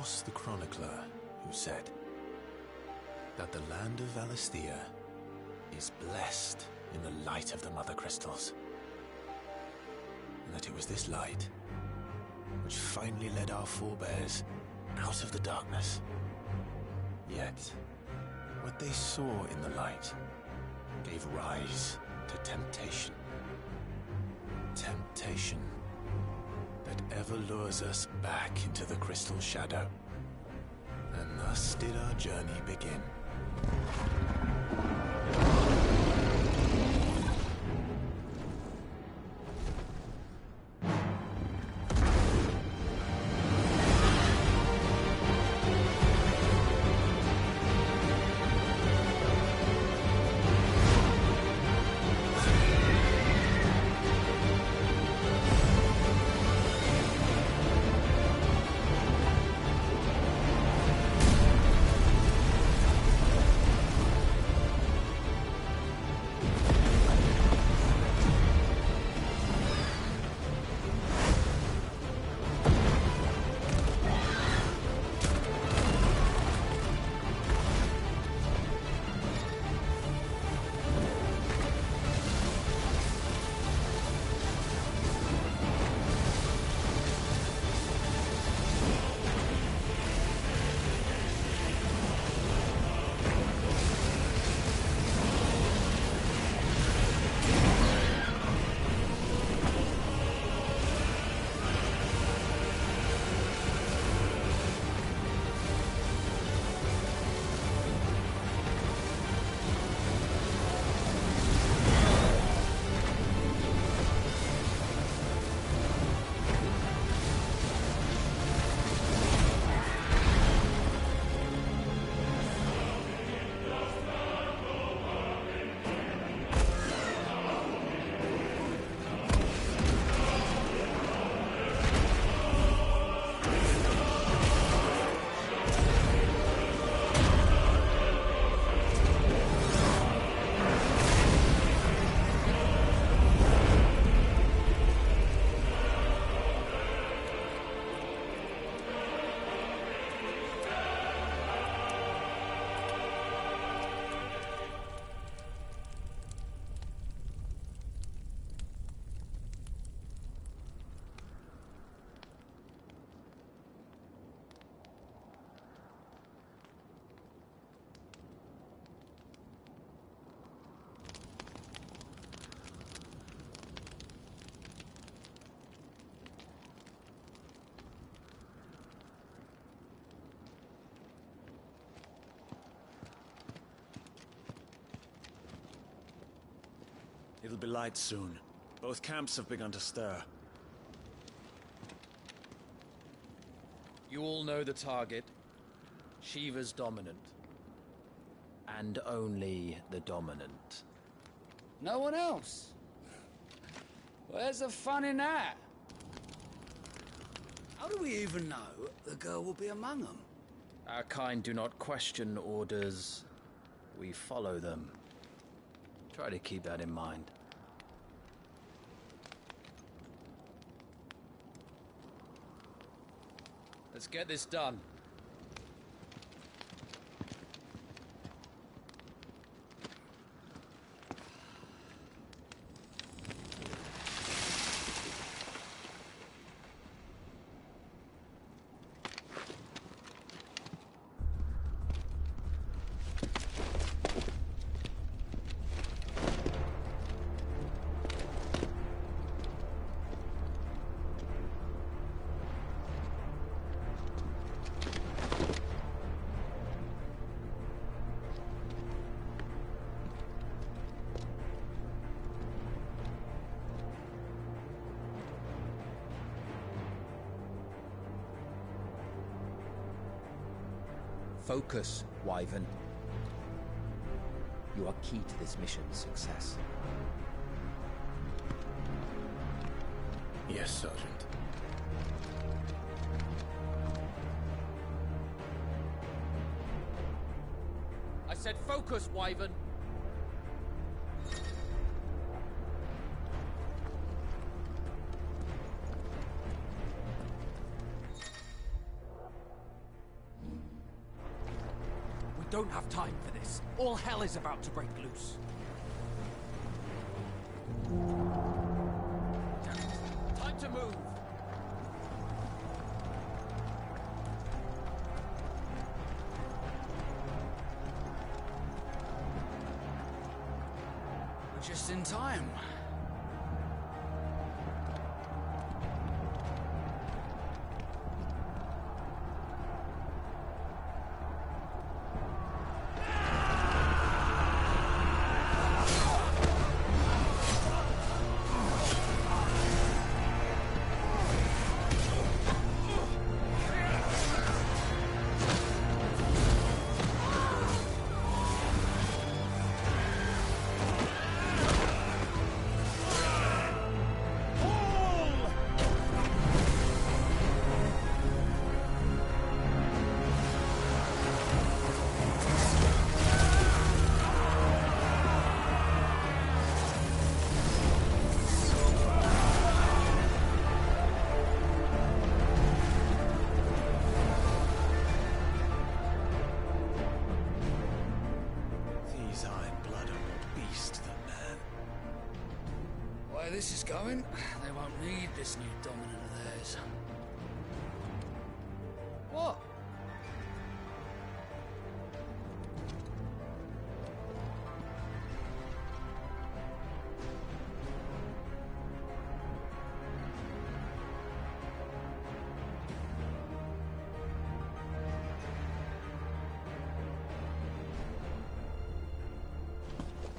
was the chronicler who said that the land of Valisthea is blessed in the light of the Mother Crystals, and that it was this light which finally led our forebears out of the darkness. Yet, what they saw in the light gave rise to temptation. Temptation that ever lures us back into the crystal shadow. And thus did our journey begin. It'll be light soon. Both camps have begun to stir. You all know the target. Shiva's dominant. And only the dominant. No one else? Where's the fun in that? How do we even know the girl will be among them? Our kind do not question orders. We follow them. Try to keep that in mind. Let's get this done. Focus, Wyvern. You are key to this mission's success. Yes, Sergeant. I said focus, Wyvern! don't have time for this. All hell is about to break loose. Time to move. We're just in time. These Iron Blood are more beast than man. The way this is going, they won't need this new dominant of theirs. What?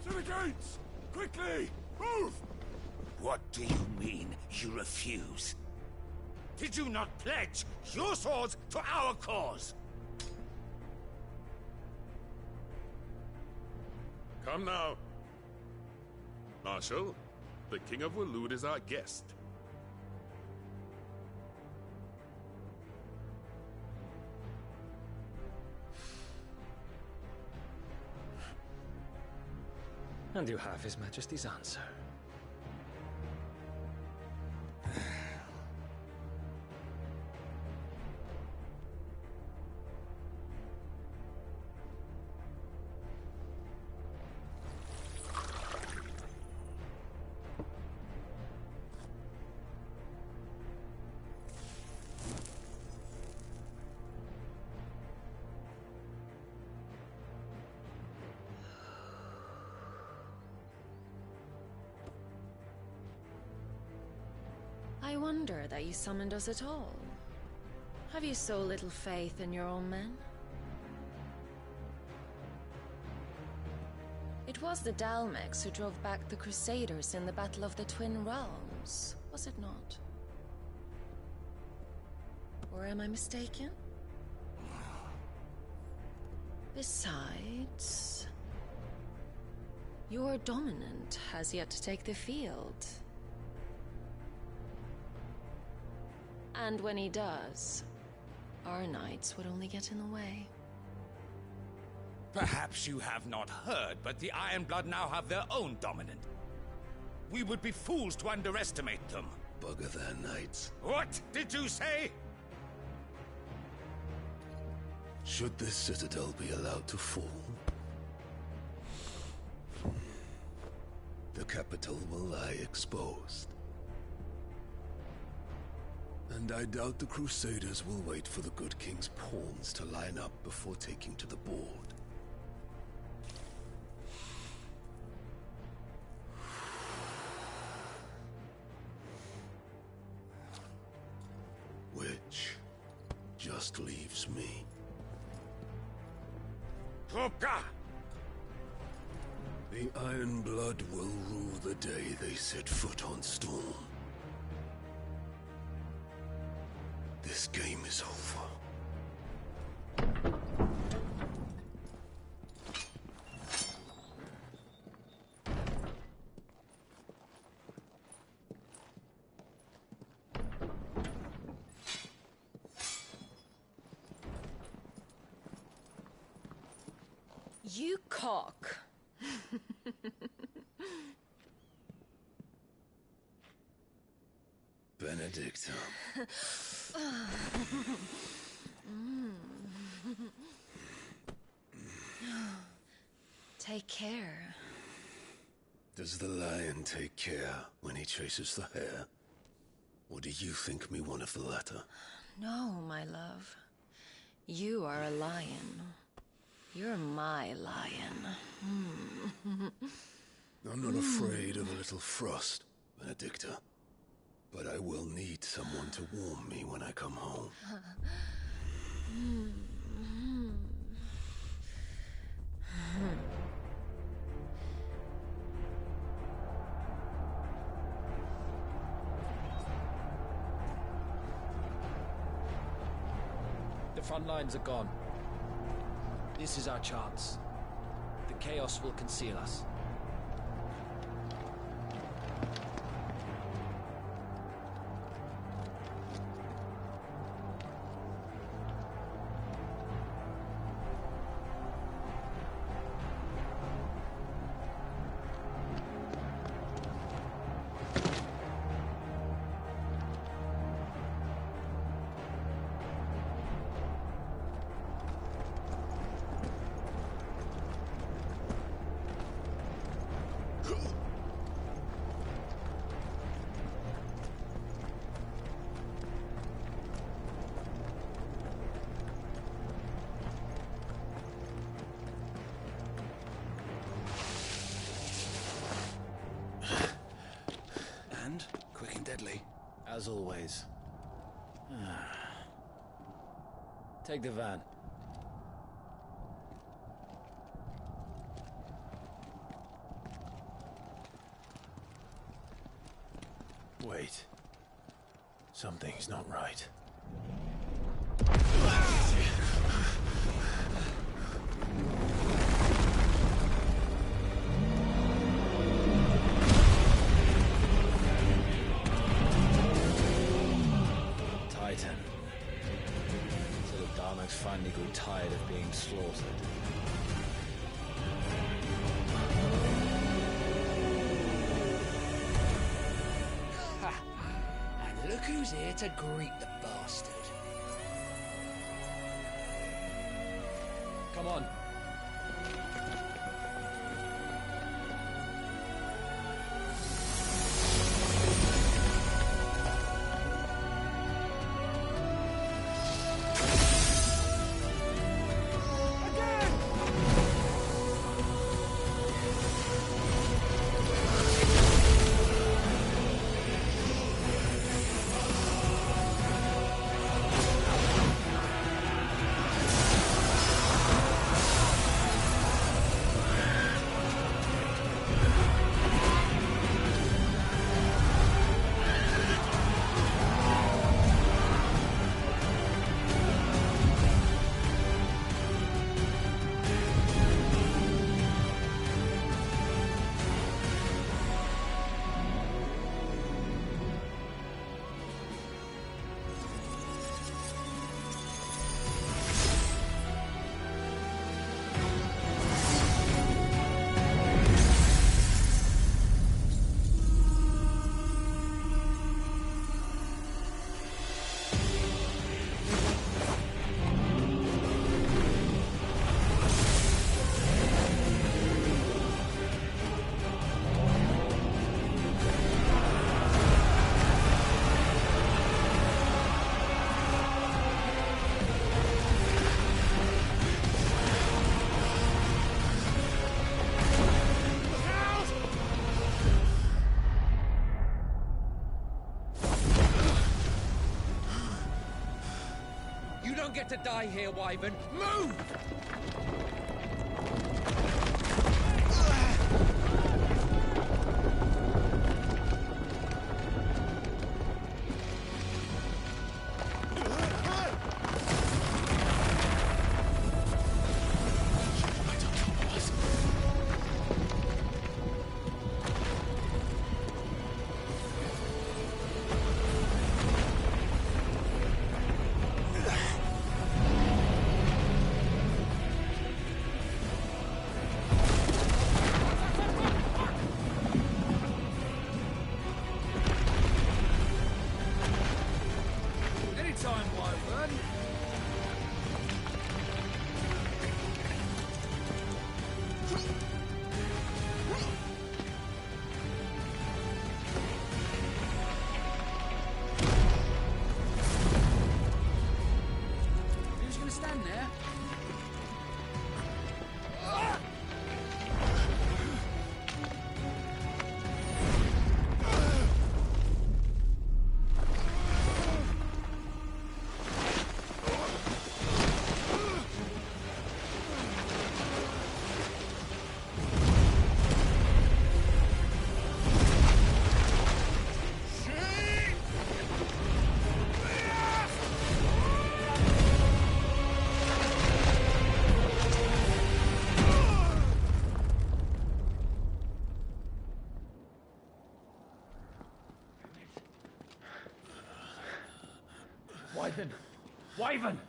To the gates! Quickly! Move! What do you mean, you refuse? Did you not pledge your swords to our cause? Come now. Marshal, the King of Waloed is our guest. And you have His Majesty's answer. I wonder that you summoned us at all. Have you so little faith in your own men? It was the Dalmex who drove back the Crusaders in the Battle of the Twin Realms, was it not? Or am I mistaken? Besides, your dominant has yet to take the field. And when he does, our knights would only get in the way. Perhaps you have not heard, but the Iron Blood now have their own dominant. We would be fools to underestimate them. Bugger their knights. What did you say? Should this citadel be allowed to fall, the capital will lie exposed. And I doubt the Crusaders will wait for the good king's pawns to line up before taking to the board. Which just leaves me. Hroka! The Iron Blood will rule the day they set foot on Storm. This game is over. You cock. Benedictum. Take care. Does the lion take care when he chases the hare? Or do you think me one of the latter? No, my love. You are a lion. You're my lion. I'm not afraid of a little frost, Benedicta. But I will need someone to warm me when I come home. The front lines are gone. This is our chance. The chaos will conceal us. Quick and deadly. As always. Take the van. Wait. Something's not right. Titan. So the Darmaks finally grew tired of being slaughtered. And look who's here to greet the bastard. Come on. You don't get to die here, Wyvern. Move! gonna stand there? Wyvern! Wyvern!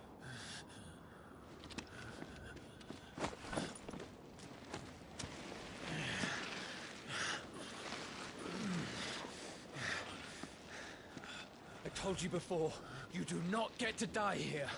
I told you before, you do not get to die here.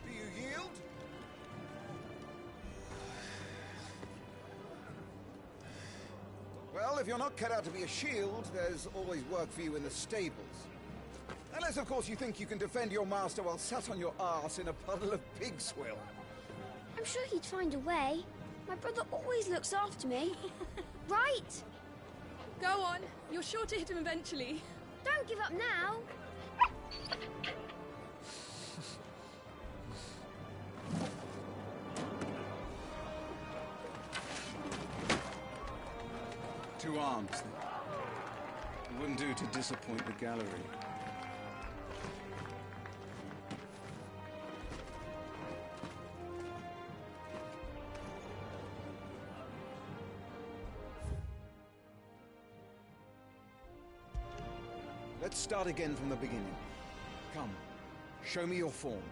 Do you yield? Well, if you're not cut out to be a shield, there's always work for you in the stables. Unless, of course, you think you can defend your master while sat on your arse in a puddle of pig swill. I'm sure he'd find a way. My brother always looks after me. Right? Go on. You're sure to hit him eventually. Don't give up now. Two arms, then. It wouldn't do to disappoint the gallery. Let's start again from the beginning. Come, show me your form.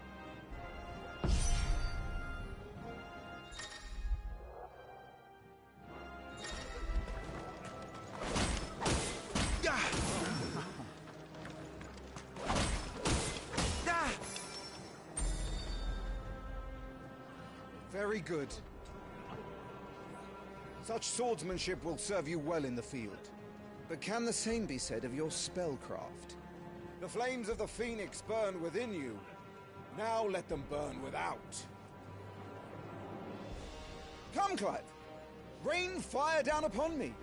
Very good. Such swordsmanship will serve you well in the field. But can the same be said of your spellcraft? The flames of the Phoenix burn within you. Now let them burn without. Come, Clive. Rain fire down upon me.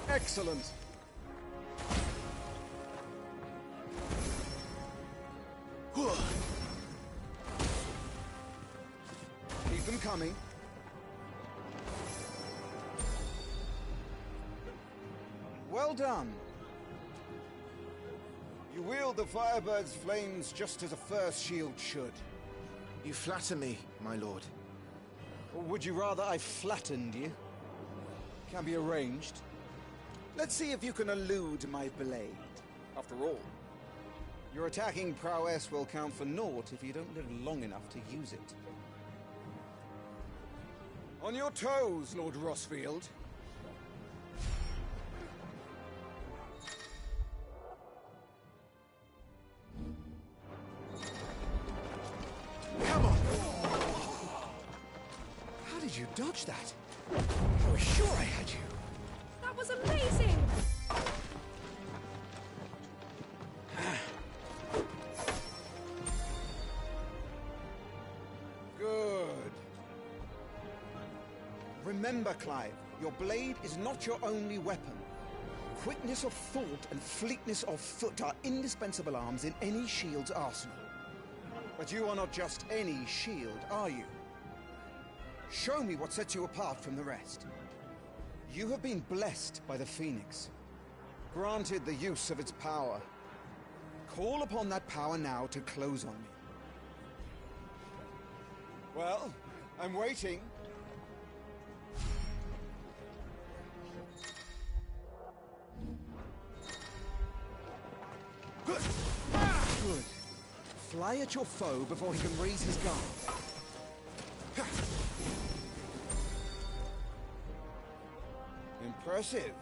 Excellent. Keep them coming. Well done. You wield the Firebird's flames just as a first shield should. You flatter me, my lord. Or would you rather I flattened you? Can be arranged. Let's see if you can elude my blade. After all, your attacking prowess will count for naught if you don't live long enough to use it. On your toes, Lord Rossfield. Come on! How did you dodge that? I was sure I had you. That was amazing! Good. Remember, Clive, your blade is not your only weapon. Quickness of thought and fleetness of foot are indispensable arms in any shield's arsenal. But you are not just any shield, are you? Show me what sets you apart from the rest. You have been blessed by the Phoenix, granted the use of its power. Call upon that power now to close on me. Well, I'm waiting. Good. Fly at your foe before he can raise his guard. Impressive.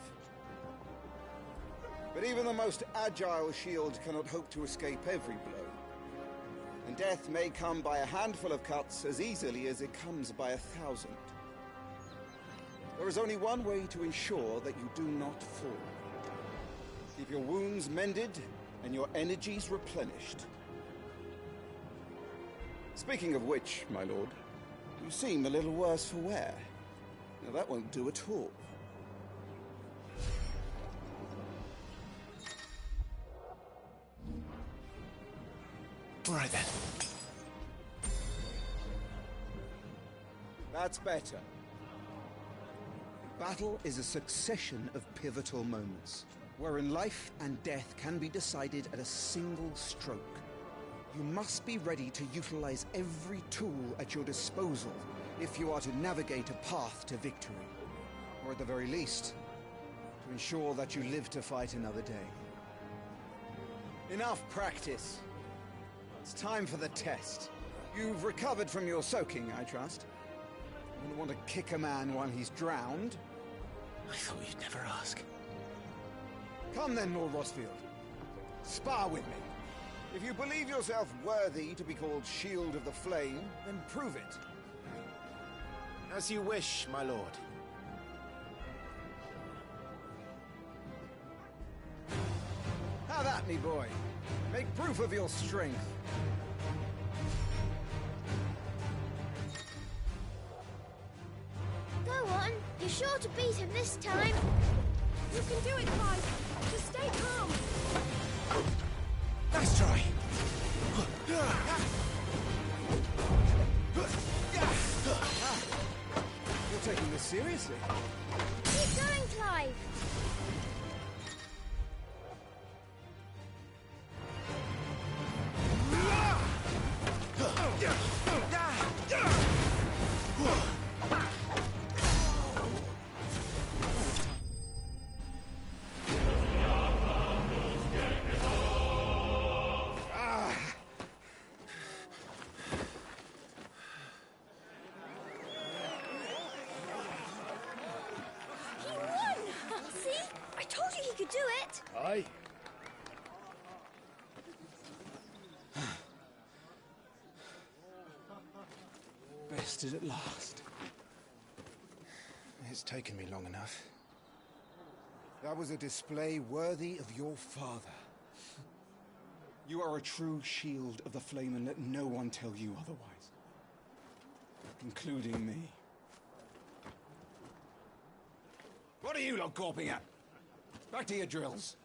But even the most agile shield cannot hope to escape every blow. And death may come by a handful of cuts as easily as it comes by 1,000. There is only one way to ensure that you do not fall. Keep your wounds mended and your energies replenished. Speaking of which, my lord, you seem a little worse for wear. Now that won't do at all. All right then. That's better. Battle is a succession of pivotal moments, wherein life and death can be decided at a single stroke. You must be ready to utilize every tool at your disposal if you are to navigate a path to victory. Or at the very least, to ensure that you live to fight another day. Enough practice. It's time for the test. You've recovered from your soaking, I trust. You wouldn't want to kick a man while he's drowned. I thought you'd never ask. Come then, Lord Rosfield. Spar with me. If you believe yourself worthy to be called Shield of the Flame, then prove it. As you wish, my lord. Have at me, boy. Make proof of your strength. Go on. You're sure to beat him this time. You can do it, Clive. Just stay calm. Nice try. You're taking this seriously. Keep going, Clive. Aye. Bested at last. It's taken me long enough. That was a display worthy of your father. You are a true Shield of the Flame, and let no one tell you otherwise. Including me. What are you lot gawping at? Back to your drills.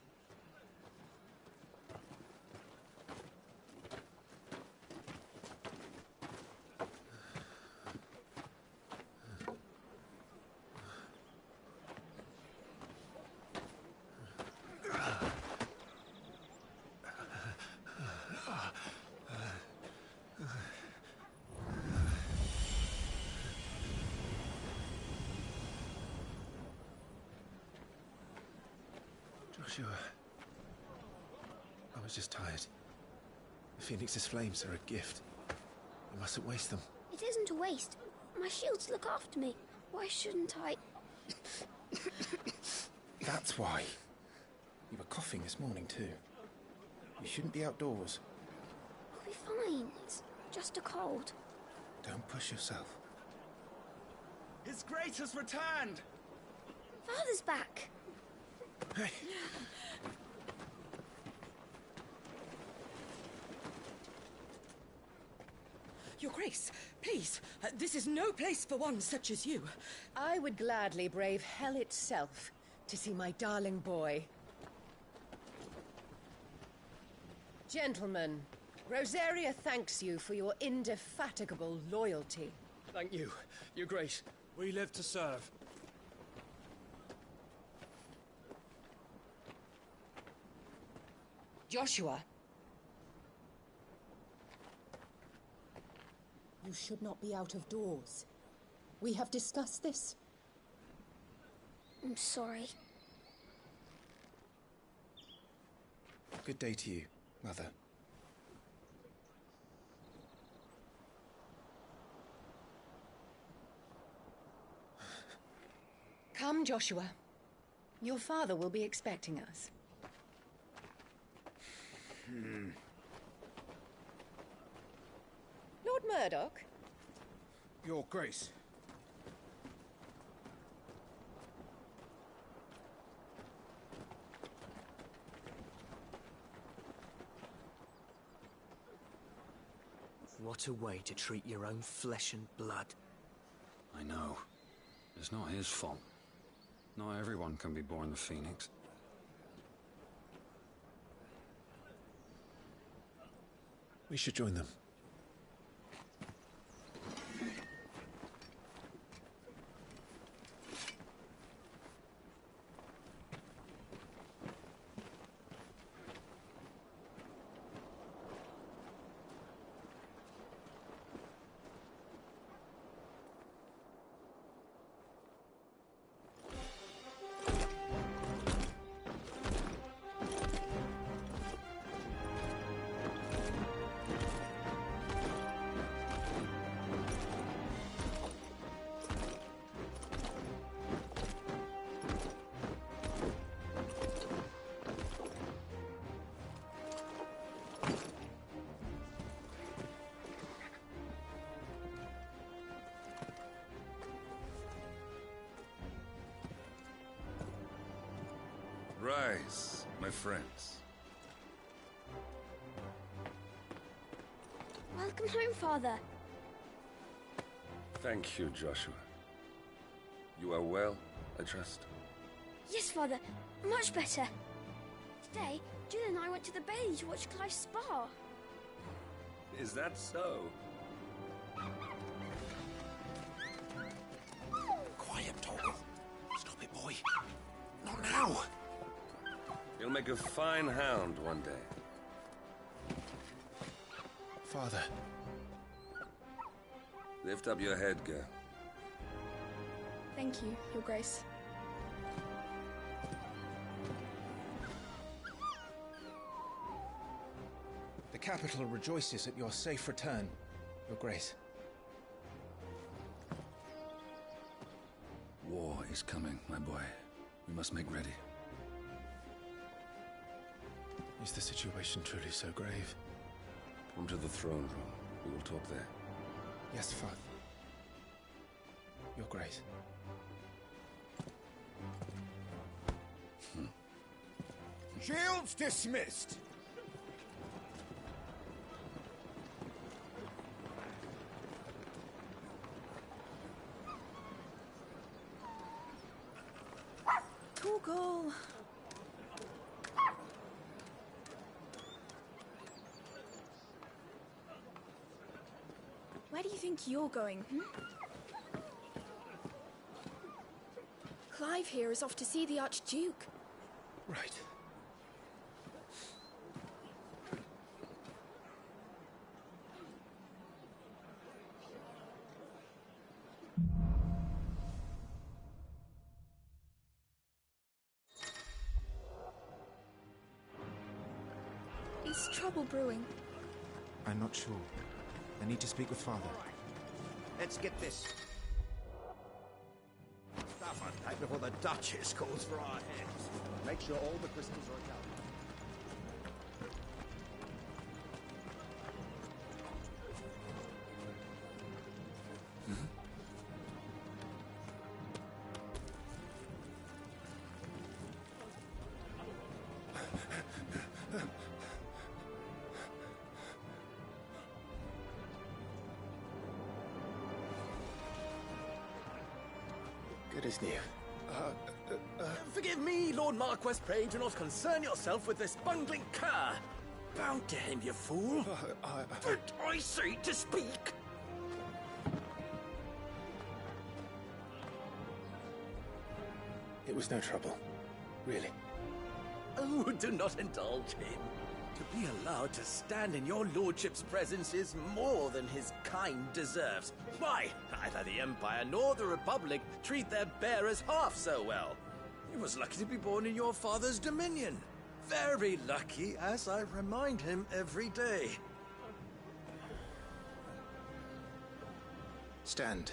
Joshua, I was just tired. The Phoenix's flames are a gift. You mustn't waste them. It isn't a waste. My shields look after me. Why shouldn't I? That's why. You were coughing this morning too. You shouldn't be outdoors. I'll be fine. It's just a cold. Don't push yourself. His Grace has returned! Father's back. Hey. Your Grace, please, this is no place for one such as you. I would gladly brave hell itself to see my darling boy. Gentlemen, Rosaria thanks you for your indefatigable loyalty. Thank you, Your Grace. We live to serve. Joshua. You should not be out of doors. We have discussed this. I'm sorry. Good day to you, Mother. Come, Joshua. Your father will be expecting us. Lord Murdoch? Your Grace. What a way to treat your own flesh and blood. I know. It's not his fault. Not everyone can be born the Phoenix. We should join them. Rise, my friends. Welcome home, Father. Thank you, Joshua. You are well, I trust? Yes, Father. Much better. Today, Jill and I went to the Bailey to watch Clive's spa. Is that so? Quiet, Torgal. Stop it, boy. Not now. You'll make a fine hound one day. Father. Lift up your head, girl. Thank you, Your Grace. The capital rejoices at your safe return, Your Grace. War is coming, my boy. We must make ready. Is the situation truly so grave? Come to the throne room. We will talk there. Yes, Father. Your Grace. Shields dismissed! Torgal. Where do you think you're going, Clive here is off to see the Archduke. Right. Is trouble brewing? I'm not sure. I need to speak with Father. Let's get this. Stuff unpacked before the Duchess calls for our heads. Make sure all the crystals are accounted. Good as new. Forgive me, Lord Marquess. Pray do not concern yourself with this bungling cur. Bow to him, you fool. But I say to speak. It was no trouble. Really. Oh, do not indulge him. To be allowed to stand in your lordship's presence is more than his kind deserves. Why, neither the Empire nor the Republic treat their bearers half so well. He was lucky to be born in your father's dominion. Very lucky, as I remind him every day. Stand,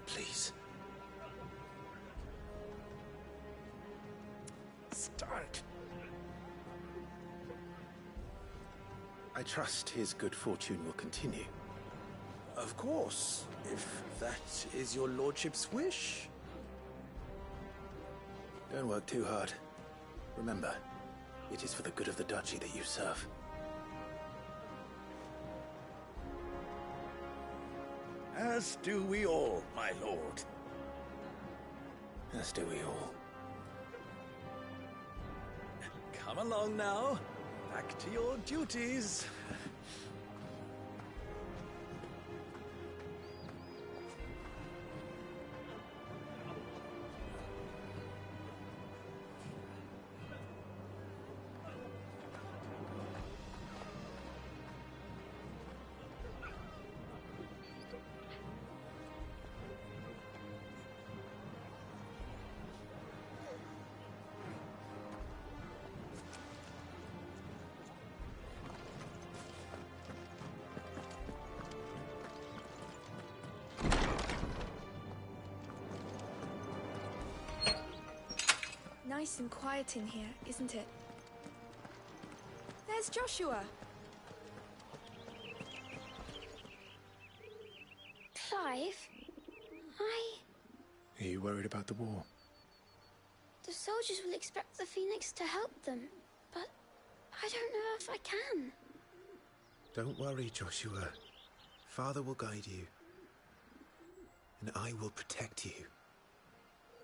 please. Start. I trust his good fortune will continue. Of course, if that is your lordship's wish. Don't work too hard. Remember, it is for the good of the duchy that you serve. As do we all, my lord. As do we all. Come along now. Back to your duties. Nice and quiet in here, isn't it? There's Joshua. Clive? Are you worried about the war? The soldiers will expect the Phoenix to help them, but I don't know if I can. Don't worry, Joshua. Father will guide you. And I will protect you.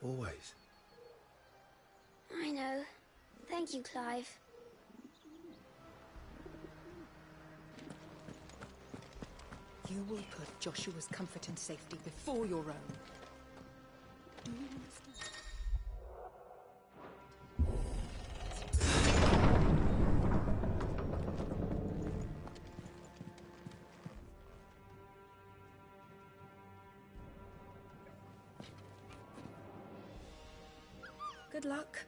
Always. I know. Thank you, Clive. You will put Joshua's comfort and safety before your own. Good luck.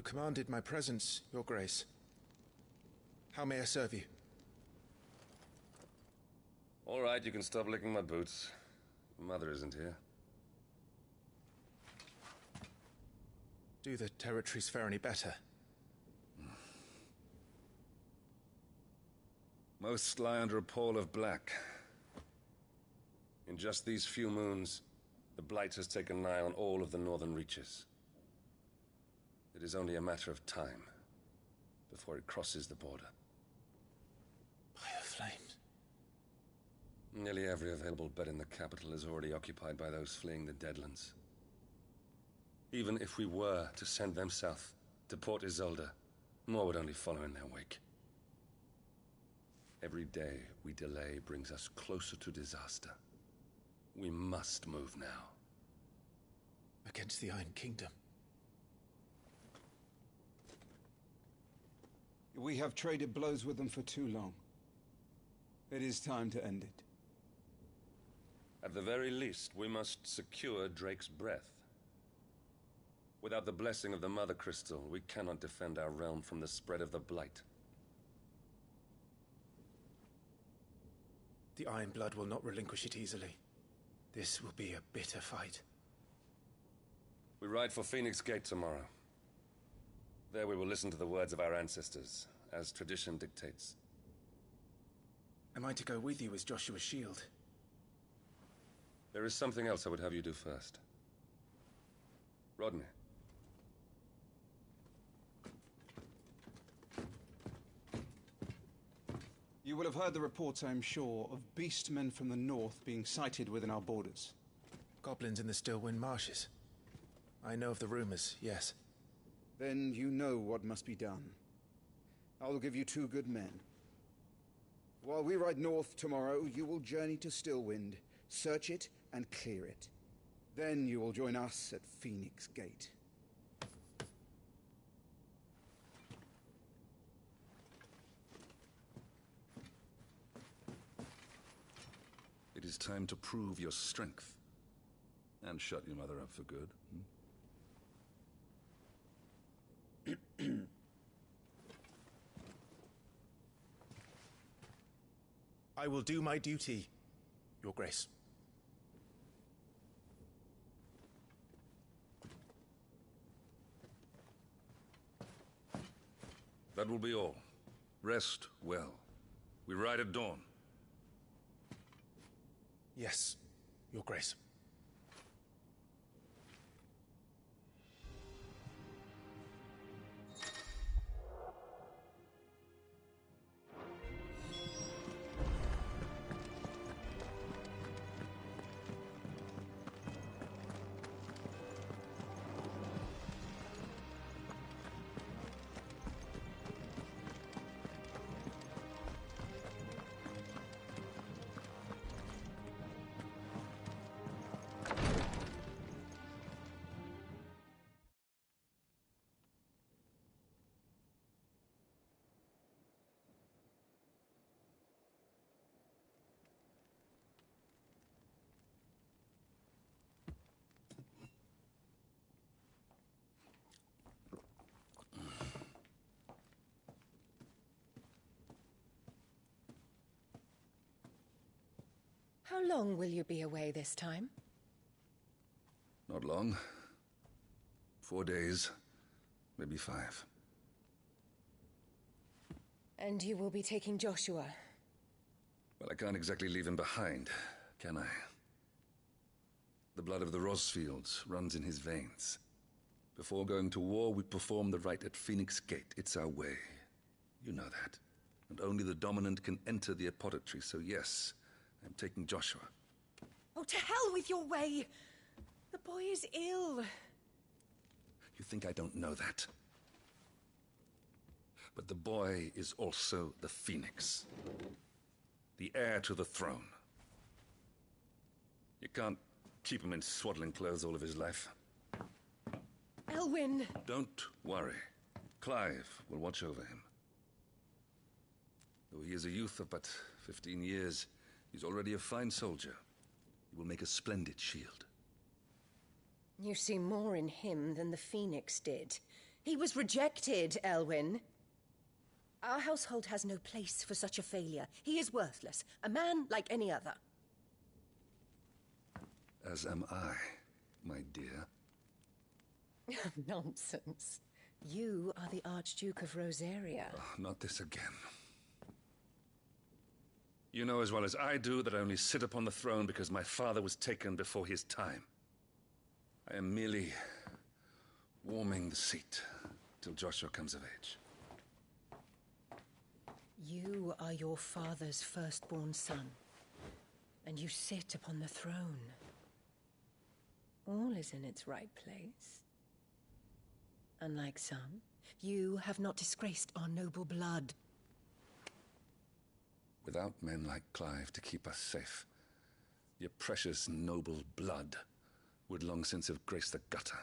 You commanded my presence, Your Grace. How may I serve you? All right, you can stop licking my boots. Mother isn't here. Do the territories fare any better? Most lie under a pall of black. In just these few moons, the Blight has taken nigh on all of the northern reaches. It is only a matter of time before it crosses the border. Fire flames. Nearly every available bed in the capital is already occupied by those fleeing the Deadlands. Even if we were to send them south, to Port Isolde, more would only follow in their wake. Every day we delay brings us closer to disaster. We must move now. Against the Iron Kingdom. We have traded blows with them for too long. It is time to end it. At the very least, we must secure Drake's breath. Without the blessing of the Mother Crystal, we cannot defend our realm from the spread of the Blight. The Iron Blood will not relinquish it easily. This will be a bitter fight. We ride for Phoenix Gate tomorrow. There we will listen to the words of our ancestors, as tradition dictates. Am I to go with you as Joshua's shield? There is something else I would have you do first. Rodney. You will have heard the reports, I am sure, of beastmen from the north being sighted within our borders. Goblins in the Stillwind Marshes. I know of the rumors, yes. Then you know what must be done. I will give you 2 good men. While we ride north tomorrow, you will journey to Stillwind, search it and clear it. Then you will join us at Phoenix Gate. It is time to prove your strength. And shut your mother up for good. I will do my duty, Your Grace. That will be all. Rest well. We ride at dawn. Yes, Your Grace. How long will you be away this time? Not long. 4 days, maybe 5. And you will be taking Joshua? Well, I can't exactly leave him behind, can I? The blood of the Rosfields runs in his veins. Before going to war, we perform the rite at Phoenix Gate. It's our way. You know that. And only the dominant can enter the apothecary, so yes, I'm taking Joshua. Oh, to hell with your way! The boy is ill. You think I don't know that? But the boy is also the Phoenix. The heir to the throne. You can't keep him in swaddling clothes all of his life. Elwyn! Don't worry. Clive will watch over him. Though he is a youth of but 15 years, he's already a fine soldier. He will make a splendid shield. You see more in him than the Phoenix did. He was rejected, Elwyn. Our household has no place for such a failure. He is worthless, a man like any other. As am I, my dear. Nonsense. You are the Archduke of Rosaria. Oh, not this again. You know as well as I do that I only sit upon the throne because my father was taken before his time. I am merely warming the seat till Joshua comes of age. You are your father's firstborn son, and you sit upon the throne. All is in its right place. Unlike some, you have not disgraced our noble blood. Without men like Clive to keep us safe, your precious noble blood would long since have graced the gutter.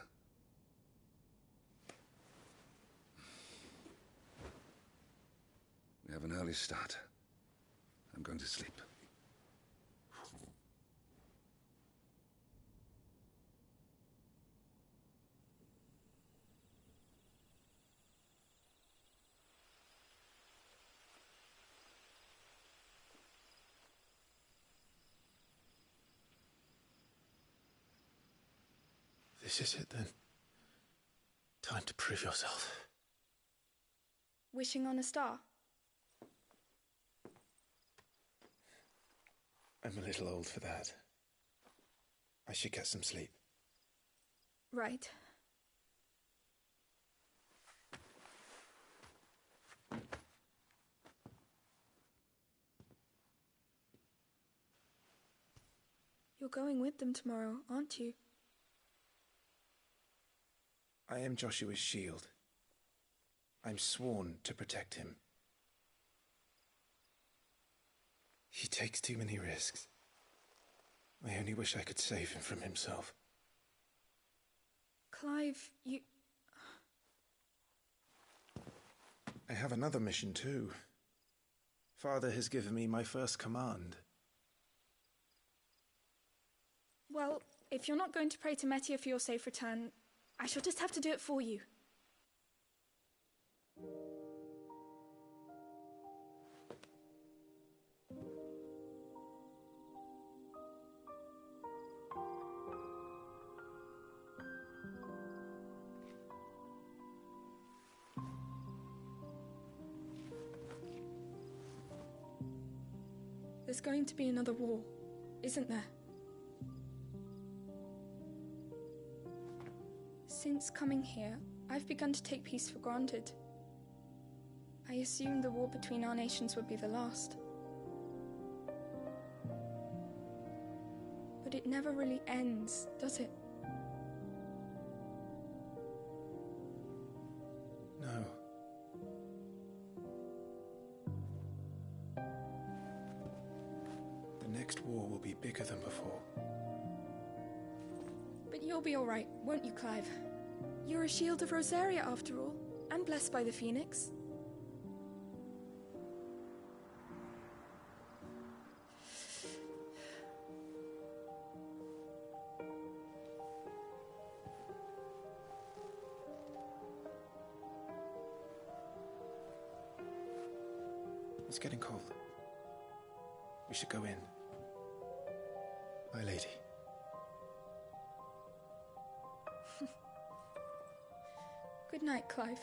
We have an early start. I'm going to sleep. This is it then. Time to prove yourself. Wishing on a star? I'm a little old for that. I should get some sleep. Right. You're going with them tomorrow, aren't you? I am Joshua's shield. I'm sworn to protect him. He takes too many risks. I only wish I could save him from himself. Clive, you... I have another mission too. Father has given me my first command. Well, if you're not going to pray to Metia for your safe return, I shall just have to do it for you. There's going to be another war, isn't there? Since coming here, I've begun to take peace for granted. I assumed the war between our nations would be the last. But it never really ends, does it? No. The next war will be bigger than before. But you'll be all right, won't you, Clive? You're a shield of Rosaria, after all, and blessed by the Phoenix. It's getting cold. We should go in. My lady. Good night, Clive.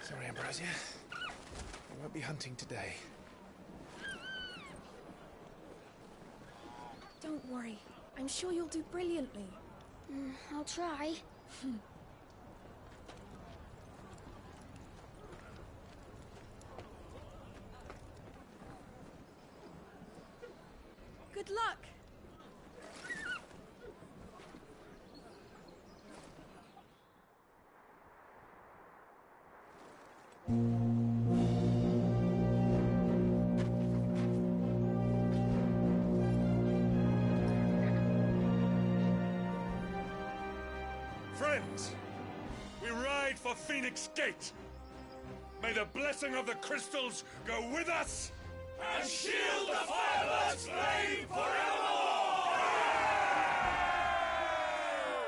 Sorry, Ambrosia. I won't be hunting today. Don't worry. I'm sure you'll do brilliantly. I'll try. Good luck! Friends, we ride for Phoenix Gate. May the blessing of the crystals go with us and shield the Firebird's flame forevermore!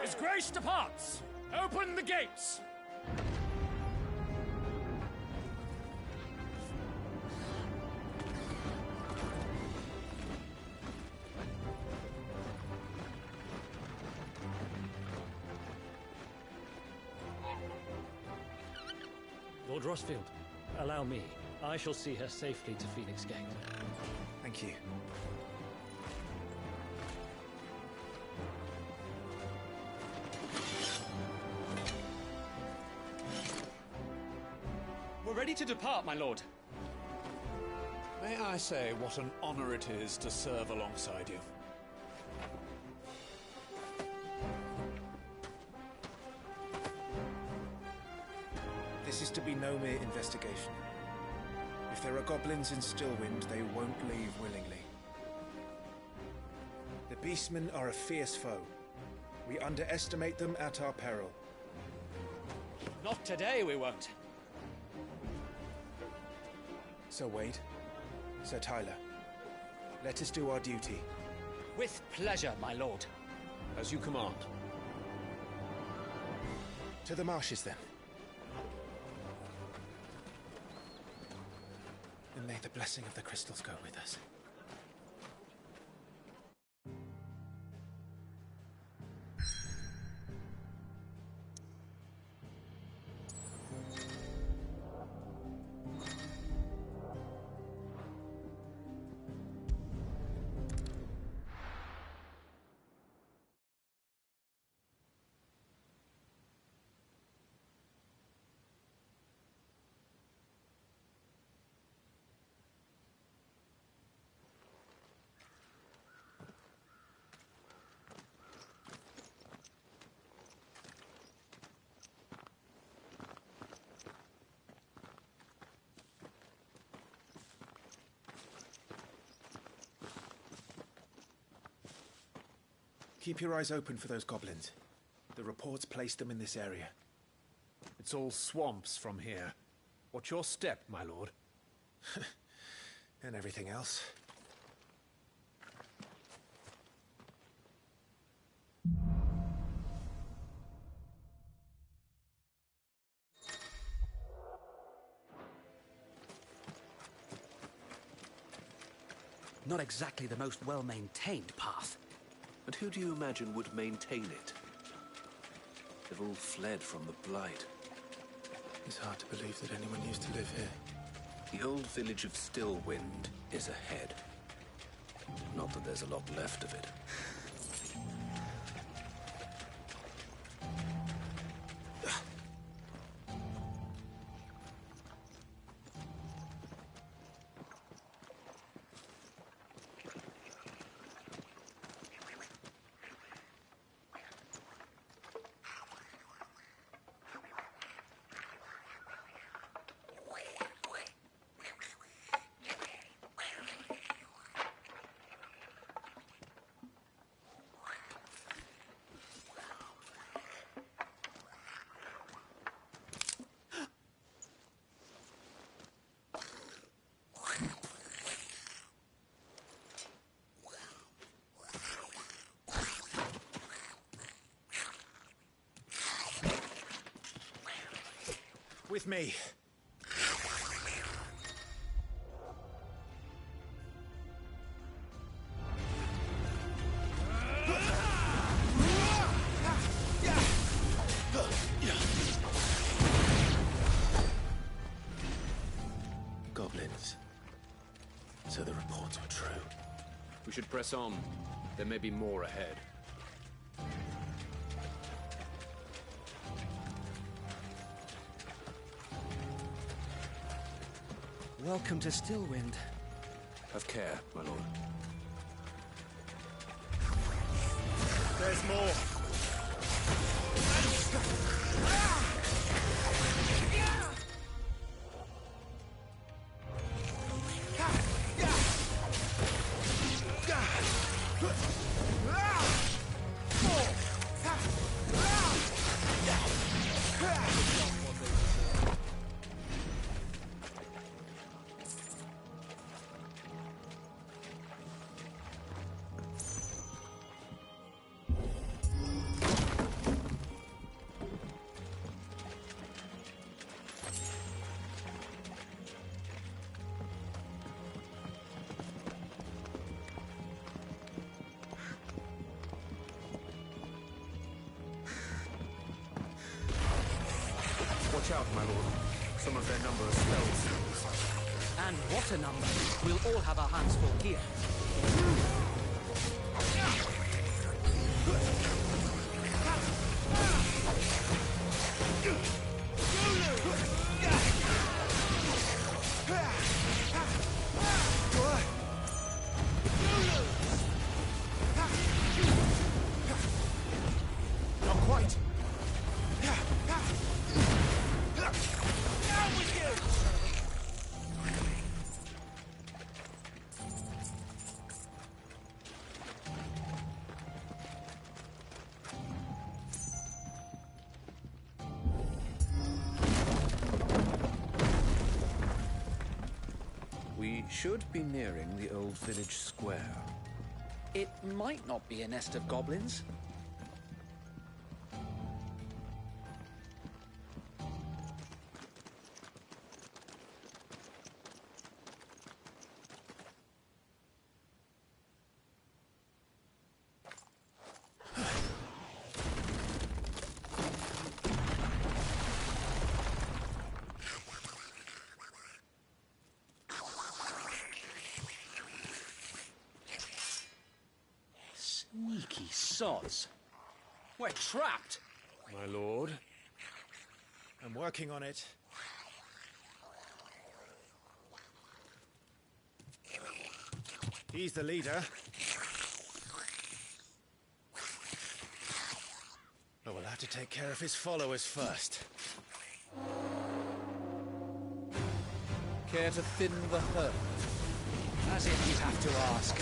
His Grace departs! Open the gates! Lord Rossfield, allow me. I shall see her safely to Phoenix Gate. Thank you. We're ready to depart, my lord. May I say what an honor it is to serve alongside you? This is to be no mere investigation. If there are goblins in Stillwind, they won't leave willingly. The Beastmen are a fierce foe. We underestimate them at our peril. Not today, we won't. Sir Wade, Sir Tyler, let us do our duty. With pleasure, my lord. As you command. To the marshes, then. And may the blessing of the crystals go with us. Keep your eyes open for those goblins. The reports placed them in this area. It's all swamps from here. Watch your step, my lord. And everything else. Not exactly the most well-maintained path. And who do you imagine would maintain it? They've all fled from the Blight. It's hard to believe that anyone used to live here. The old village of Stillwind is ahead. Not that there's a lot left of it. With me. Goblins. So the reports were true. We should press on. There may be more ahead. Welcome to Stillwind. Have care, my lord. There's more. Watch out, my lord. Some of their number are spells. And what a number. We'll all have our hands full here. Not quite. We should be nearing the old village square. It might not be a nest of goblins. sods. We're trapped. My lord. I'm working on it. He's the leader. But we'll have to take care of his followers first. Care to thin the herd? As if you'd have to ask.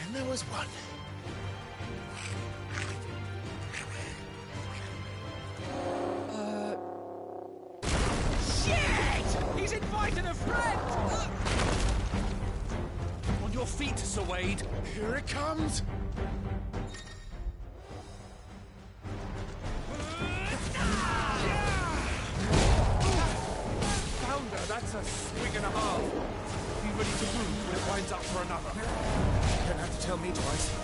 And there was one. Shit! He's invited a friend! On your feet, Sir Wade. Here it comes! Founder, that's a swing and a half. Be ready to move when it winds up for another. You don't have to tell me twice.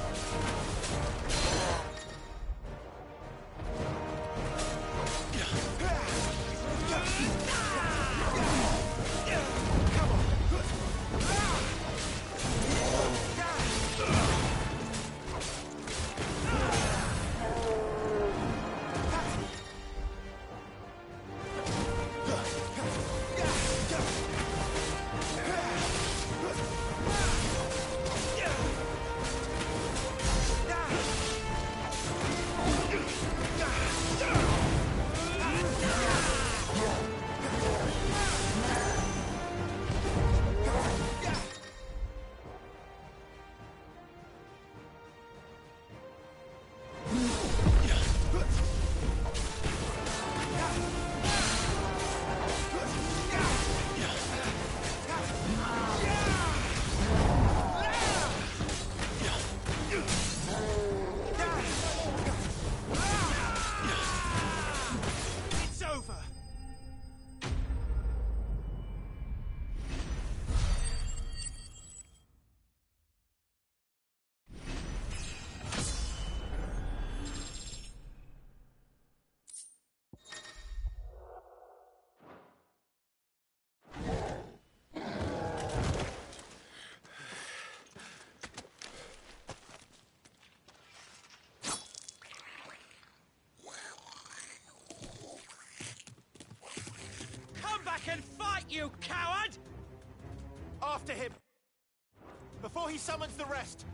And fight, you coward! After him! Before he summons the rest!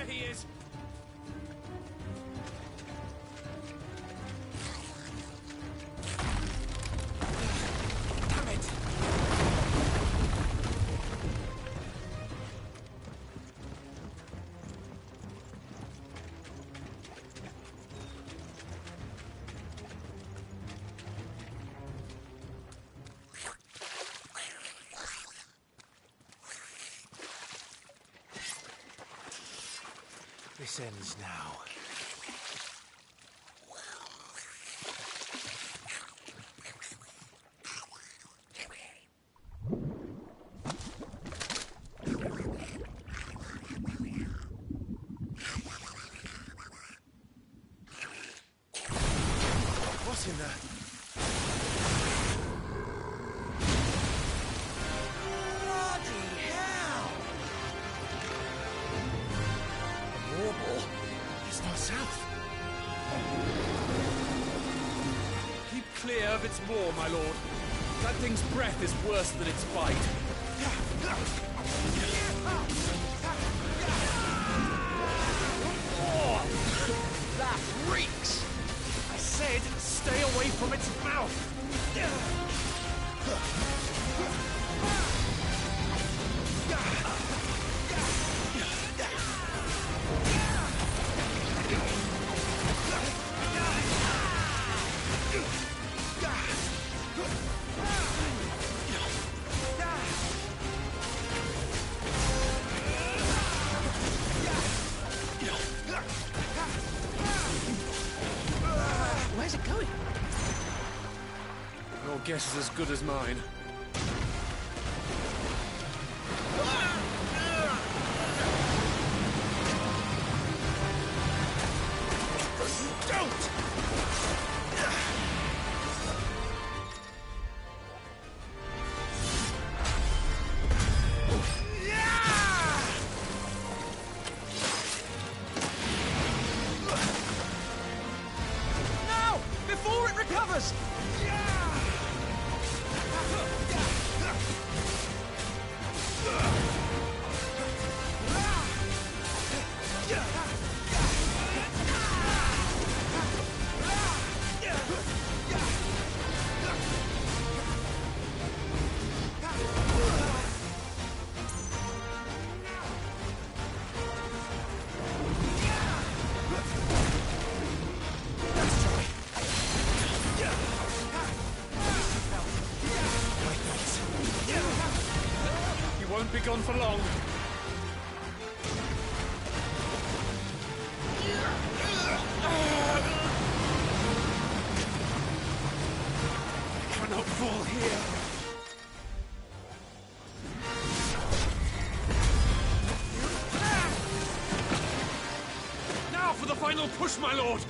He is. Damn it! This ends now. What's in there? It's not south. Keep clear of its maw, my lord. That thing's breath is worse than its bite. guess is as good as mine. Don't! Now! Before it recovers! You won't be gone for long. I cannot fall here. Now for the final push, my lord!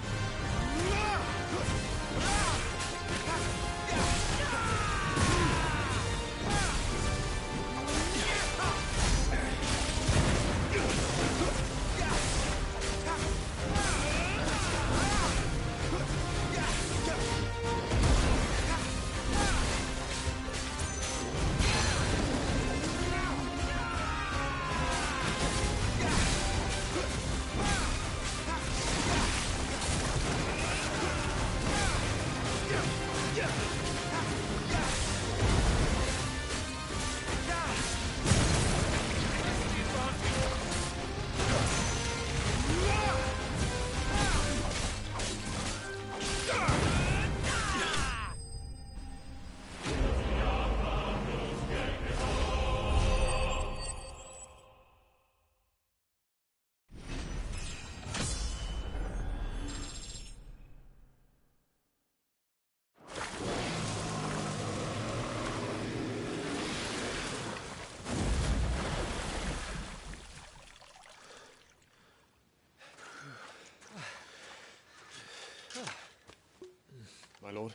My lord.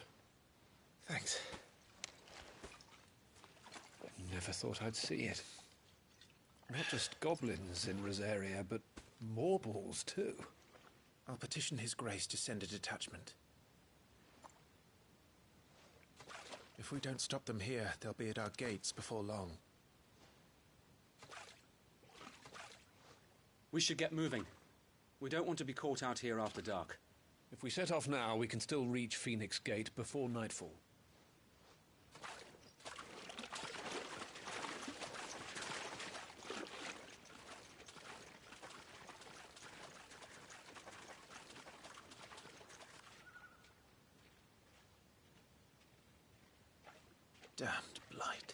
Thanks. Never thought I'd see it. Not just goblins in Rosaria, but morbles too. I'll petition His Grace to send a detachment. If we don't stop them here, they'll be at our gates before long. We should get moving. We don't want to be caught out here after dark. If we set off now, we can still reach Phoenix Gate before nightfall. Damned blight.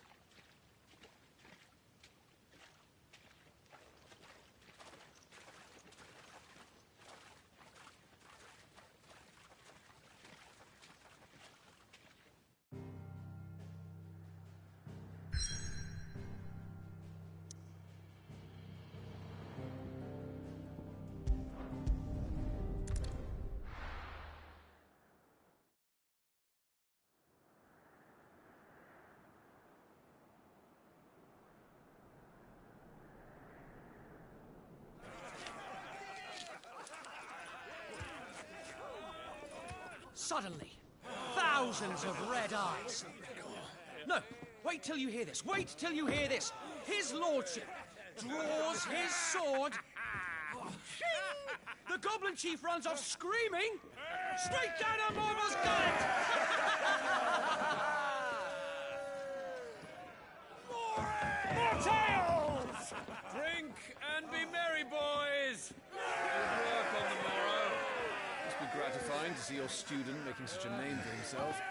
Suddenly, thousands of red eyes. No, wait till you hear this. Wait till you hear this. His lordship draws his sword. The goblin chief runs off screaming straight down a Mormor's gullet. More tales! Drink and be merry, boys! Good work on the morrow. Must be gratifying to see your student making such a name for himself.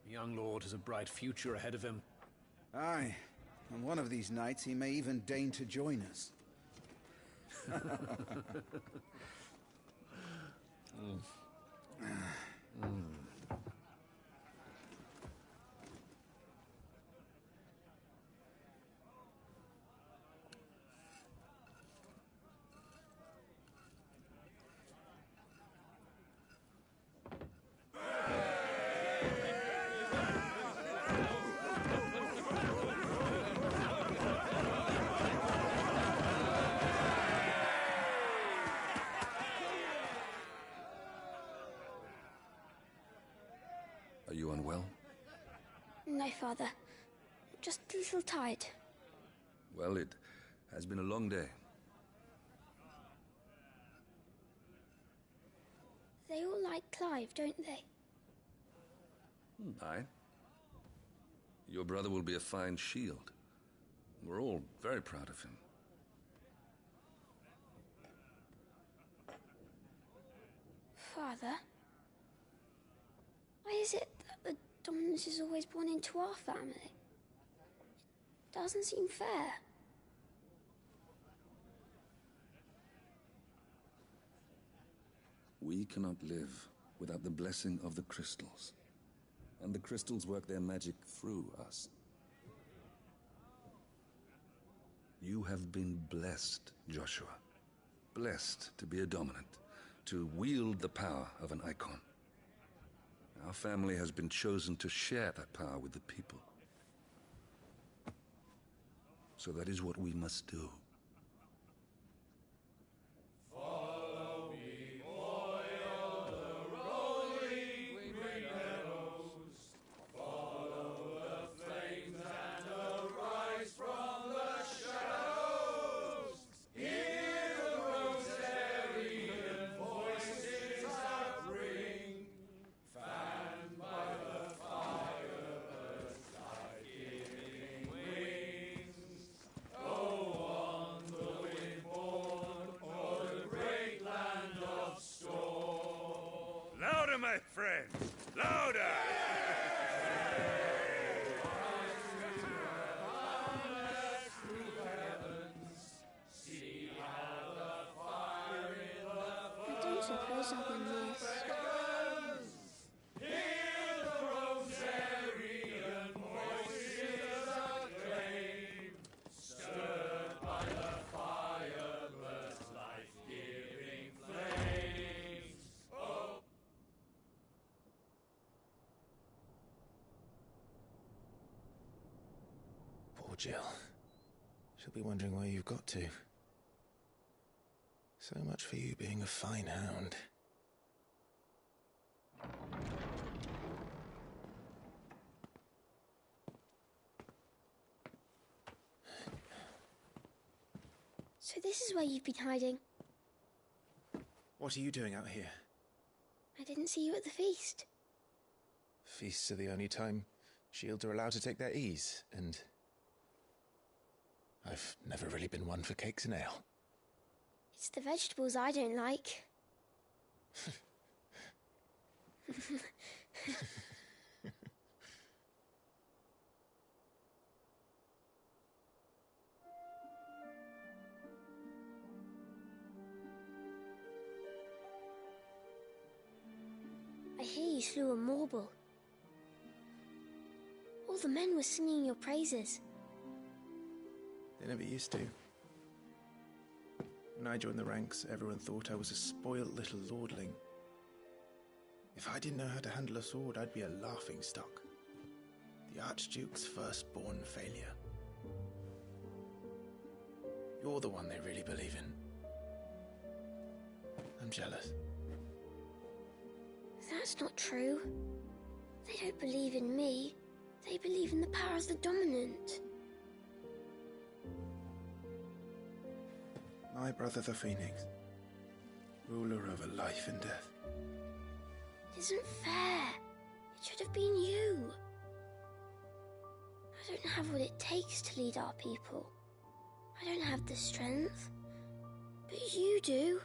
The young lord has a bright future ahead of him. Aye, and one of these nights he may even deign to join us. Are you unwell? No, Father. Just a little tired. Well, it has been a long day. They all like Clive, don't they? Aye. Your brother will be a fine shield. We're all very proud of him. Father? Why is it that the dominance is always born into our family? It doesn't seem fair. We cannot live without the blessing of the crystals. And the crystals work their magic through us. You have been blessed, Joshua. Blessed to be a dominant, to wield the power of an icon. Our family has been chosen to share that power with the people. So that is what we must do. Follow me, oil the rolling green meadows. Follow the flames and arise from the shadows. Hear the Rosarian voices that ring. Fanned by the fire, birds life-giving wings. Go on, the wind-born, o'er the great land of storm. Louder, my friends! Louder! See how the fire in the I don't suppose I've been missed. Hear the Rosarian voices acclaim. Stirred by the fire, burst life-giving flames. Oh. Poor Jill. She'll be wondering where you've got to. So much for you being a fine hound. So this is where you've been hiding. What are you doing out here? I didn't see you at the feast. Feasts are the only time shields are allowed to take their ease, and I've never really been one for cakes and ale. It's the vegetables I don't like. I hear you slew a Morble. All the men were singing your praises. They never used to. When I joined the ranks, everyone thought I was a spoilt little lordling. If I didn't know how to handle a sword, I'd be a laughingstock. The Archduke's firstborn failure. You're the one they really believe in. I'm jealous. That's not true. They don't believe in me. They believe in the power of the dominant. My brother the Phoenix, ruler over life and death. It isn't fair. It should have been you. I don't have what it takes to lead our people. I don't have the strength. But you do.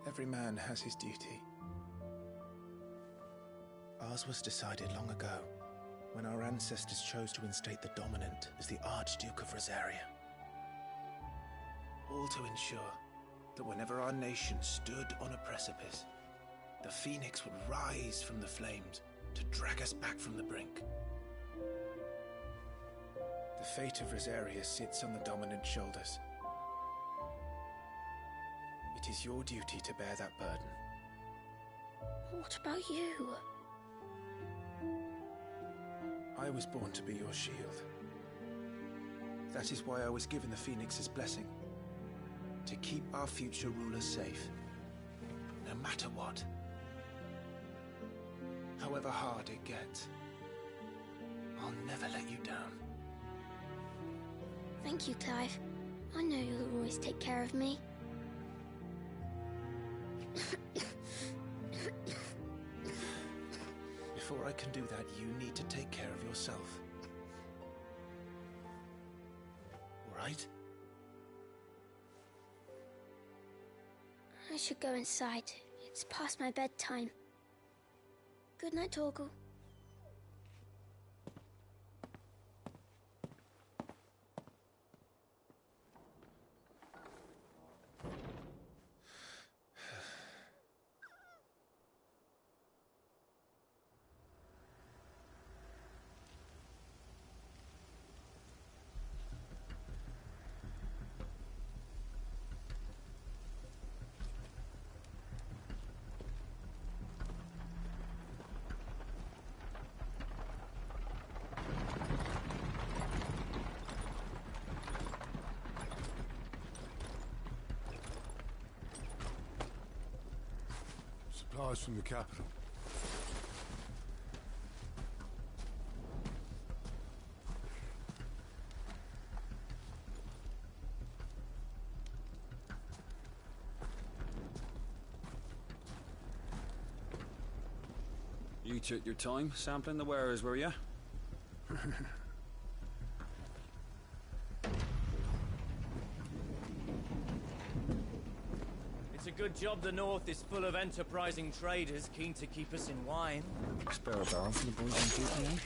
Every man has his duty. Ours was decided long ago, when our ancestors chose to instate the dominant as the Archduke of Rosaria. all to ensure that whenever our nation stood on a precipice, the Phoenix would rise from the flames to drag us back from the brink. The fate of Rosaria sits on the dominant shoulders. It is your duty to bear that burden. What about you? I was born to be your shield. That is why I was given the Phoenix's blessing. To keep our future rulers safe. No matter what. However hard it gets. I'll never let you down. Thank you, Clive. I know you'll always take care of me. Before I can do that, you need to take care of yourself. All right? I should go inside. It's past my bedtime. Good night, Torgal. Supplies from the capital. You took your time sampling the wares, were you? It's a good job the North is full of enterprising traders keen to keep us in wine. Spare a barrel for the boys on duty, eh?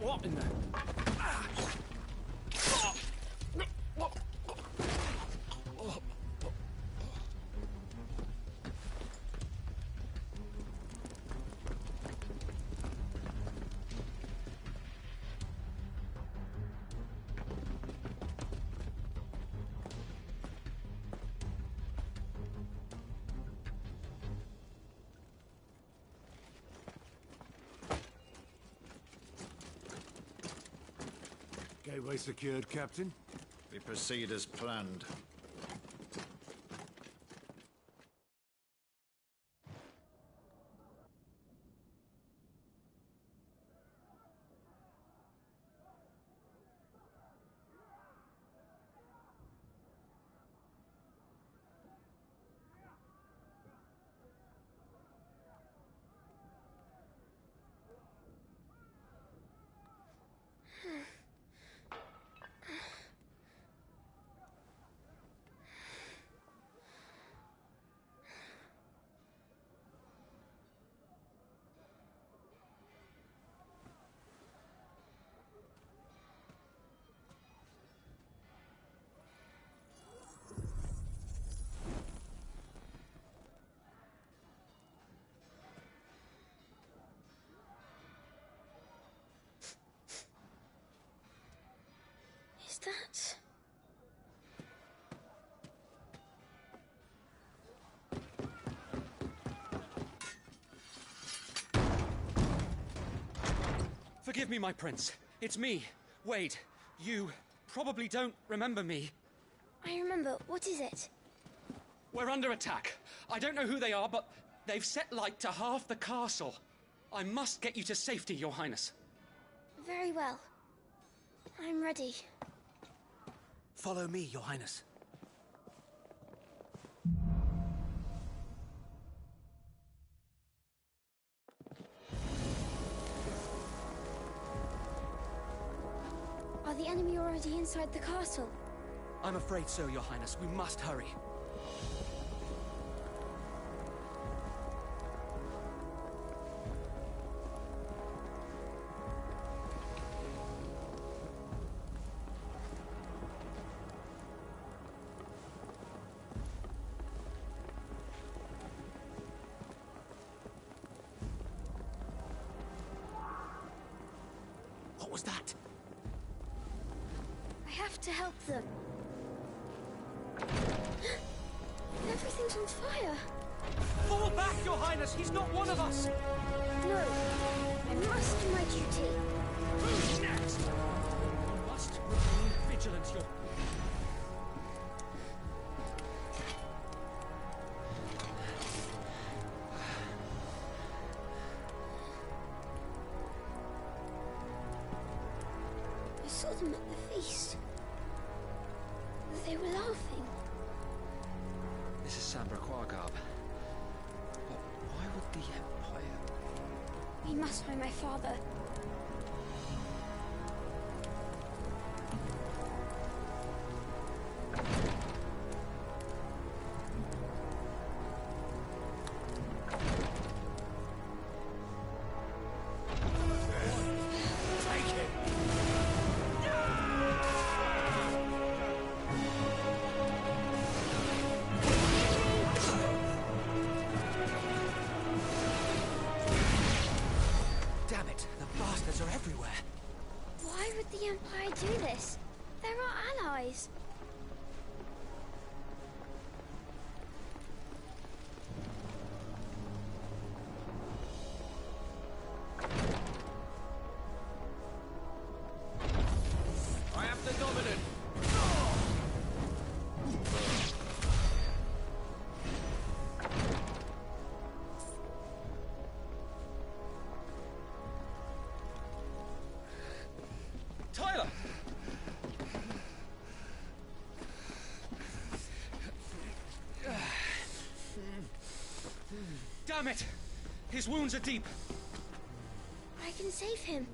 What in the... Gateway secured, Captain. We proceed as planned. Is that... Forgive me, my prince. It's me, Wade. You probably don't remember me. I remember. What is it? We're under attack. I don't know who they are, but they've set light to half the castle. I must get you to safety, Your Highness. Very well. I'm ready. Follow me, Your Highness. Are the enemy already inside the castle? I'm afraid so, Your Highness. We must hurry. What was that? I have to help them. Everything's on fire. Fall back, Your Highness! He's not one of us! No, I must do my duty. Who's next? You must remain vigilant, Your... I saw them at the feast. They were laughing. This is Sambra Quargarb. But why would the Empire... We must find my father. Damn it, the bastards are everywhere. Why would the Empire do this? They're our allies. I am the dominant. Tyler! Damn it! His wounds are deep. I can save him.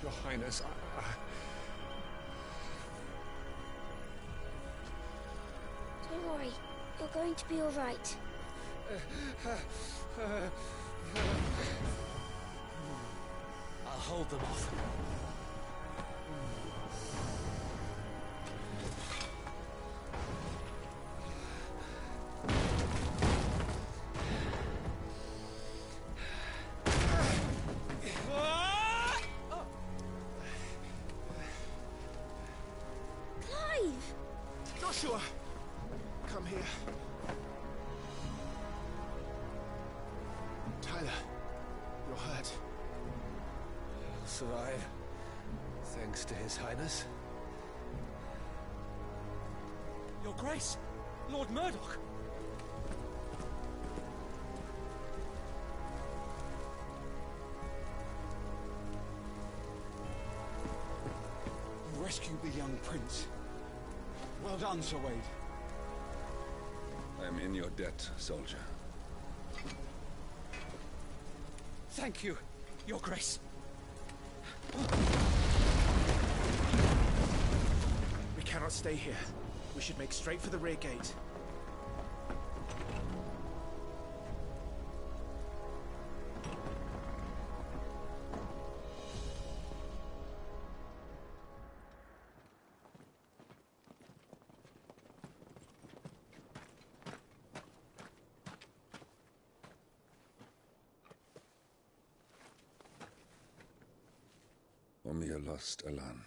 Your Highness, Don't worry, you're going to be all right. I'll hold them off. Clive! Joshua! Come here. Tyler, you're hurt. I'll survive. Thanks to His Highness. Your Grace! Lord Murdoch! You rescued the young prince. Well done, Sir Wade. I am in your debt, soldier. Thank you, Your Grace. We cannot stay here. We should make straight for the rear gate. Omnia lost Alan,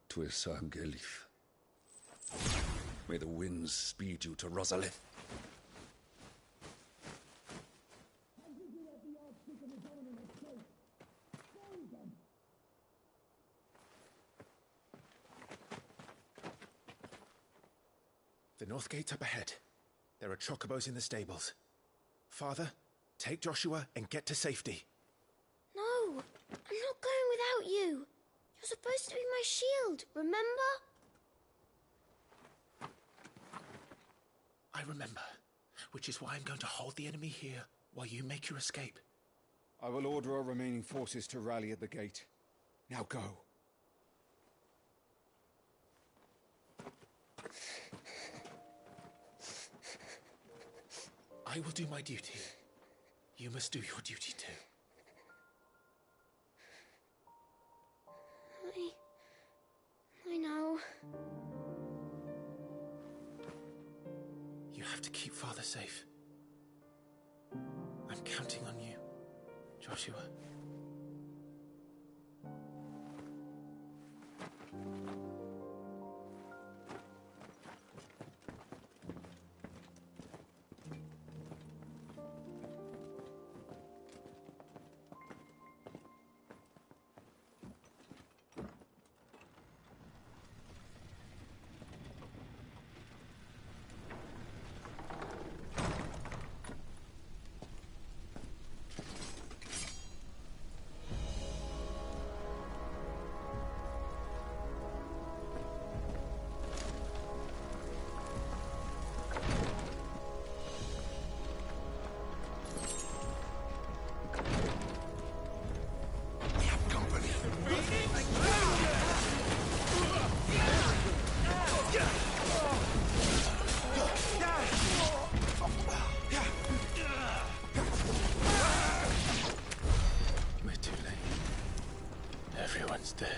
Tuisa Gelif. May the winds speed you to Rosalith. The north gate's up ahead. There are chocobos in the stables. Father, take Joshua and get to safety. No, I'm not going without you. You're supposed to be my shield, remember? I remember, which is why I'm going to hold the enemy here while you make your escape. I will order our remaining forces to rally at the gate. Now go. I will do my duty. You must do your duty too. I know. You have to keep Father safe. I'm counting on you, Joshua. Everyone's dead.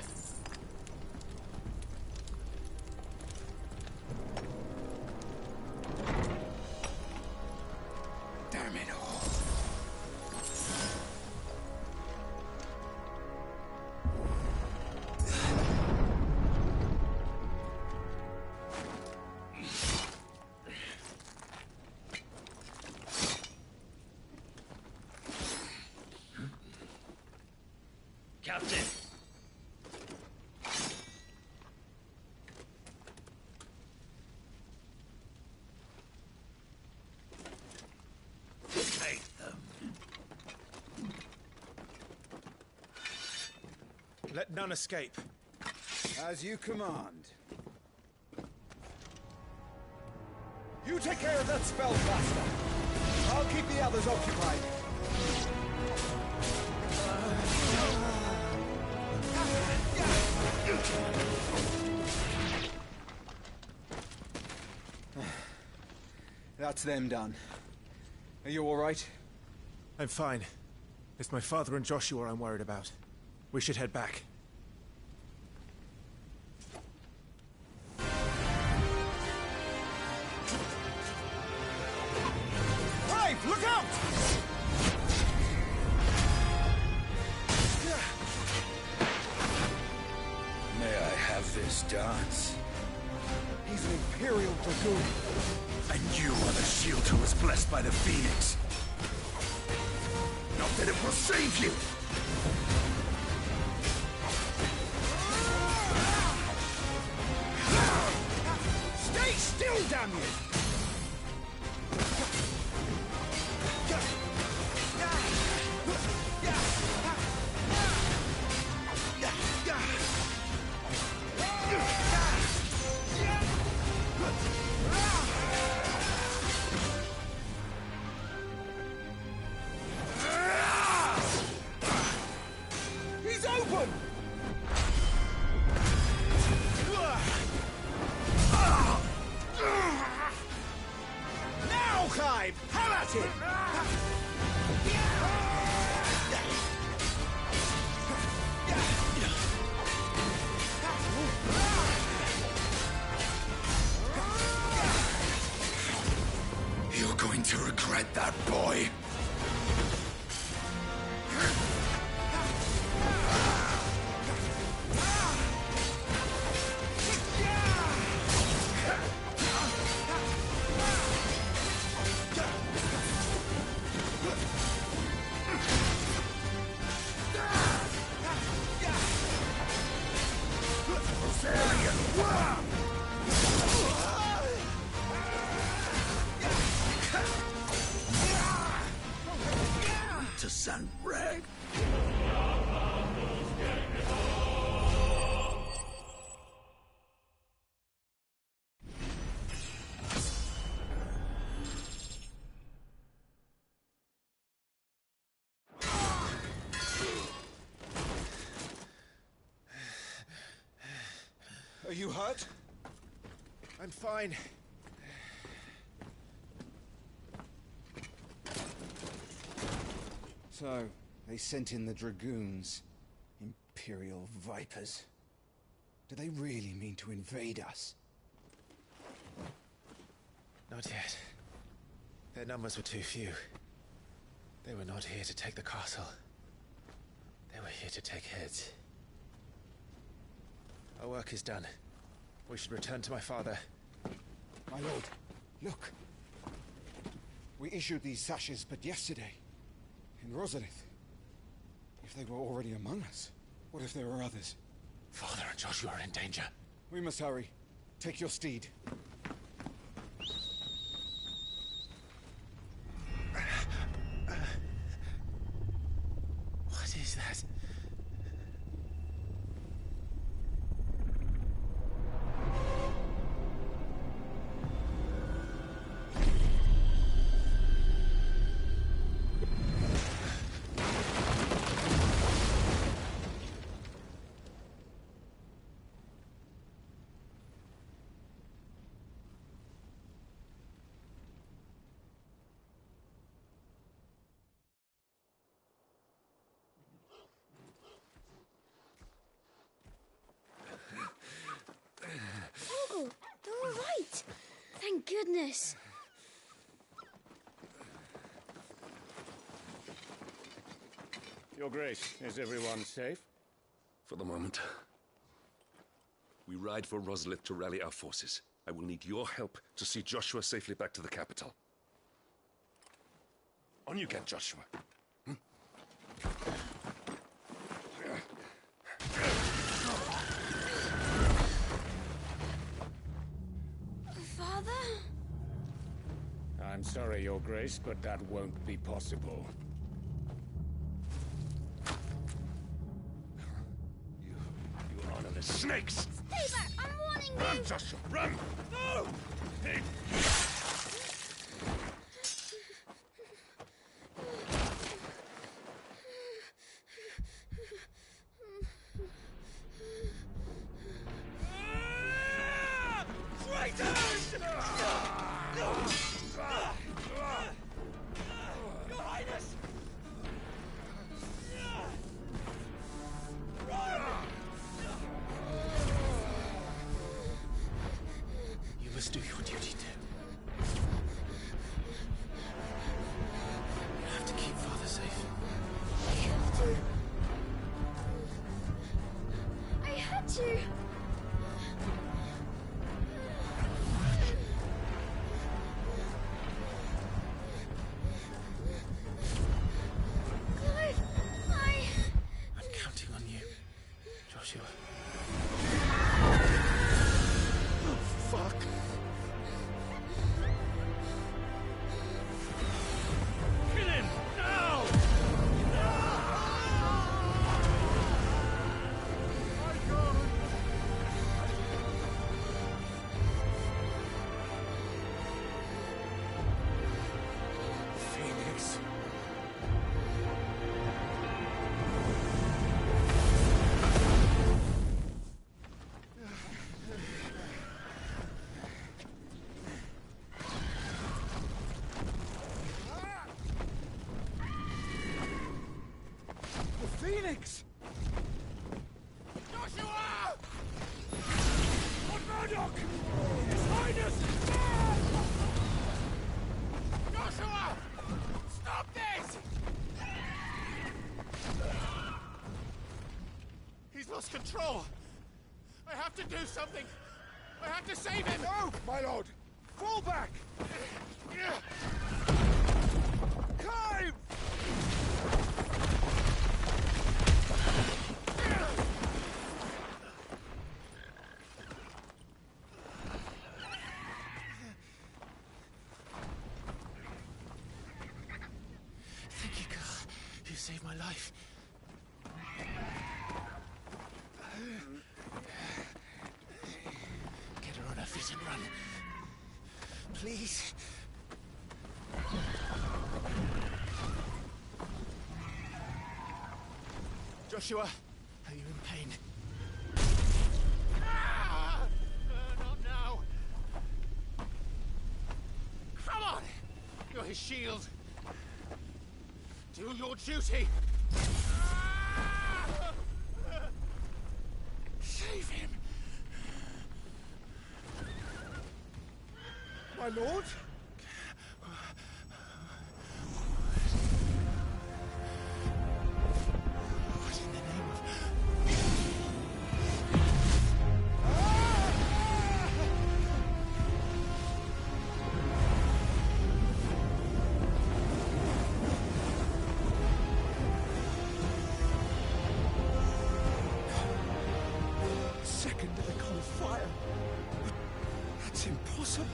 Damn it all. Captain! Take them. Let none escape. As you command. You take care of that spellcaster. I'll keep the others occupied. That's them done. Are you all right? I'm fine. It's my father and Joshua I'm worried about. We should head back. Brave, look out! May I have this dance? He's an Imperial Dragoon. And you are the shield who was blessed by the Phoenix. Not that it will save you! Stay still, damn you! He's open! Now, Clive! Have at it! You're going to regret that, boy. To San Reg. Are you hurt? I'm fine. So, they sent in the Dragoons. Imperial Vipers. Do they really mean to invade us? Not yet. Their numbers were too few. They were not here to take the castle. They were here to take heads. Our work is done. We should return to my father. My lord, look. We issued these sashes but yesterday, in Rosalith. If they were already among us, what if there were others? Father and Joshua are in danger. We must hurry. Take your steed. What is that? Oh, they're all right. Thank goodness. Your Grace, is everyone safe? For the moment. We ride for Rosalith to rally our forces. I will need your help to see Joshua safely back to the capital. On you get, Joshua. Father? I'm sorry, Your Grace, but that won't be possible. You honorless snakes! Stay back! I'm warning you! Run, Joshua, run! No! Hey. Traitors! Your Highness! You must do your duty too. You have to keep Father safe. I have to. I had to. Clive, I'm counting on you, Joshua. Oh, fuck. Kill him! Now! Phoenix. The Phoenix! Joshua! Lord Murdoch! His Highness! Joshua! Stop this! He's lost control. I have to do something. I have to save him. No, my lord! Fall back! Clive! Thank you, girl. You saved my life. Get her on her feet and run. Please. Joshua, are you in pain? Not now. Come on! You're his shield. Do your duty. Save him. My lord? It's impossible.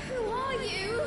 Who are you?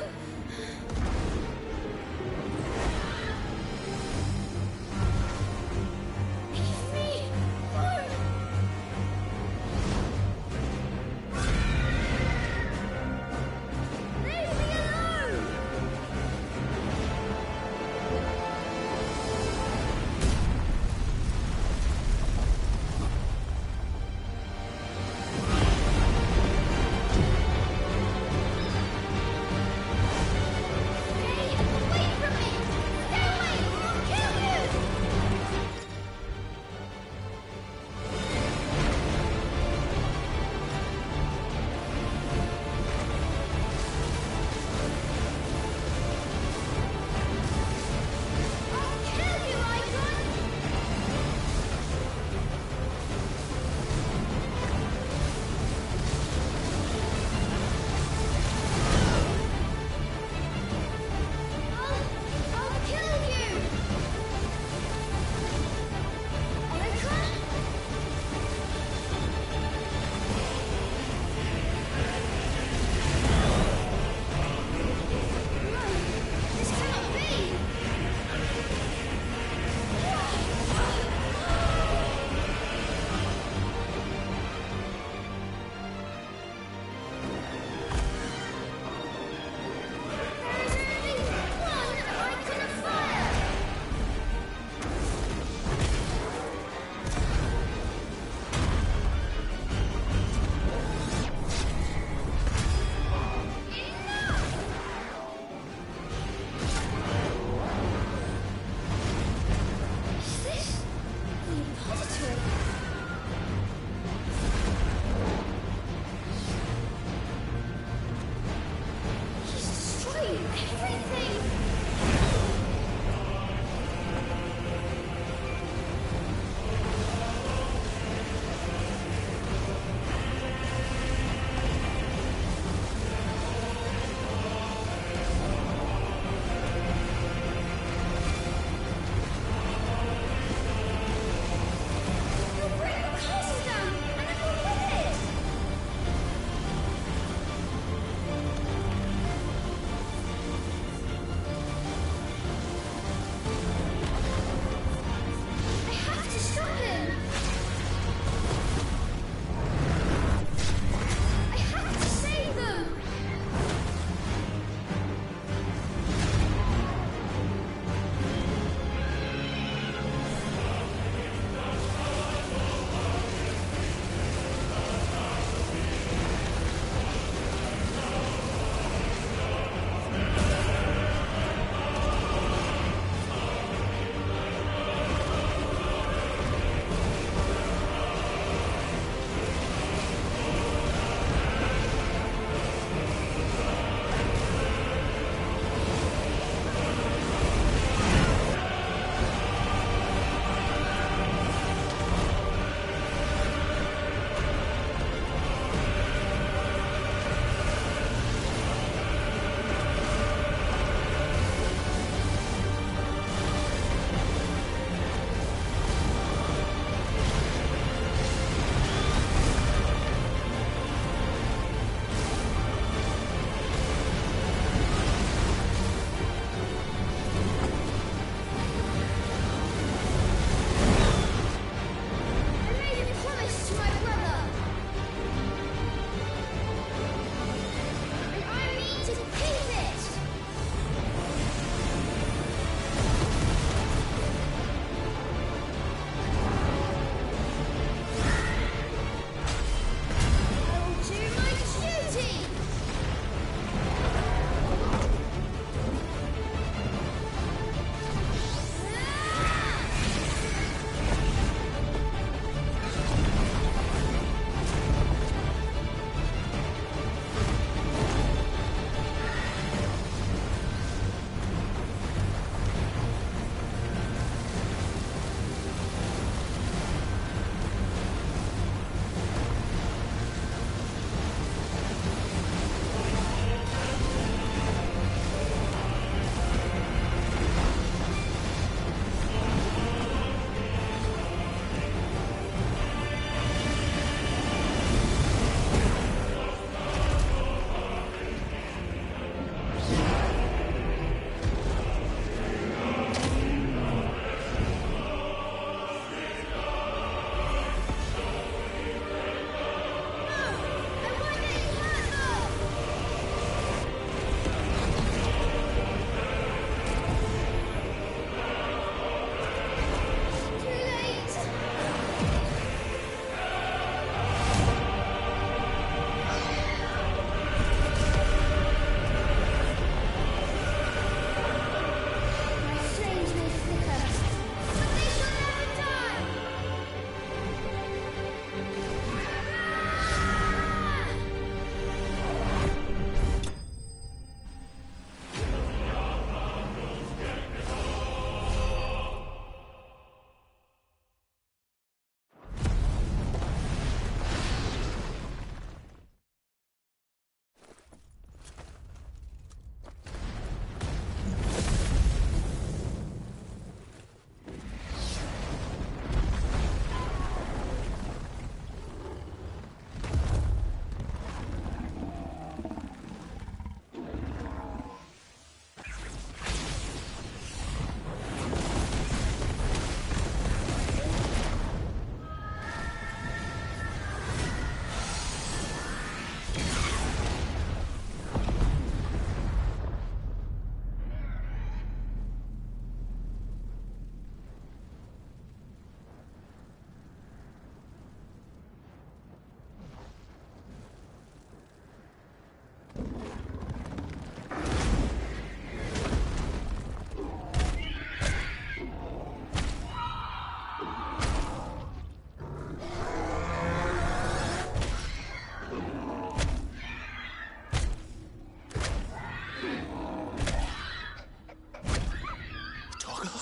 Toggle?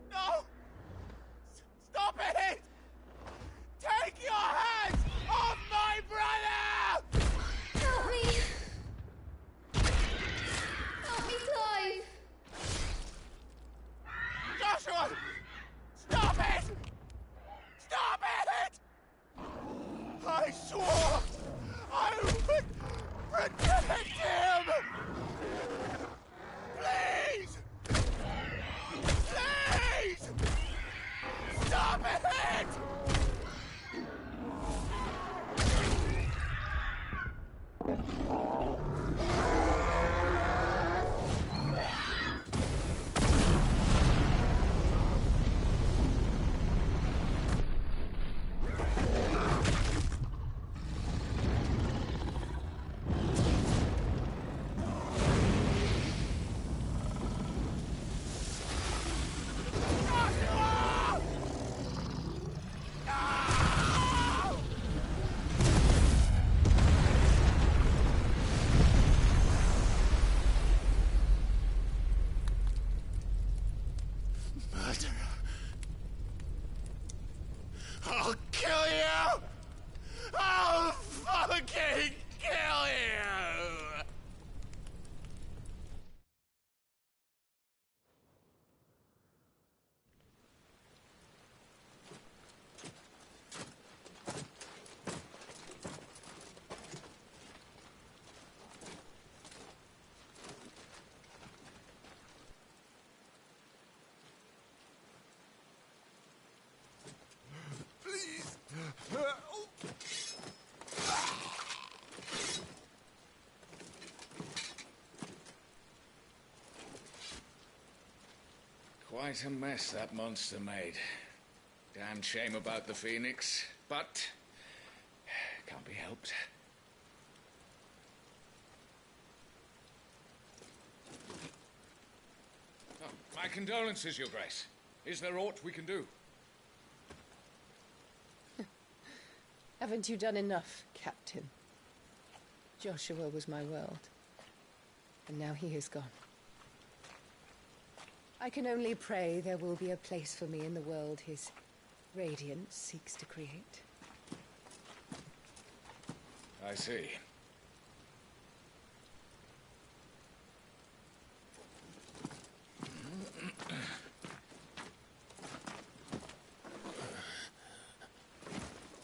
No! Stop it! Take your hands off my brother! Help me! Help me, Clive! Joshua! Stop it! Stop it! I swore I would protect him! Please! Please! Stop it! I'll kill you! I'll fucking kill you! Please! Quite a mess that monster made. Damn shame about the Phoenix, but can't be helped. Oh, my condolences, Your Grace. Is there aught we can do? Haven't you done enough, Captain? Joshua was my world, and now he is gone. I can only pray there will be a place for me in the world his radiance seeks to create. I see.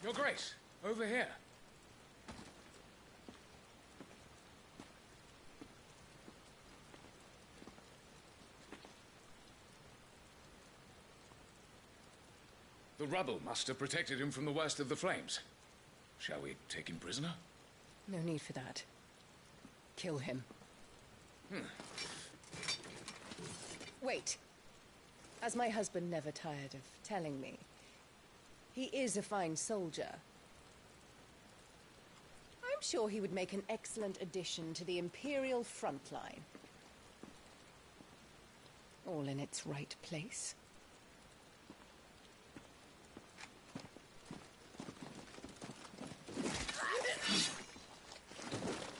Your Grace, over here. The rubble must have protected him from the worst of the flames. Shall we take him prisoner? No need for that. Kill him. Wait. As my husband never tired of telling me, he is a fine soldier. I'm sure he would make an excellent addition to the Imperial front line. All in its right place.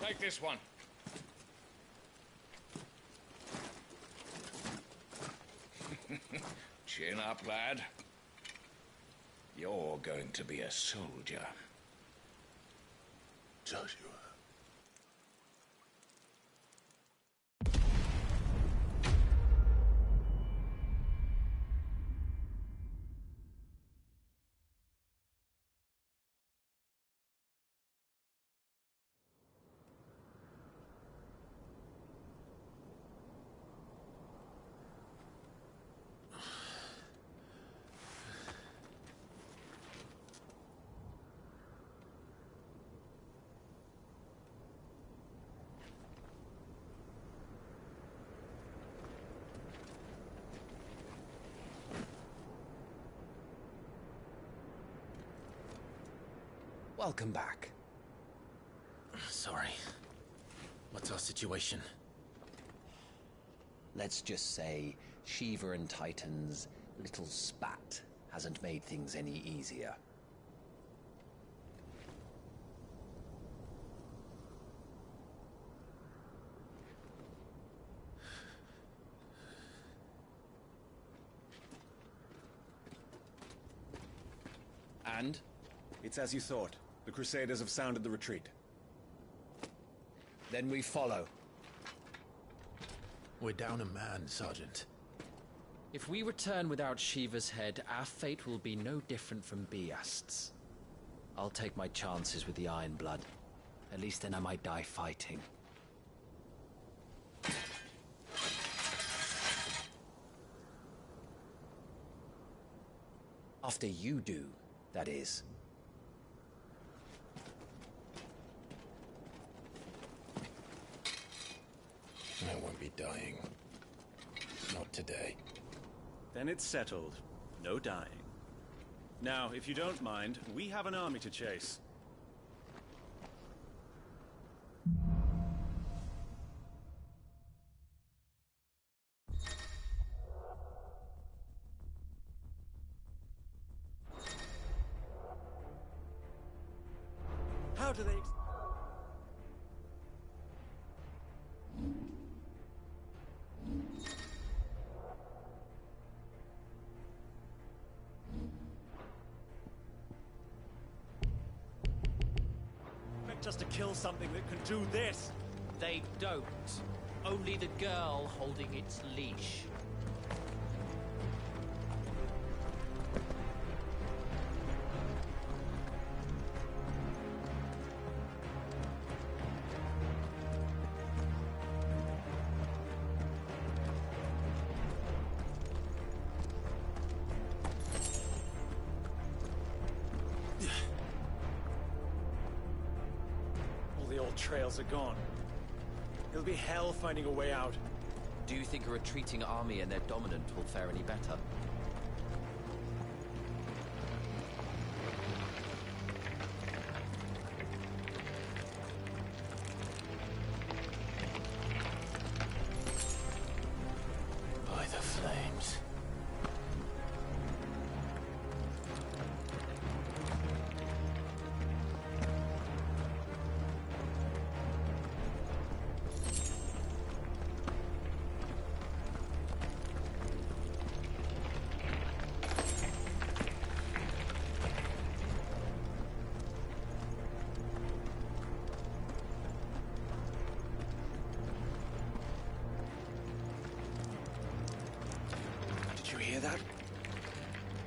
Take this one. Chin up, lad. You're going to be a soldier. Joshua. Welcome back. Sorry. What's our situation? Let's just say Shiva and Titan's little spat hasn't made things any easier. And? It's as you thought. The Crusaders have sounded the retreat. Then we follow. We're down a man, Sergeant. If we return without Shiva's head, our fate will be no different from Biast's. I'll take my chances with the Iron Blood. At least then I might die fighting. After you do, that is. I won't be dying. Not today. Then it's settled. No dying. Now, if you don't mind, we have an army to chase. How do they... Expect us to kill something that can do this? They don't. Only the girl holding its leash. Trails are gone. It'll be hell finding a way out. Do you think a retreating army and their dominant will fare any better? By the flames.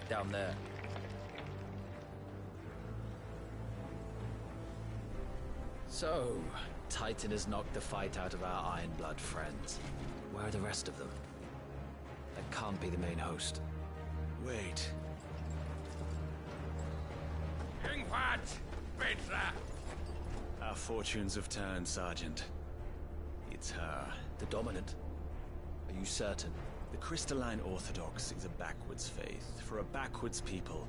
Down there. So, Titan has knocked the fight out of our Iron Blood friends. Where are the rest of them? That can't be the main host. Wait. Ingvad! Petra! Our fortunes have turned, Sergeant. It's her. The dominant? Are you certain? The Crystalline Orthodox is a backwards faith for a backwards people.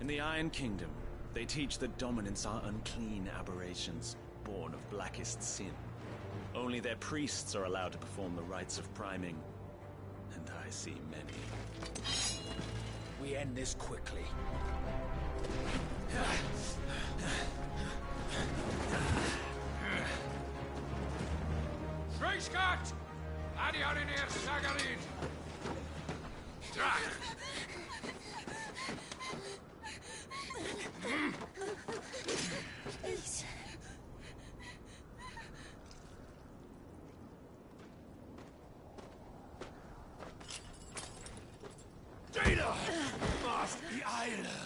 In the Iron Kingdom, they teach that dominants are unclean aberrations, born of blackest sin. Only their priests are allowed to perform the rites of priming, and I see many. We end this quickly. Schweigschgott! Adiorinir Sagarid! Drach! Please. Jada! Must be Eile!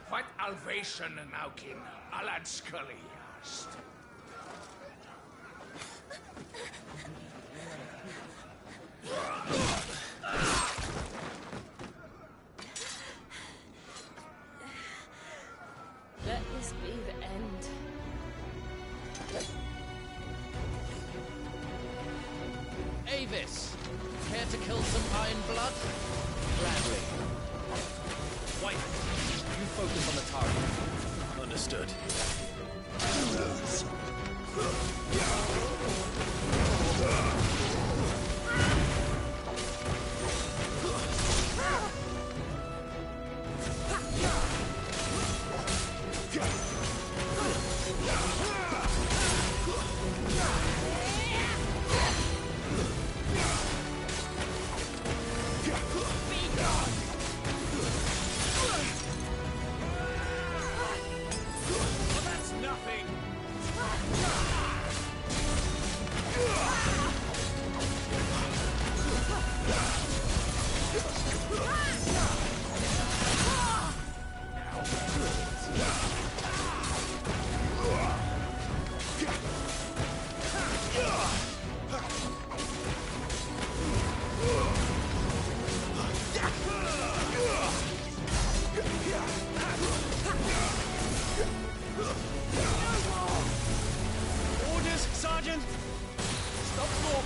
What Alvation Naukin, Alad Scully asked. Let this be the end. Avis! Care to kill some Iron Blood? Gladly. White, you focus on the target. Understood.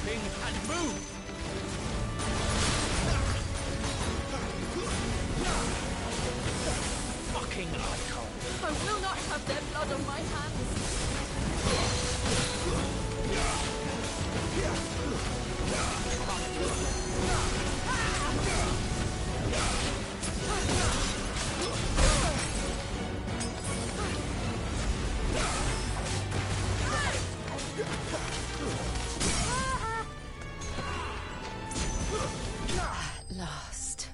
weeping and move! Fucking icon! I will not have their blood on my hands. Last.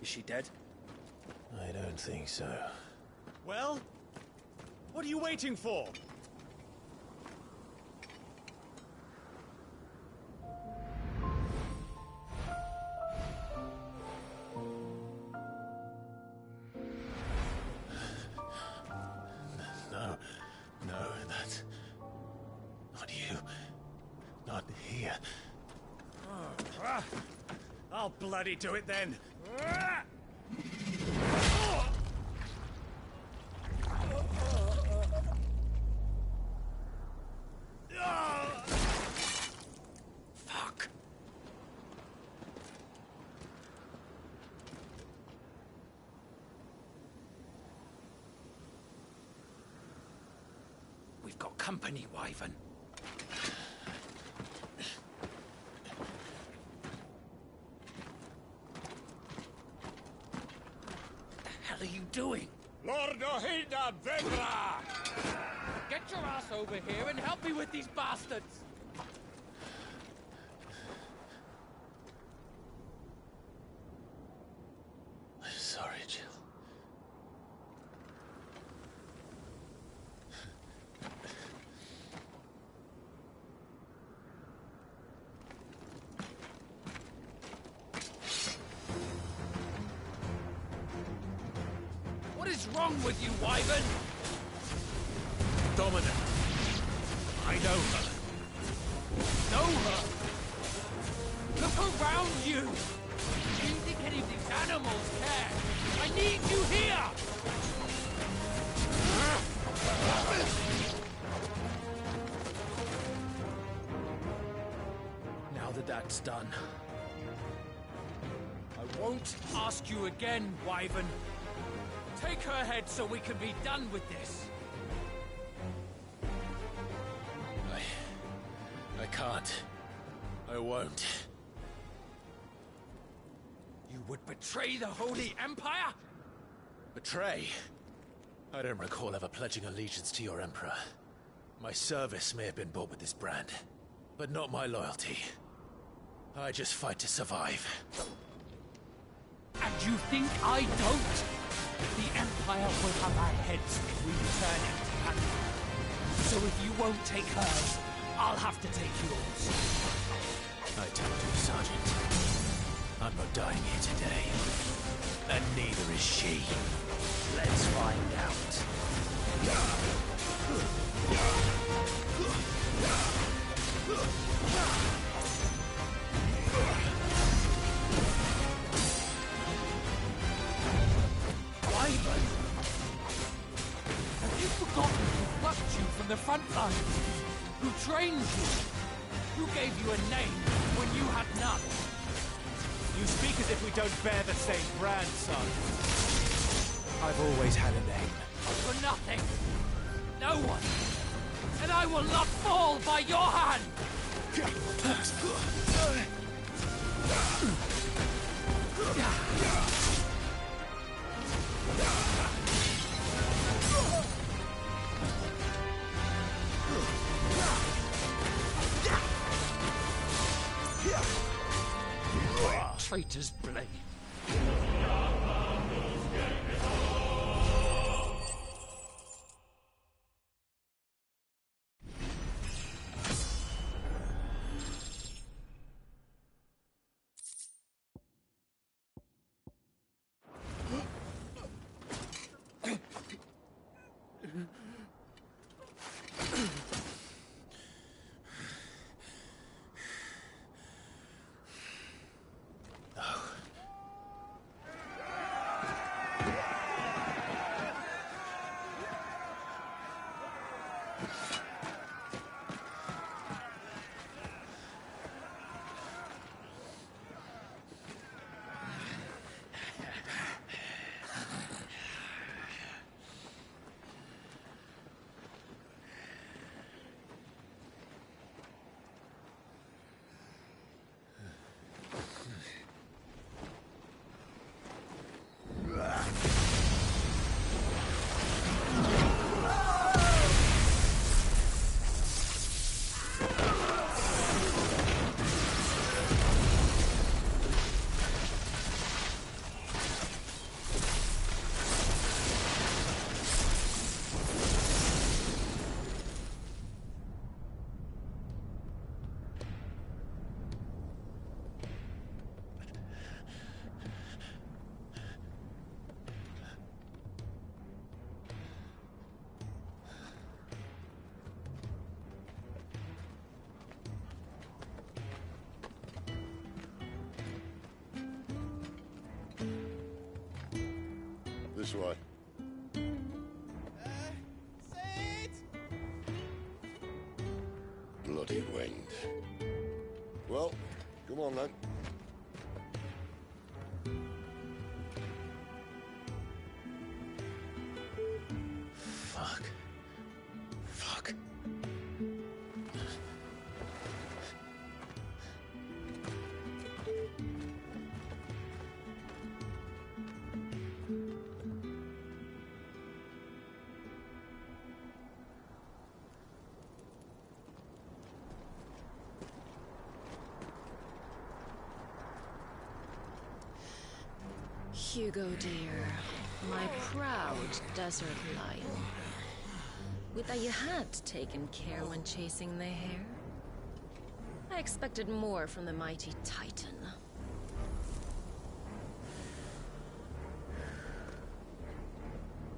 Is she dead? I don't think so. Well? What are you waiting for? No, that's not you. Not here. I'll bloody do it then. Fuck. We've got company, Wyvern. What are you doing? Lord Ohida Vedra! Get your ass over here and help me with these bastards! I'm sorry, Jill. What is wrong with you, Wyvern? Dominant. I know her. Know her? Look around you! Do you think any of these animals care? I need you here! Now that that's done, I won't ask you again, Wyvern. Take her head so we can be done with this. I can't. I won't. You would betray the Holy Empire? Betray? I don't recall ever pledging allegiance to your Emperor. My service may have been bought with this brand, but not my loyalty. I just fight to survive. And you think I don't? The Empire will have our heads if we return empty-handed. So if you won't take hers, I'll have to take yours. I told you, Sergeant. I'm not dying here today. And neither is she. Let's find out. Wyvern! Have you forgotten who plucked you from the front lines? Who trained you? Who gave you a name when you had none? You speak as if we don't bear the same brand, son. I've always had a name. For nothing. No one. And I will not fall by your hand! Traitor's blade. This way. Bloody wind. Well, come on then. Fuck. Fuck. Hugo, dear, my proud desert lion. Would that you had taken care when chasing the hare? I expected more from the mighty Titan.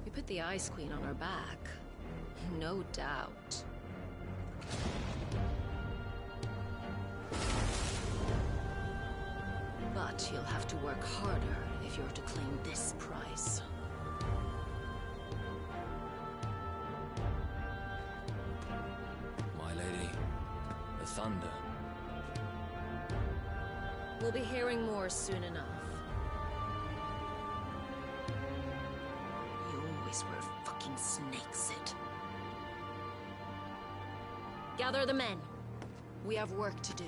We put the Ice Queen on our back, no doubt. But you'll have to work harder if you're to claim this prize. My lady, the thunder. We'll be hearing more soon enough. You always were fucking snakes, Sid. Gather the men. We have work to do.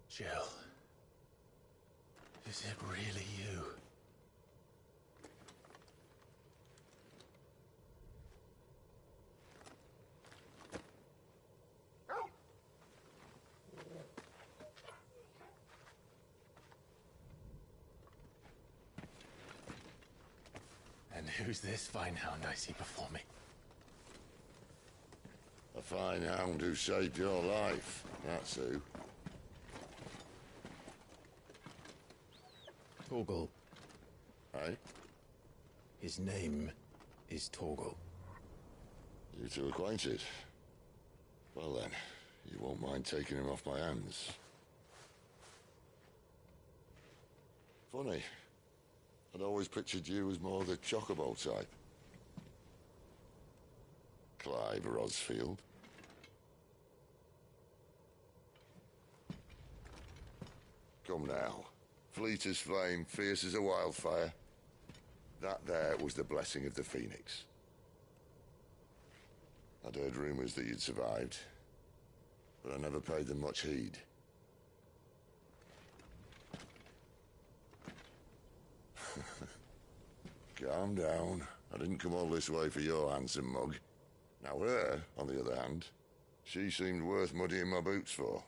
Jill. Is it really you? And who's this fine hound I see before me? A fine hound who saved your life, that's who. Torgal. Aye? His name is Torgal. You two acquainted? Well then, you won't mind taking him off my hands. Funny. I'd always pictured you as more the Chocobo type. Clive Rosfield. Come now. Fleet as flame, fierce as a wildfire. That there was the blessing of the Phoenix. I'd heard rumors that you'd survived, but I never paid them much heed. Calm down. I didn't come all this way for your handsome mug. Now her, on the other hand, she seemed worth muddying my boots for.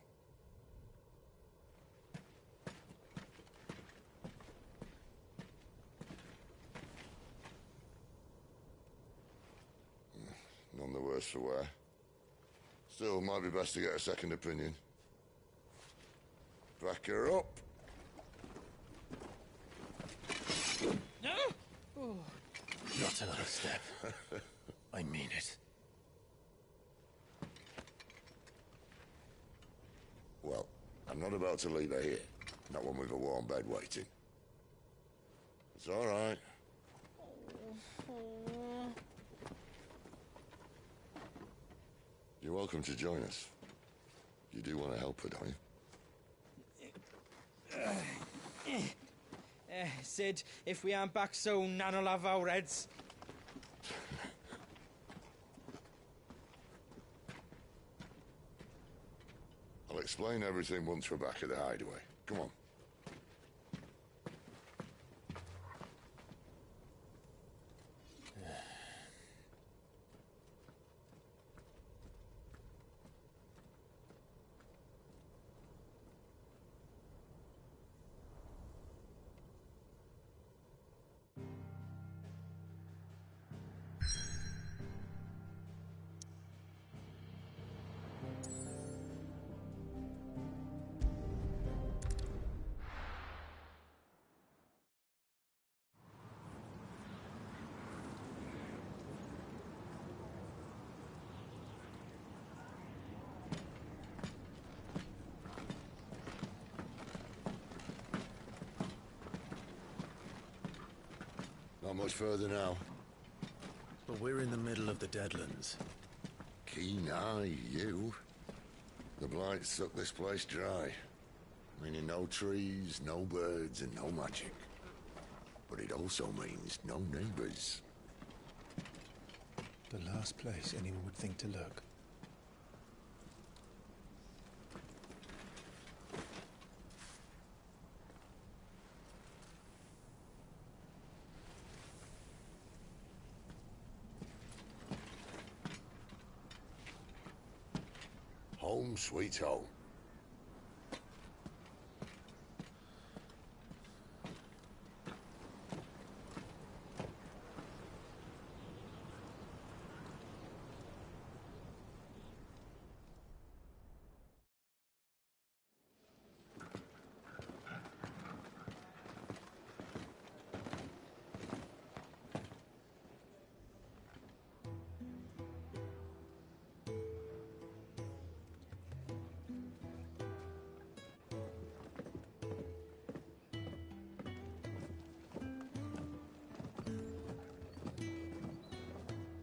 None the worse for wear. Still, might be best to get a second opinion. Back her up. Not another step. I mean it. Well, I'm not about to leave her here. Not when we've a warm bed waiting. It's all right. You're welcome to join us. You do want to help her, don't you? Sid, if we aren't back soon, Nan'll have our heads. I'll explain everything once we're back at the hideaway. Come on. Not much further now. But we're in the middle of the Deadlands. Keen eye, you. The blight sucked this place dry. Meaning no trees, no birds, and no magic. But it also means no neighbors. The last place anyone would think to look. Home sweet home.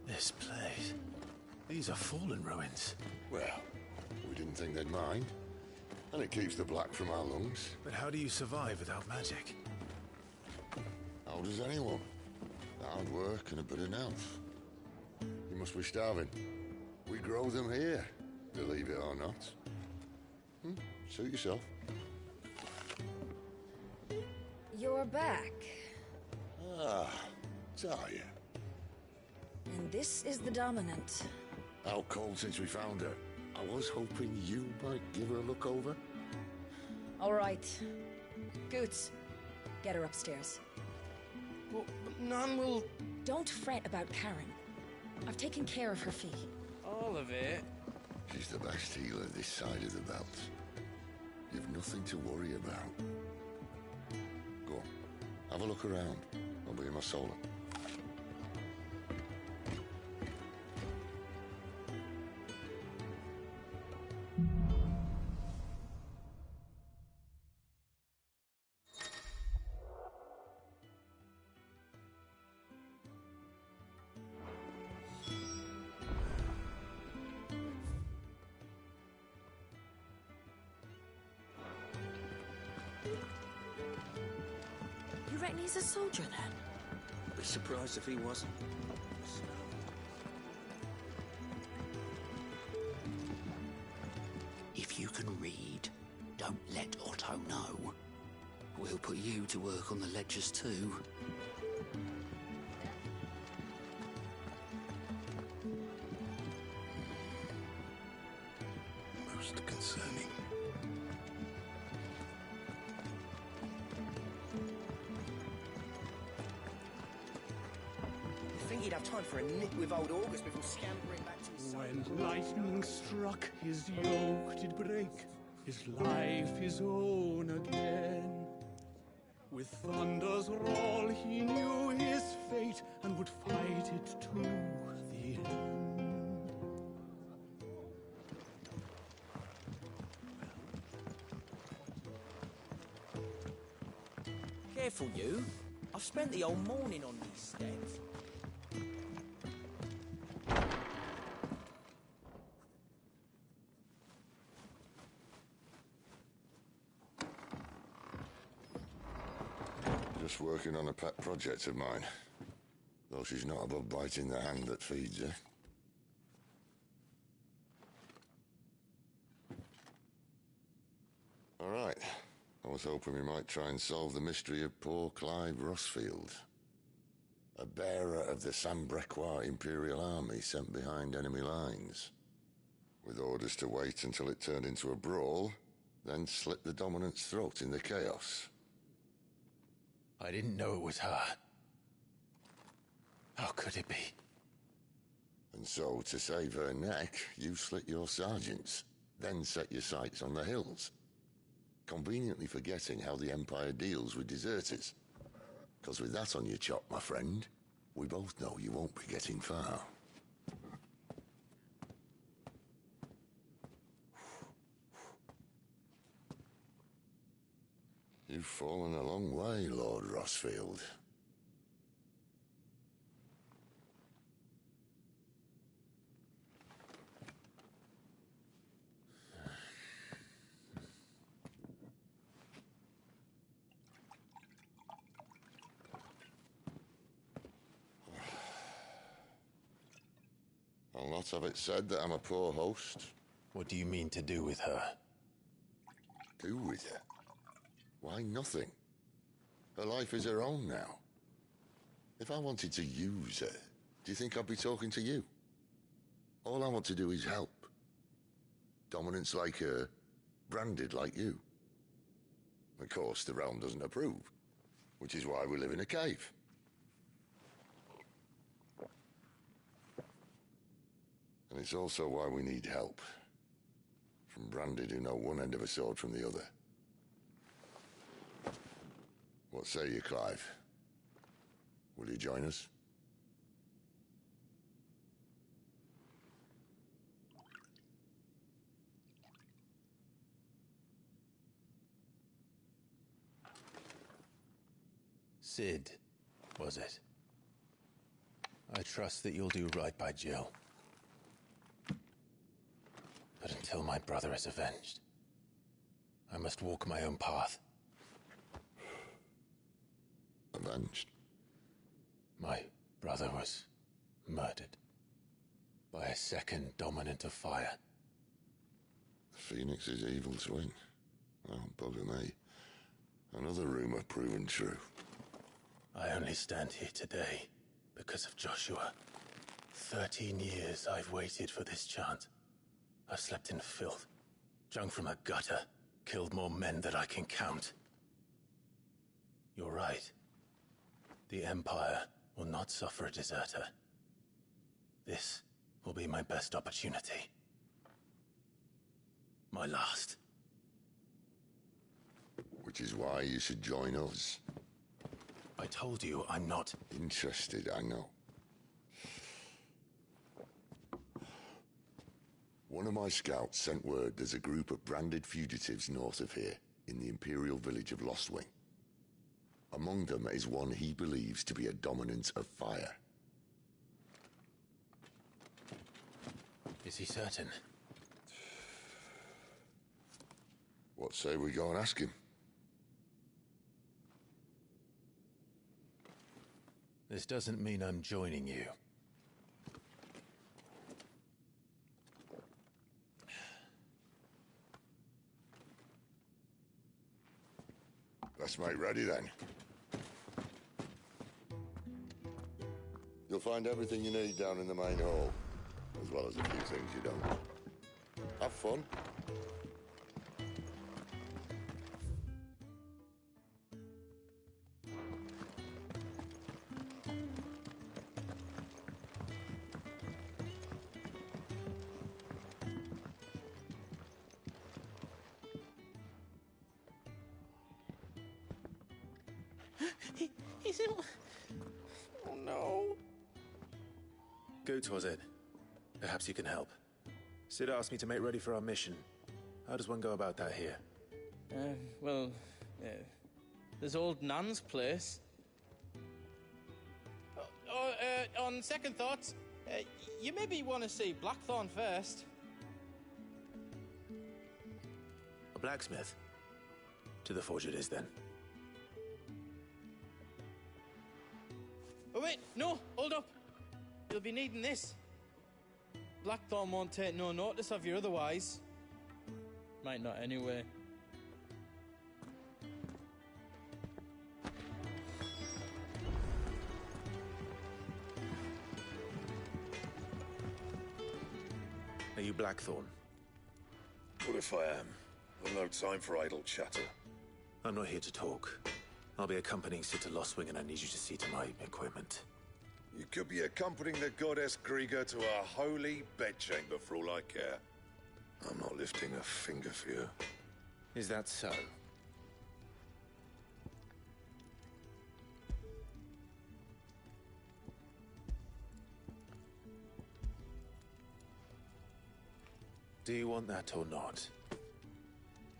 This place. These are fallen ruins. Well, we didn't think they'd mind. And it keeps the black from our lungs. But how do you survive without magic? How does anyone? Hard work and a bit of nerve. You must be starving. We grow them here, believe it or not. Suit yourself. You're back. Ah, Talia. And this is the Dominant. Out cold since we found her. I was hoping you might give her a look over. All right. Goots, get her upstairs. Well, none will... Don't fret about Karen. I've taken care of her fee. All of it? She's the best healer this side of the belt. You've nothing to worry about. Go on, have a look around. I'll be in my solo. You reckon he's a soldier, then? I'd be surprised if he wasn't. If you can read, don't let Otto know. We'll put you to work on the ledgers too. Most concerning. He'd have time for a nip with old August before scampering back to his When lightning struck, his yoke did break, his life his own again. With thunder's roll he knew his fate, and would fight it to the end. Careful, you. I've spent the whole morning on these steps. Just working on a pet project of mine. Though she's not above biting the hand that feeds her. All right. I was hoping we might try and solve the mystery of poor Clive Rossfield. A bearer of the Sambrequois Imperial Army sent behind enemy lines. With orders to wait until it turned into a brawl, then slit the Dominant's throat in the chaos. I didn't know it was her. How could it be? And so, to save her neck, you slit your sergeants, then set your sights on the hills. Conveniently forgetting how the Empire deals with deserters. Because with that on your chop, my friend, we both know you won't be getting far. You've fallen a long way, Lord Rossfield. not have it said that I'm a poor host. What do you mean to do with her? Do with her? Why, nothing. Her life is her own now. If I wanted to use her, do you think I'd be talking to you? All I want to do is help. Dominants like her, branded like you. Of course, the realm doesn't approve, which is why we live in a cave. And it's also why we need help. From branded who know one end of a sword from the other. What say you, Clive? Will you join us? Cid, was it? I trust that you'll do right by Jill. But until my brother is avenged, I must walk my own path. Avenged? My brother was murdered by a second dominant of fire. The Phoenix's evil twin. Oh, bugger me. Another rumor proven true. I only stand here today because of Joshua. 13 years I've waited for this chance. I've slept in filth, drunk from a gutter, killed more men than I can count. You're right. The Empire will not suffer a deserter. This will be my best opportunity. My last. Which is why you should join us. I told you I'm not interested, I know. One of my scouts sent word there's a group of branded fugitives north of here, in the Imperial village of Lostwing. Among them is one he believes to be a dominant of fire. Is he certain? What say we go and ask him? This doesn't mean I'm joining you. Let's make ready then. You'll find everything you need down in the main hall, as well as a few things you don't. Have fun. He's in... Oh no. Goetz, was it? Perhaps you can help. Cid asked me to make ready for our mission. How does one go about that here? Well, there's old Nan's place. On second thoughts, you maybe want to see Blackthorn first. A blacksmith? To the forge it is, then. Oh wait, no, hold up. You'll be needing this. Blackthorn won't take no notice of you otherwise. Might not anyway. Are you Blackthorn? What if I am? I've no time for idle chatter. I'm not here to talk. I'll be accompanying Cid to Lostwing, and I need you to see to my equipment. You could be accompanying the goddess Kriega to our holy bedchamber for all I care. I'm not lifting a finger for you. Is that so? Do you want that or not?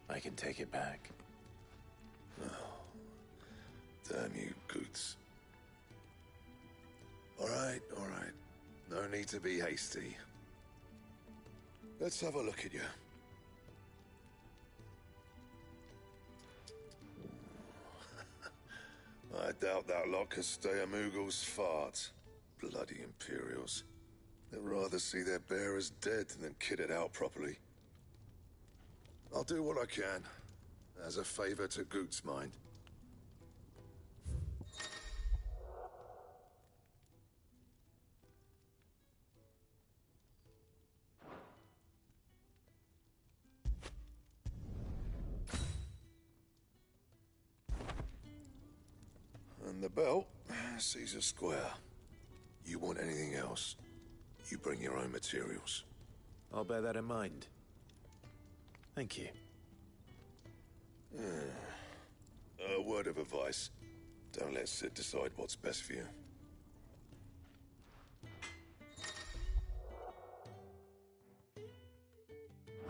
I can take it back. Damn you, Goetz. All right. No need to be hasty. Let's have a look at you. I doubt that lot could stay a Moogle's fart. Bloody Imperials. They'd rather see their bearers dead than kitted out properly. I'll do what I can, as a favor to Goot's mind. And the belt sees us square. You want anything else, you bring your own materials. I'll bear that in mind. Thank you. A word of advice. Don't let Sid decide what's best for you.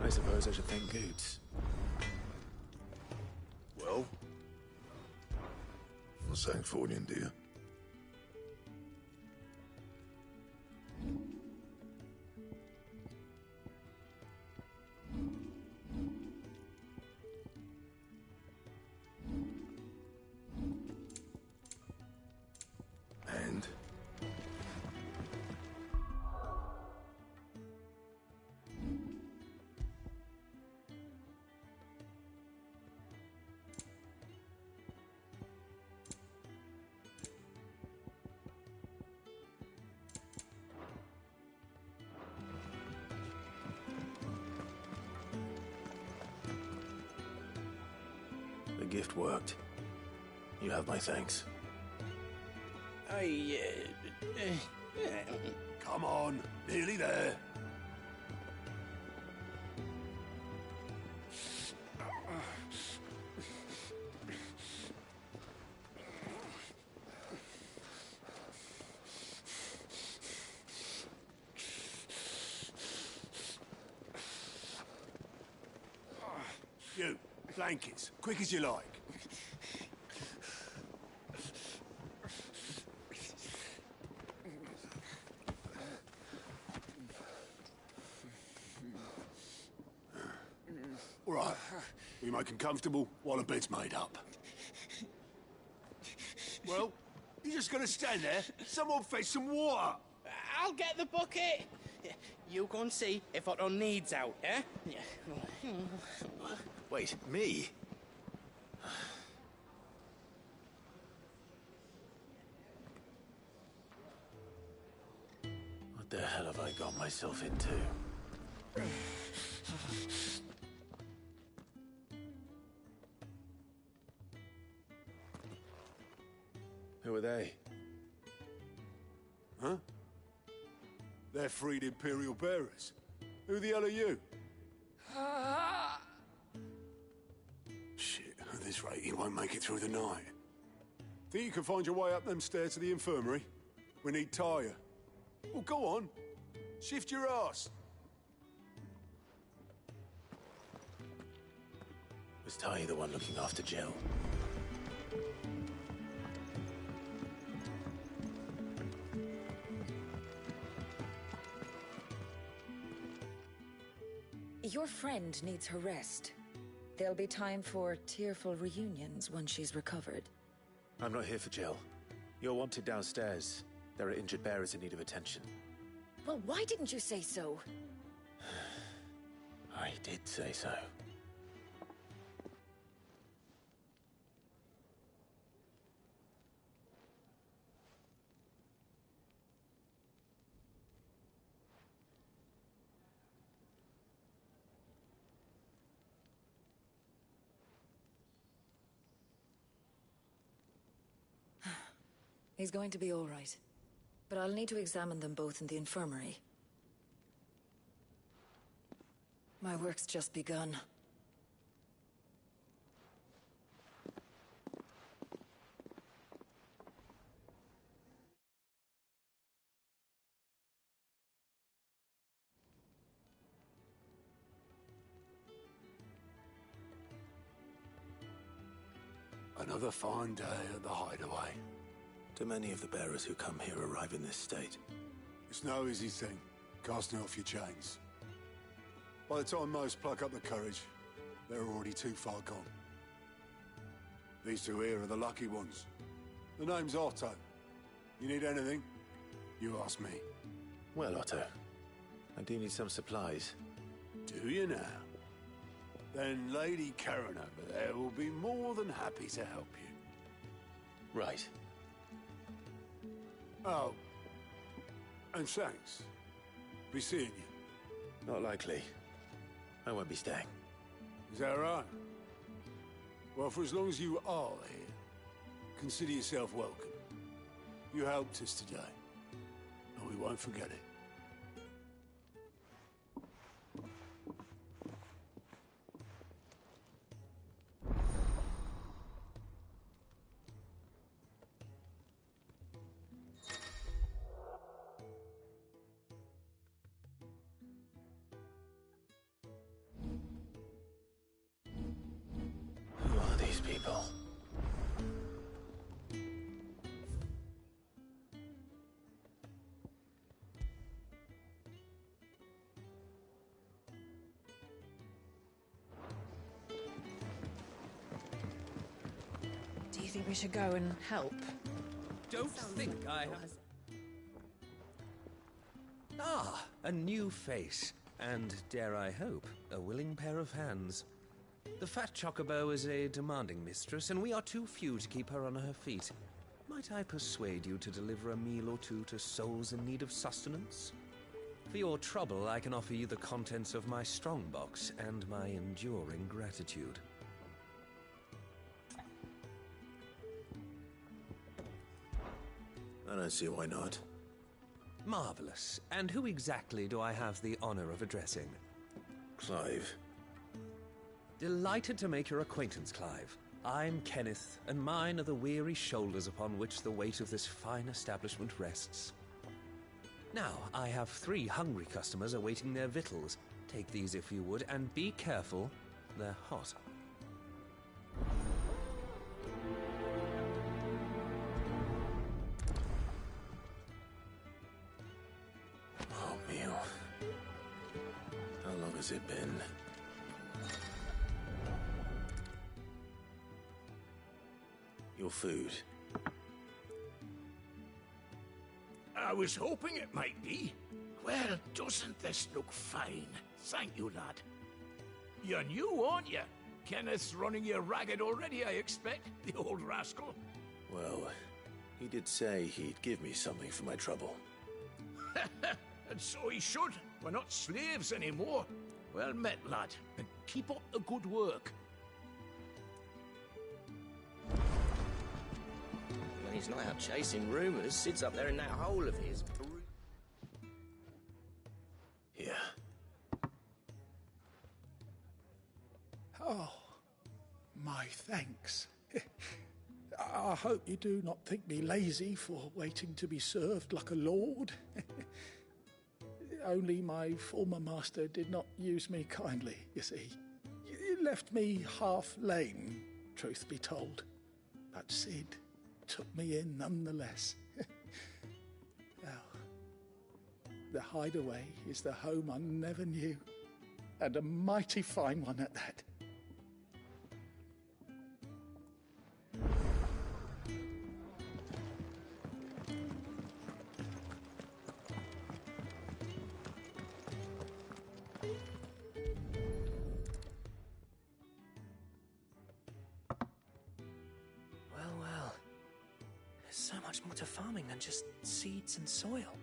I suppose I should thank Goots. Well? Not saying Fordian, do you? And? The gift worked. You have my thanks. Come on, nearly there. You, blankets, quick as you like. All right, we make them comfortable while the bed's made up. Well, you're just gonna stand there? Someone fetch some water! I'll get the bucket! You go and see if Otto needs out, eh? Wait, me? What the hell have I got myself into? Who are they? Huh? They're freed Imperial bearers. Who the hell are you? Shit, at this rate, you won't make it through the night. Think you can find your way up them stairs to the infirmary? We need Taya. Well, go on. Shift your ass. Was Taya the one looking after Jill? Your friend needs her rest. There'll be time for tearful reunions once she's recovered. I'm not here for Jill. You're wanted downstairs. There are injured bearers in need of attention. Well, why didn't you say so? I did say so. He's going to be all right. But I'll need to examine them both in the infirmary. My work's just begun. Another fine day at the Hideaway. Do many of the bearers who come here arrive in this state? It's no easy thing, casting off your chains. By the time most pluck up the courage, they're already too far gone. These two here are the lucky ones. The name's Otto. You need anything, you ask me. Well, Otto, I do need some supplies. Do you now? Then Lady Karen over there will be more than happy to help you. Right. Oh. And thanks. Be seeing you. Not likely. I won't be staying. Is that right? Well, for as long as you are here, consider yourself welcome. You helped us today, and we won't forget it. Who are these people? Do you think we should go and help? Don't think I have... Ah, a new face. And, dare I hope, a willing pair of hands. The fat chocobo is a demanding mistress, and we are too few to keep her on her feet. Might I persuade you to deliver a meal or two to souls in need of sustenance? For your trouble, I can offer you the contents of my strongbox and my enduring gratitude. I don't see why not. Marvelous. And who exactly do I have the honor of addressing? Clive. Delighted to make your acquaintance, Clive. I'm Kenneth, and mine are the weary shoulders upon which the weight of this fine establishment rests. Now, I have 3 hungry customers awaiting their victuals. Take these if you would, and be careful, they're hot. Oh, meal. How long has it been? Your food. I was hoping it might be. Well, doesn't this look fine? Thank you, lad. You're new, aren't you? Kenneth's running you ragged already, I expect, the old rascal. Well, he did say he'd give me something for my trouble. And so he should. We're not slaves anymore. Well met, lad, and keep up the good work. When he's not out chasing rumors, sits up there in that hole of his. Here. Oh, my thanks. I hope you do not think me lazy for waiting to be served like a lord. Only my former master did not use me kindly, you see. He left me half lame, truth be told. But Sid took me in nonetheless. Well, the hideaway is the home I never knew, and a mighty fine one at that. Well. There's so much more to farming than just seeds and soil.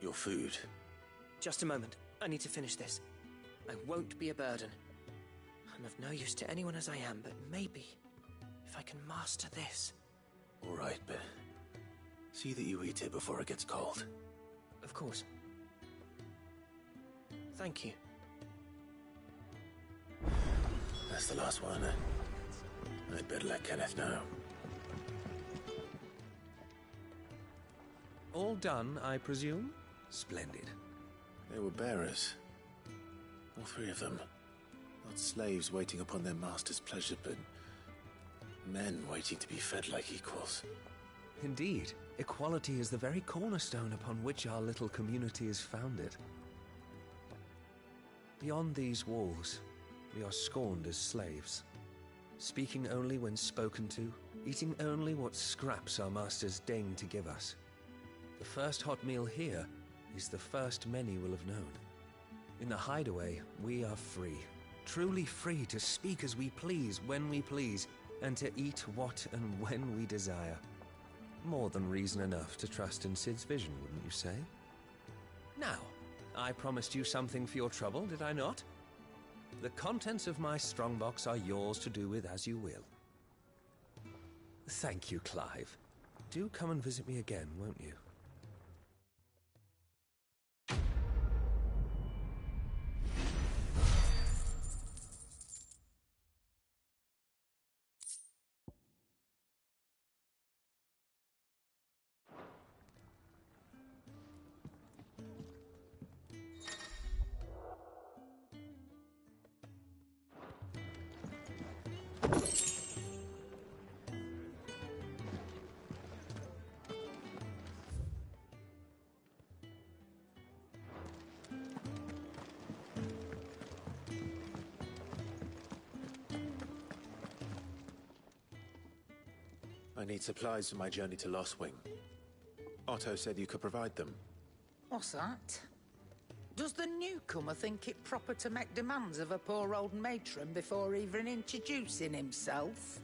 Your food. Just a moment. I need to finish this. I won't be a burden. I'm of no use to anyone as I am, but maybe if I can master this. All right, but see that you eat it before it gets cold. Of course. Thank you. That's the last one. I'd better let Kenneth know. All done, I presume? Splendid. They were bearers. All 3 of them. Not slaves waiting upon their master's pleasure, but men waiting to be fed like equals. Indeed. Equality is the very cornerstone upon which our little community is founded. Beyond these walls, we are scorned as slaves, speaking only when spoken to, eating only what scraps our masters deign to give us. The first hot meal here is the first many will have known. In the hideaway, we are free. Truly free to speak as we please, when we please, and to eat what and when we desire. More than reason enough to trust in Cid's vision, wouldn't you say? Now, I promised you something for your trouble, did I not? The contents of my strongbox are yours to do with as you will. Thank you, Clive. Do come and visit me again, won't you? I need supplies for my journey to Lostwing. Otto said you could provide them. What's that? Does the newcomer think it proper to make demands of a poor old matron before even introducing himself?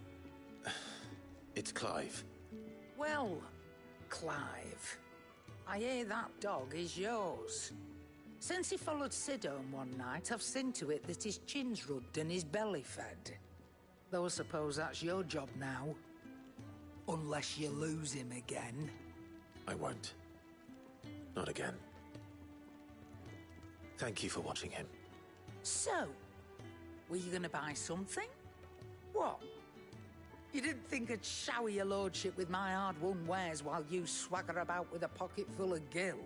It's Clive. Well, Clive, I hear that dog is yours. Since he followed Cid home one night, I've seen to it that his chin's rubbed and his belly fed. Though I suppose that's your job now. Unless you lose him again. I won't. Not again. Thank you for watching him. So, were you gonna buy something? What? You didn't think I'd shower your lordship with my hard-won wares while you swagger about with a pocket full of gil?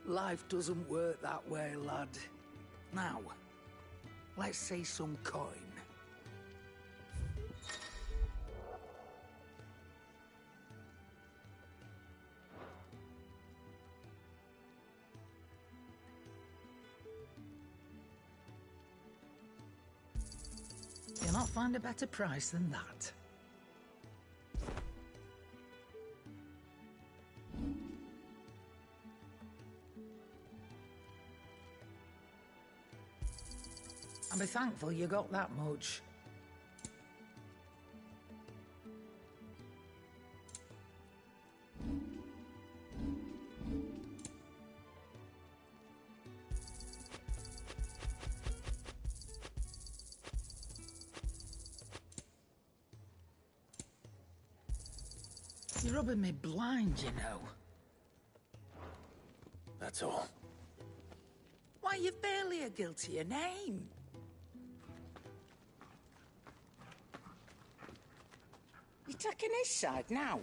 Life doesn't work that way, lad. Now, let's see some coin. You'll not find a better price than that. I'll be thankful you got that much. You're rubbing me blind, you know. That's all. Why, you've barely a guiltier name. You're taking his side now.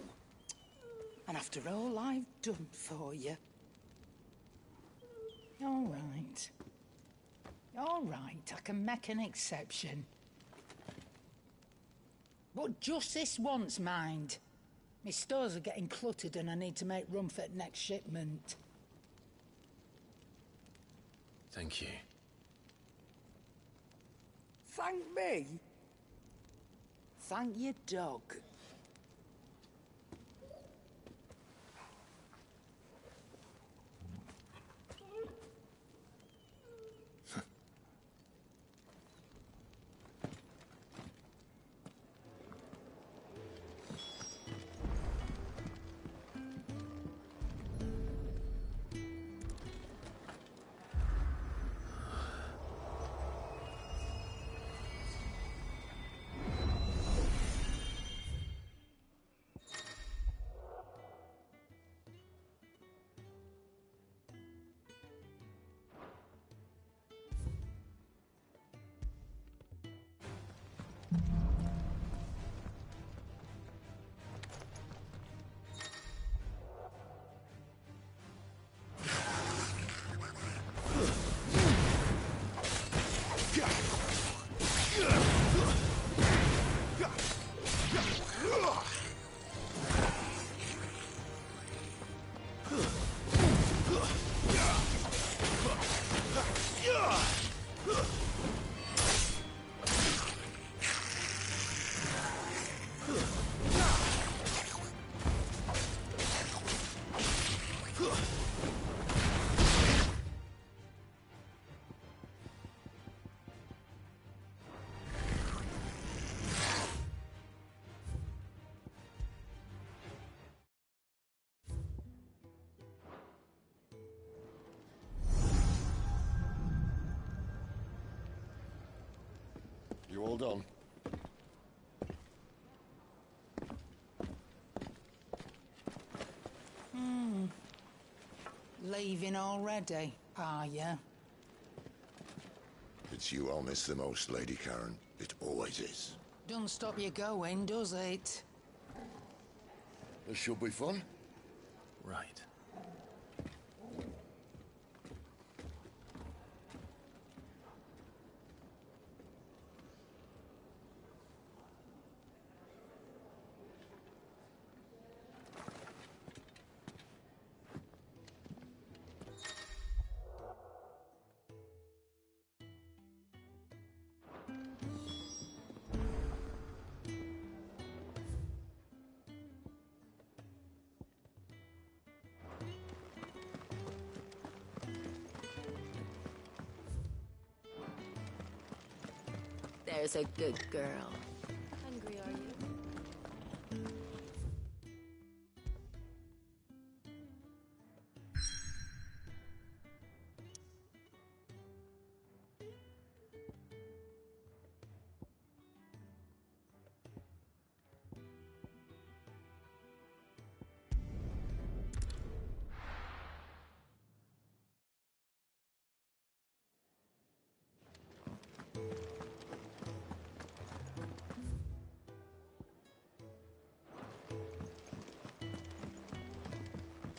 And after all I've done for you. All right. All right, I can make an exception. But just this once, mind. My stores are getting cluttered and I need to make room for the next shipment. Thank you. Thank me? Thank your dog. Hold on. Leaving already, are ya? It's you I'll miss the most, Lady Karen. It always is. Don't stop you going, does it? This should be fun. Right. There's a good girl. Hungry, are you?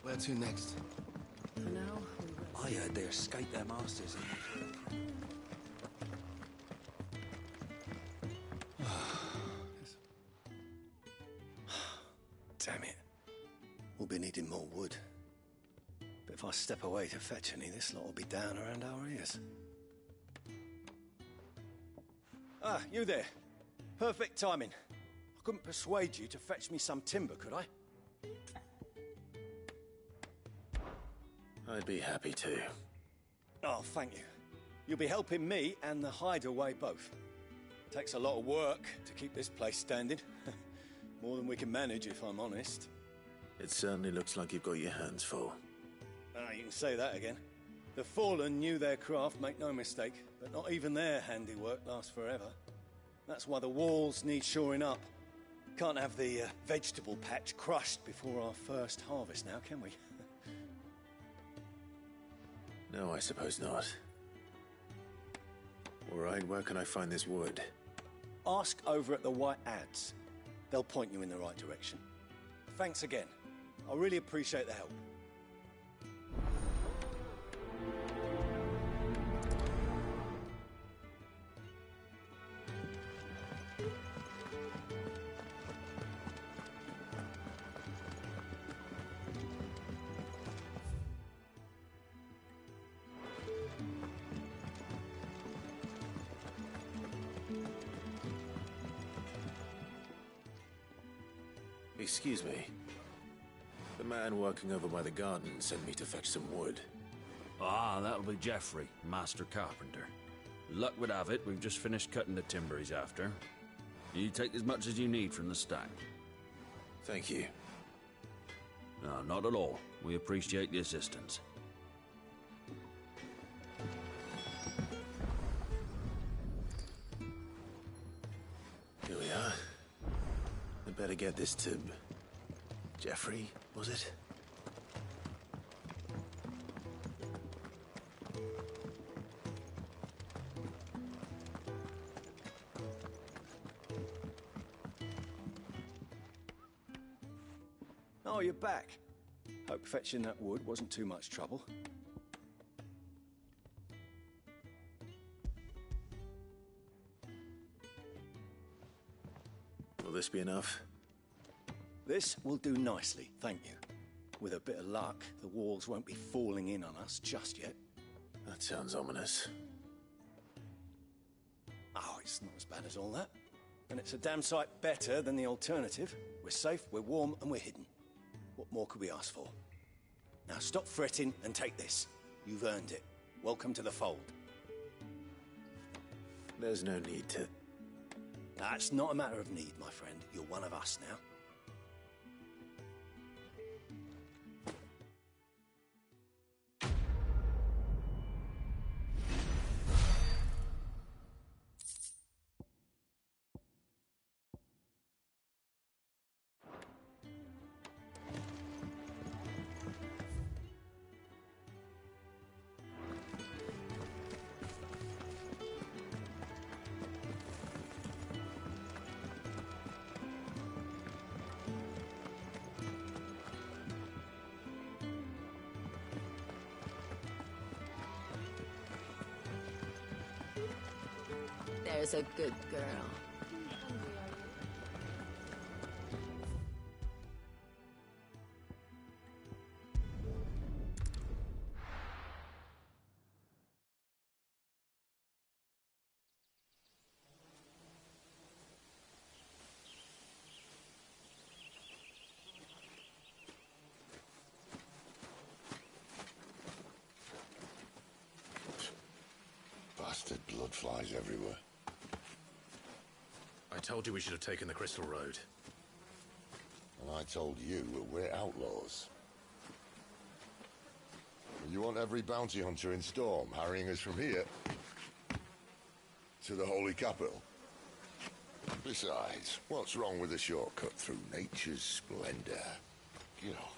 Where to next? For now, I heard they escaped their masters. Damn it. We'll be needing more wood. But if I step away to fetch any, this lot will be down around our ears. Ah, you there. Perfect timing. I couldn't persuade you to fetch me some timber, could I? I'd be happy to. Oh, thank you. You'll be helping me and the hideaway both. Takes a lot of work to keep this place standing. More than we can manage, if I'm honest. It certainly looks like you've got your hands full. Ah, you can say that again. The Fallen knew their craft, make no mistake, but not even their handiwork lasts forever. That's why the walls need shoring up. Can't have the vegetable patch crushed before our first harvest now, can we? No, I suppose not. All right, where can I find this wood? Ask over at the White Ads. They'll point you in the right direction. Thanks again. I really appreciate the help. Excuse me. The man working over by the garden sent me to fetch some wood. Ah, that'll be Geoffrey, Master Carpenter. Luck would have it, we've just finished cutting the timber he's after. You take as much as you need from the stack. Thank you. No, not at all. We appreciate the assistance. Here we are. I'd better get this to... Geoffrey, was it? Oh, you're back. Hope fetching that wood wasn't too much trouble. Will this be enough? This will do nicely, thank you. With a bit of luck, the walls won't be falling in on us just yet. That sounds ominous. Oh, it's not as bad as all that. And it's a damn sight better than the alternative. We're safe, we're warm, and we're hidden. What more could we ask for? Now stop fretting and take this. You've earned it. Welcome to the fold. There's no need to... That's not a matter of need, my friend. You're one of us now. There's a good girl. Bastard blood flies everywhere. I told you we should have taken the Crystal Road. And I told you we're outlaws. You want every bounty hunter in Storm harrying us from here to the Holy Capital? Besides, what's wrong with a shortcut through nature's splendor?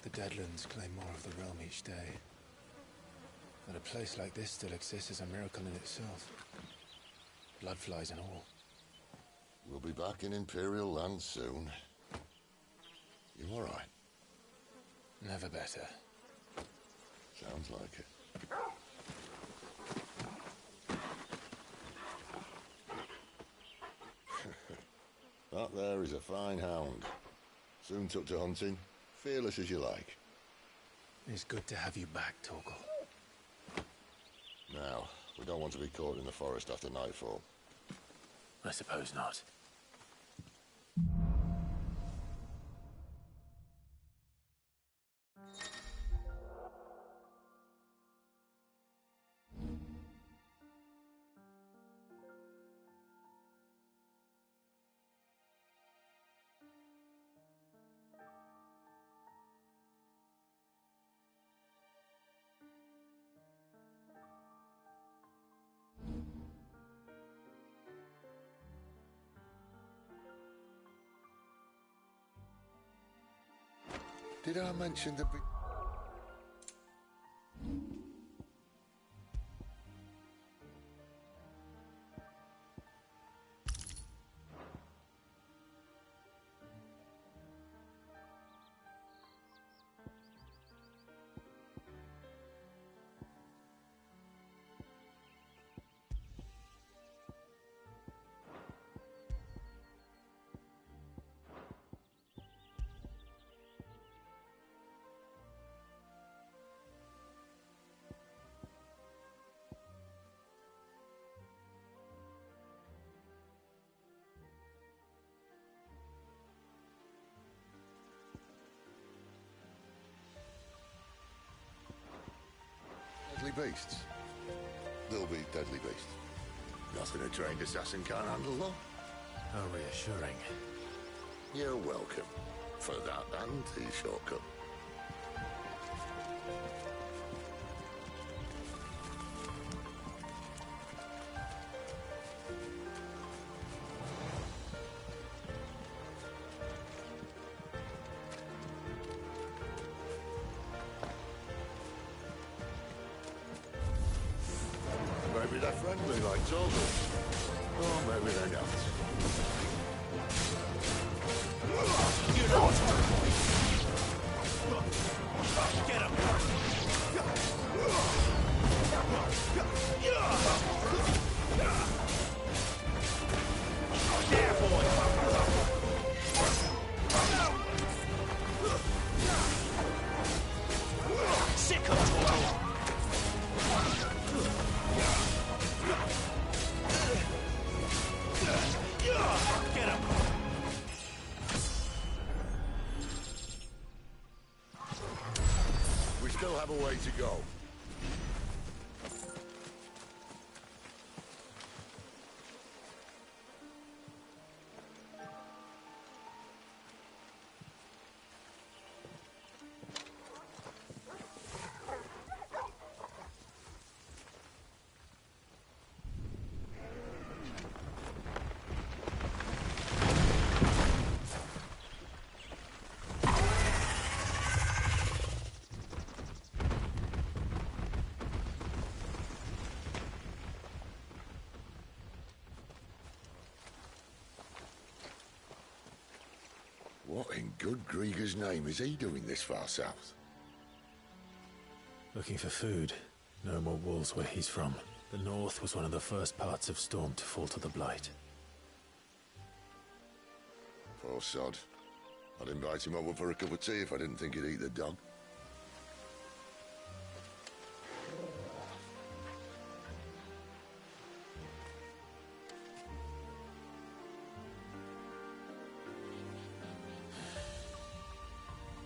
The Deadlands claim more of the realm each day. That a place like this still exists is a miracle in itself. Bloodflies and all. We'll be back in Imperial land soon. You all right? Never better. Sounds like it. That there is a fine hound. Soon took to hunting. Fearless as you like. It's good to have you back, Torgal. Now, we don't want to be caught in the forest after nightfall. I suppose not. Did I mention the big... Deadly beasts? They'll be deadly beasts. Nothing a trained assassin can't handle, though. How reassuring. You're welcome. For that and the shortcut. Maybe they're friendly like Torgal. Or maybe they're not. Get him! Yeah, boy! Sick of Torgal! Get him! We still have a way to go. What in good Grieger's name is he doing this far south? Looking for food. No more wolves where he's from. The north was one of the first parts of Storm to fall to the Blight. Poor sod. I'd invite him over for a cup of tea if I didn't think he'd eat the dog.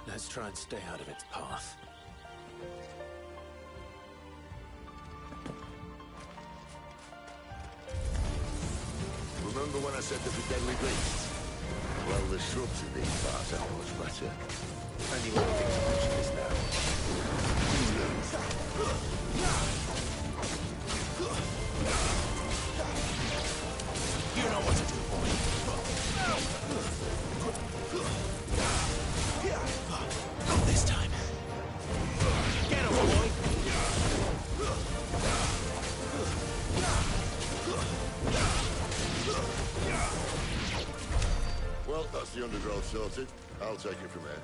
Let's try and stay out of its path. Remember when I said there'd be deadly beasts? Well, the shrubs in these parts are much better. And you won't think to mention this now. You know what to do, boy. Not this time. Get him, boy. Well, that's the undergrowth sorted. I'll take it from here.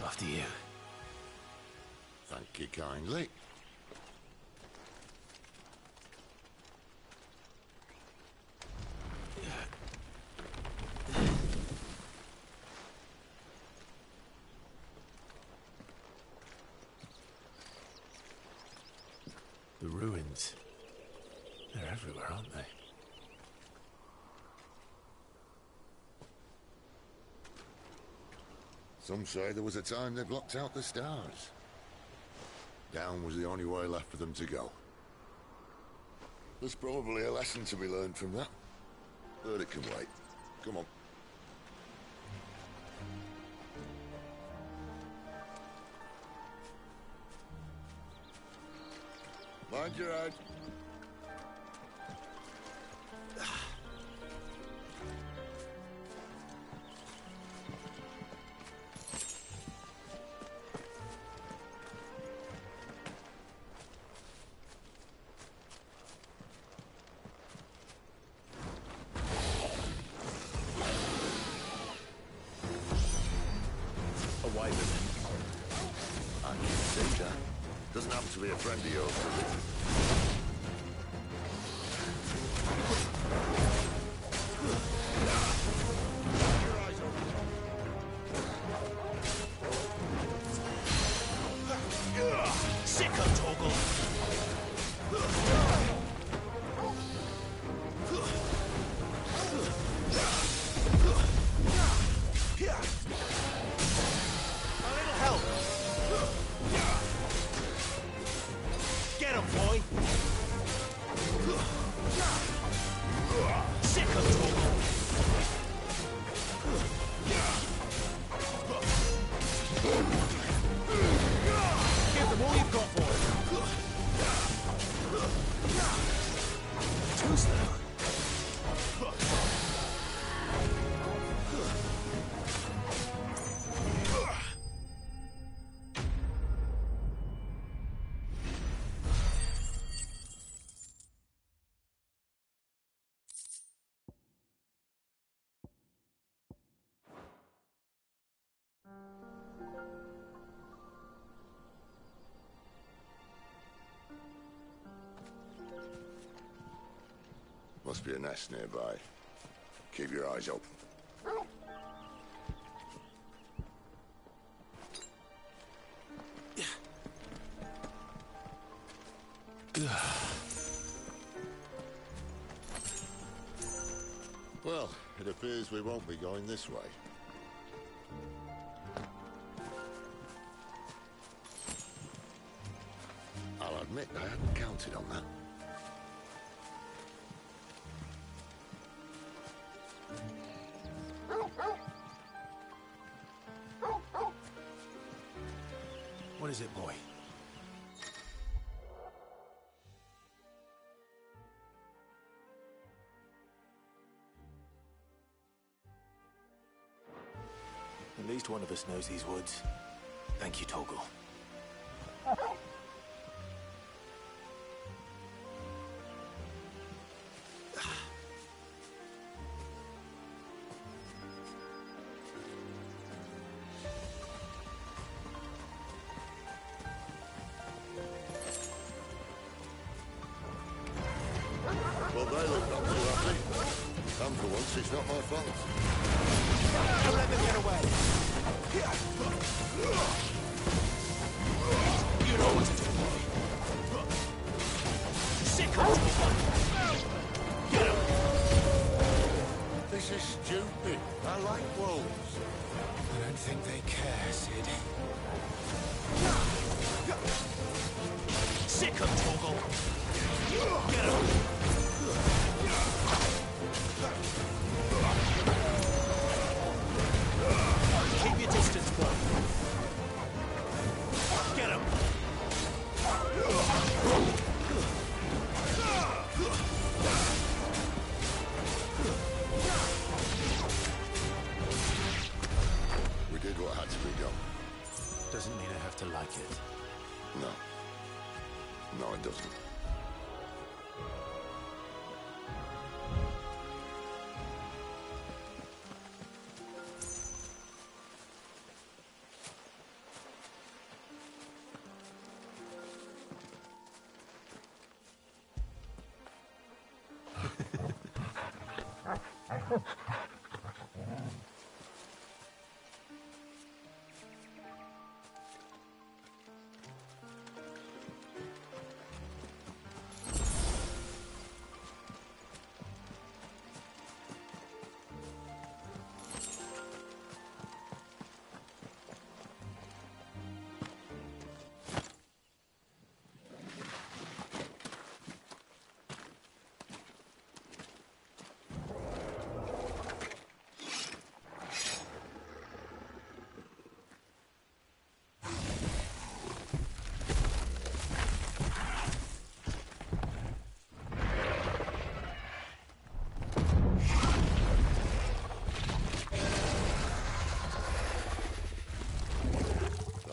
After you. Thank you kindly. The ruins. They're everywhere, aren't they? Some say there was a time they blocked out the stars. Down was the only way left for them to go. There's probably a lesson to be learned from that. But it can wait. Come on. Mind your head. A wyvern. I can see that. Doesn't happen to be a friend of yours, does it? Sicko, Torgal. A little help. Get him, boy. Sicko, Torgal. Give them all you've got, boy. Too slow. Must be a nest nearby. Keep your eyes open. Well, it appears we won't be going this way. I'll admit I hadn't counted on that. What is it, boy? At least one of us knows these woods. Thank you, Torgal. else, it's not my fault. Don't let them get away. You know what to do, boy. Sick of it. Get him. This is stupid. I like wolves. I don't think they care, Sid. Sick of Torgal. Get him. Keep your distance, boy. Get him. We did what had to be done. Doesn't mean I have to like it. No. No, it doesn't.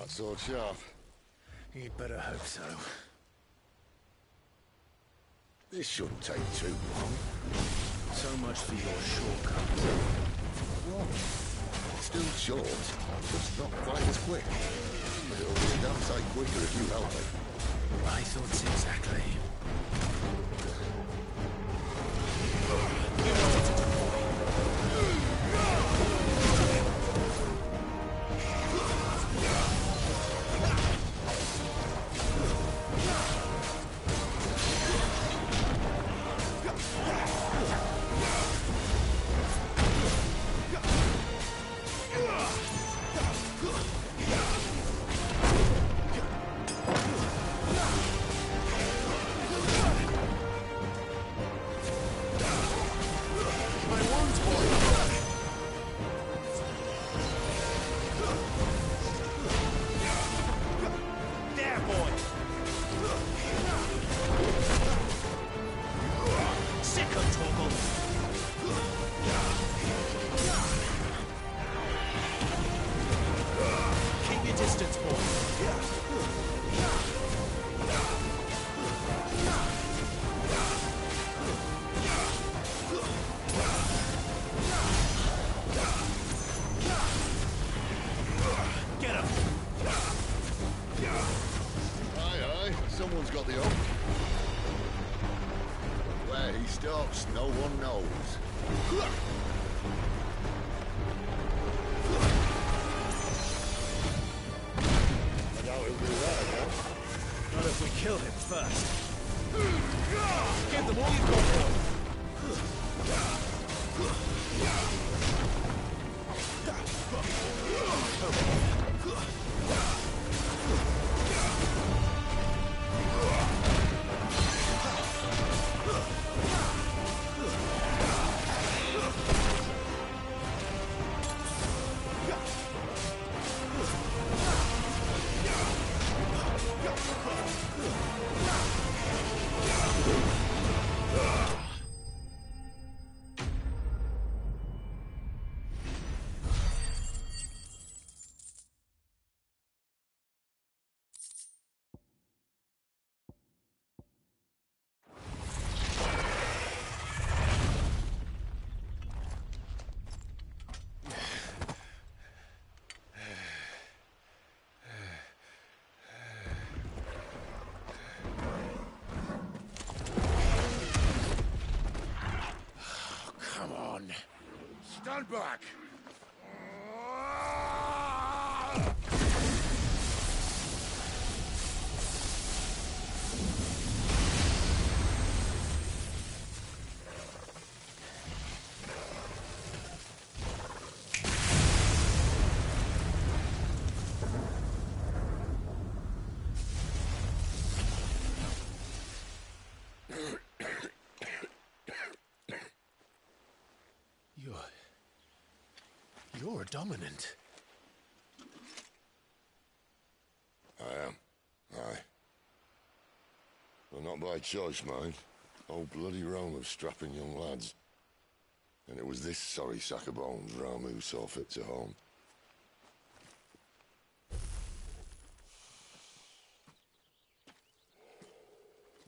Sword sharp. You'd better hope so. This shouldn't take too long. So much for your shortcut. What? Still short, just not quite as quick. But it'll be a damn sight quicker if you help me. My thoughts exactly. Someone's got the hook. Where he stops, no one knows. I doubt he'll do that again. Not if we kill him first. Give them all you've got for him. Ugh. Stand back! You're a dominant. I am. Aye. Well, not by choice, mind. Old bloody Rome of strapping young lads. And it was this sorry sack of bones Ramu saw fit to home.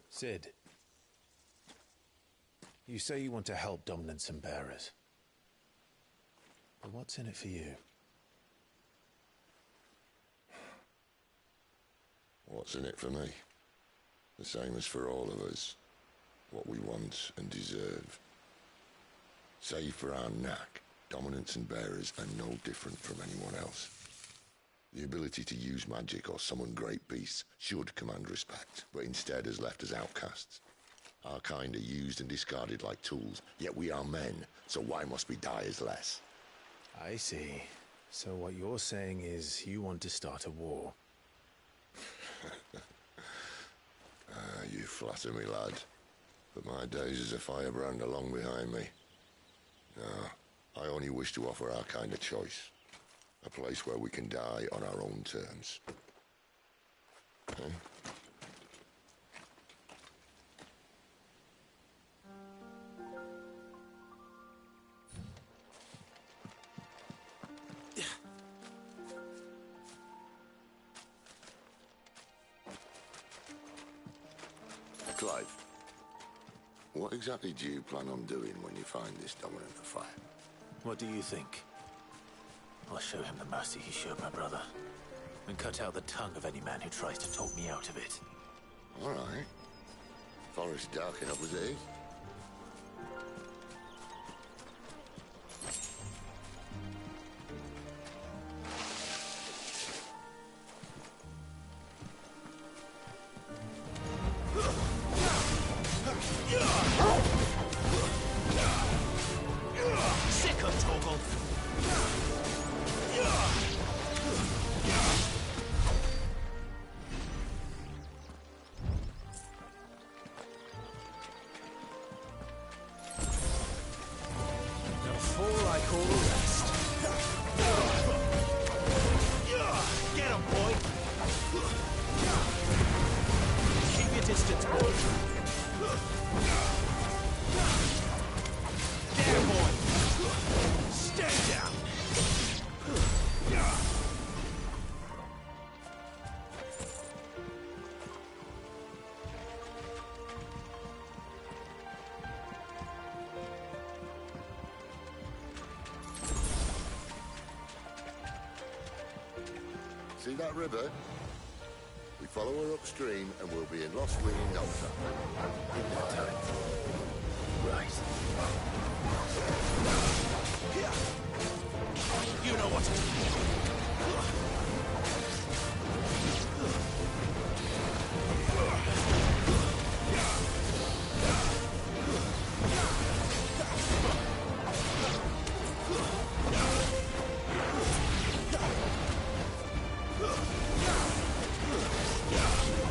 Cid, you say you want to help dominants and bearers. But what's in it for you? What's in it for me? The same as for all of us. What we want and deserve. Save for our knack, dominants and bearers are no different from anyone else. The ability to use magic or summon great beasts should command respect, but instead has left us outcasts. Our kind are used and discarded like tools, yet we are men, so why must we die as less? I see. So what you're saying is you want to start a war. You flatter me, lad. But my days as a firebrand are long behind me. No, I only wish to offer our kind a choice. A place where we can die on our own terms. Huh? Clive, what exactly do you plan on doing when you find this dominant of fire? What do you think? I'll show him the mercy he showed my brother, and cut out the tongue of any man who tries to talk me out of it. All right. Forest dark enough as it is. Sick of Torgal! Now fall like all the rest. Get him, boy! Keep your distance, boy! There, boy! Stay down! See that river? We follow her upstream and we'll be in Lost Wing in no time. In no time. Right. You know what to do.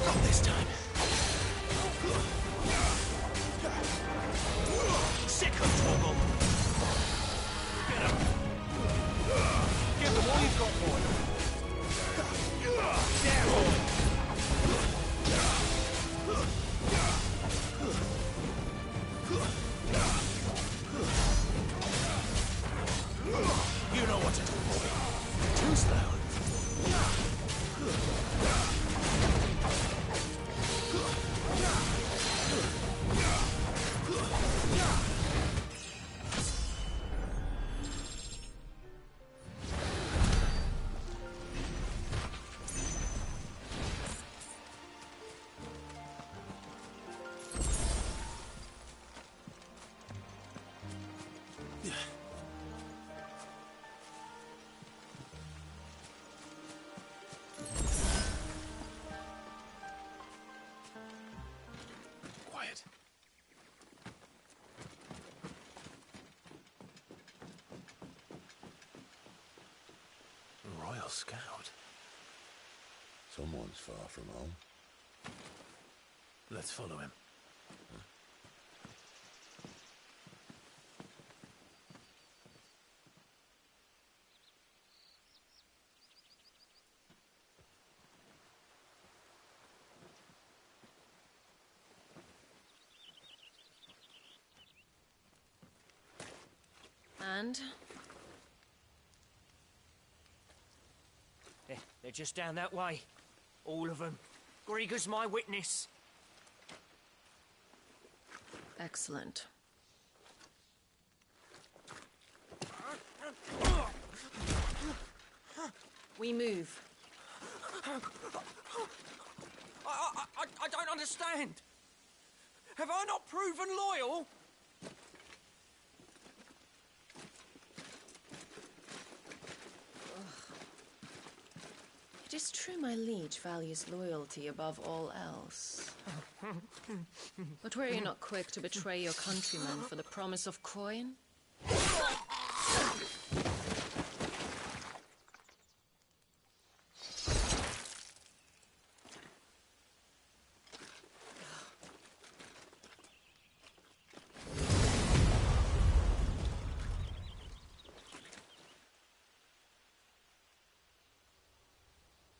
Not this time. Sick of Torgal! Get him! Give them all you've got, boy! There, boy! You know what to do, boy. Too slow. scout. Someone's far from home. Let's follow him. And? They're just down that way. All of them. Grieger's my witness. Excellent. We move. I don't understand. Have I not proven loyal? It is true my liege values loyalty above all else. But were you not quick to betray your countrymen for the promise of coin?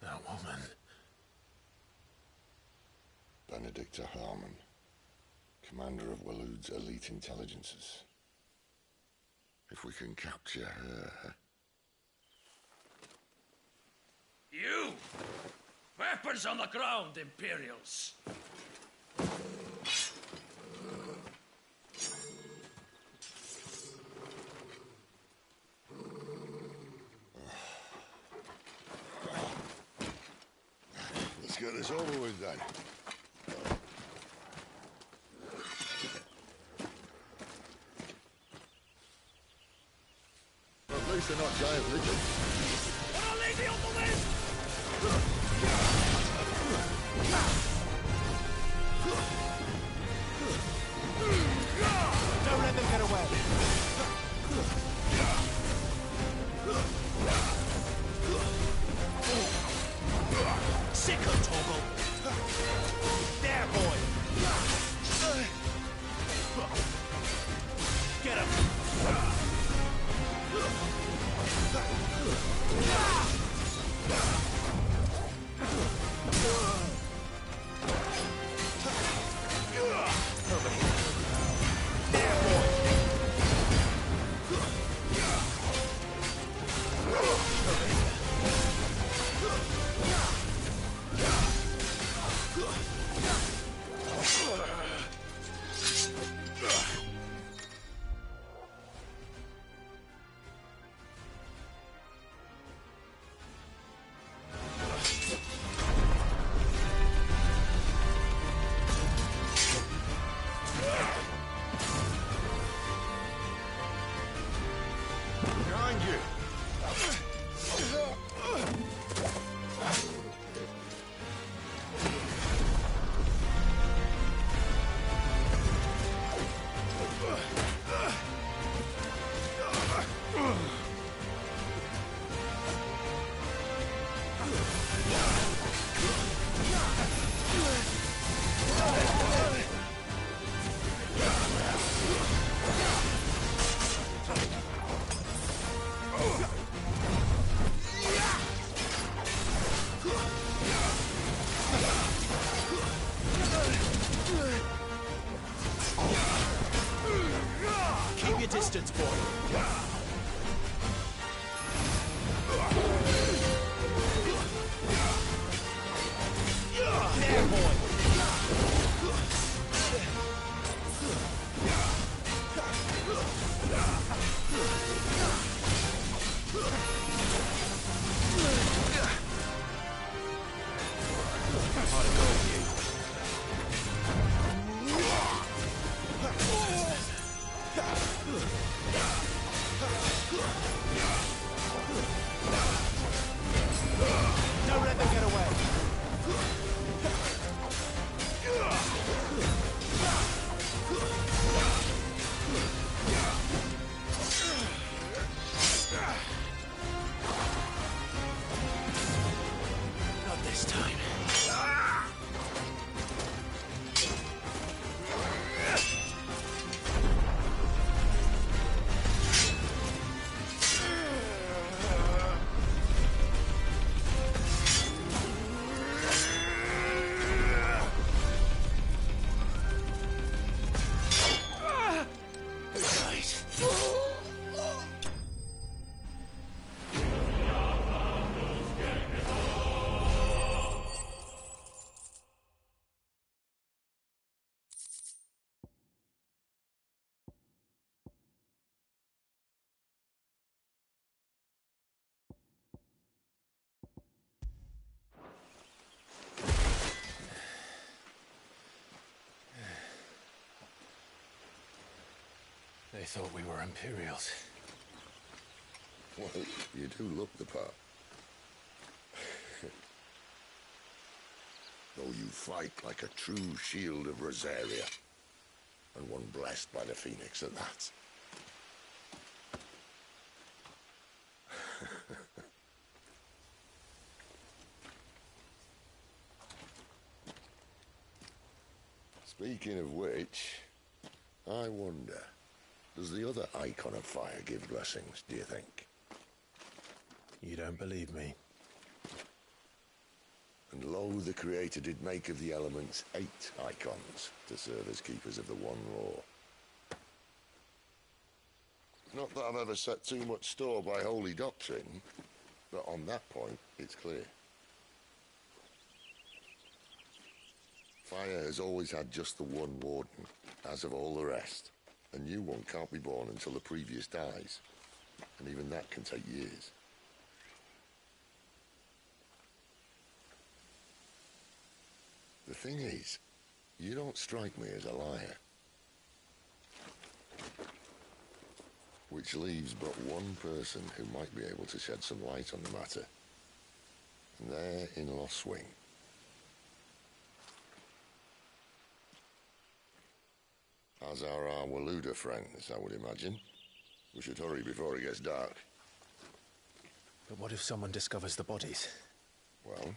That woman. Benedicta Harmon, commander of Waloed's elite intelligences. If we can capture her... You! Weapons on the ground, Imperials! Let's get this over with then. At least they're not giant lizards. What a lady on the wind! Don't let them get away. Sicker, Toggle. There, boy. Get him. Over here. There, boy. thought we were Imperials. Well, you do look the part. Though you fight like a true shield of Rosaria. And one blessed by the Phoenix at that. Speaking of which, I wonder, does the other icon of fire give blessings, do you think? You don't believe me? And lo, the Creator did make of the elements 8 icons to serve as keepers of the one law. Not that I've ever set too much store by holy doctrine, but on that point, it's clear. Fire has always had just the one warden, as of all the rest. A new one can't be born until the previous dies, and even that can take years. The thing is, you don't strike me as a liar. Which leaves but one person who might be able to shed some light on the matter. And they're in Lostwing. As are our Waluda friends, I would imagine. We should hurry before it gets dark. But what if someone discovers the bodies? Well,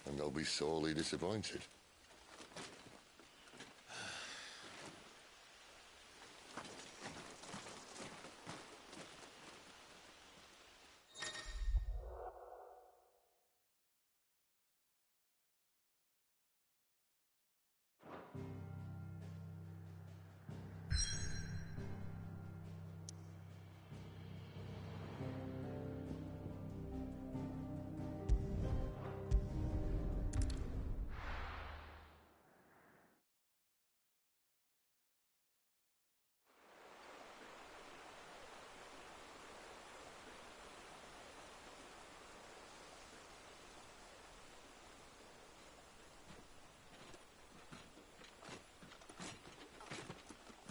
and they'll be sorely disappointed.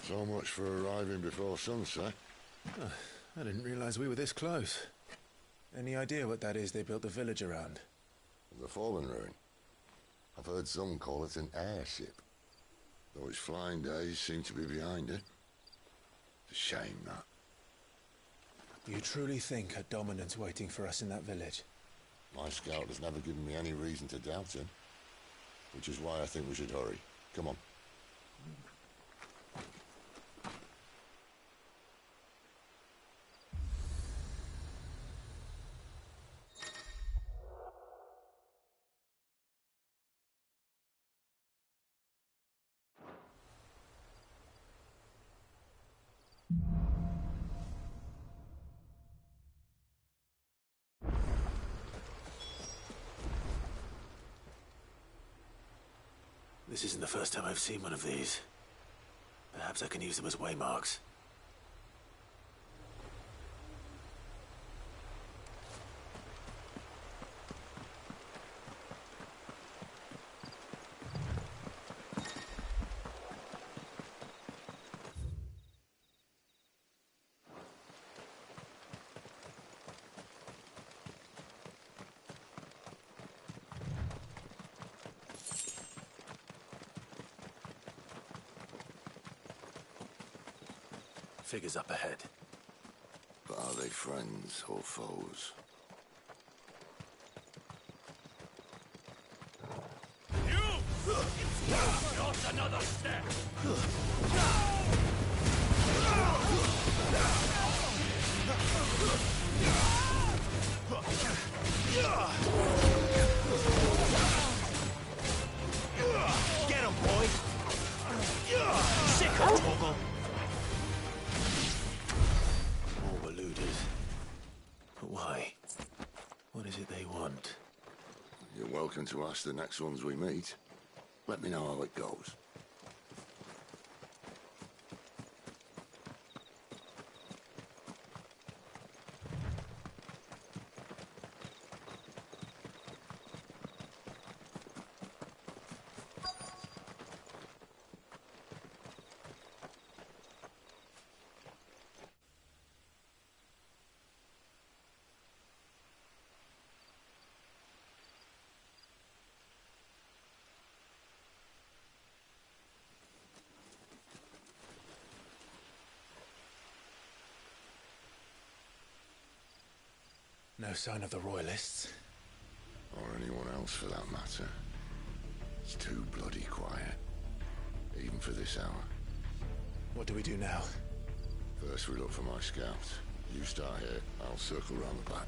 So much for arriving before sunset. Oh, I didn't realize we were this close. Any idea what that is they built the village around? The Fallen Ruin. I've heard some call it an airship. Though its flying days seem to be behind it. It's a shame, that. You truly think a dominant's waiting for us in that village? My scout has never given me any reason to doubt him. Which is why I think we should hurry. Come on. This isn't the first time I've seen one of these. Perhaps I can use them as waymarks. Figures up ahead. But are they friends or foes? Not another step! Get him, boy! Sick of Toggle! More Waludas. But why? What is it they want? You're welcome to ask the next ones we meet. Let me know how it goes. No sign of the Royalists. Or anyone else for that matter. It's too bloody quiet. Even for this hour. What do we do now? First we look for my scout. You start here, I'll circle round the back.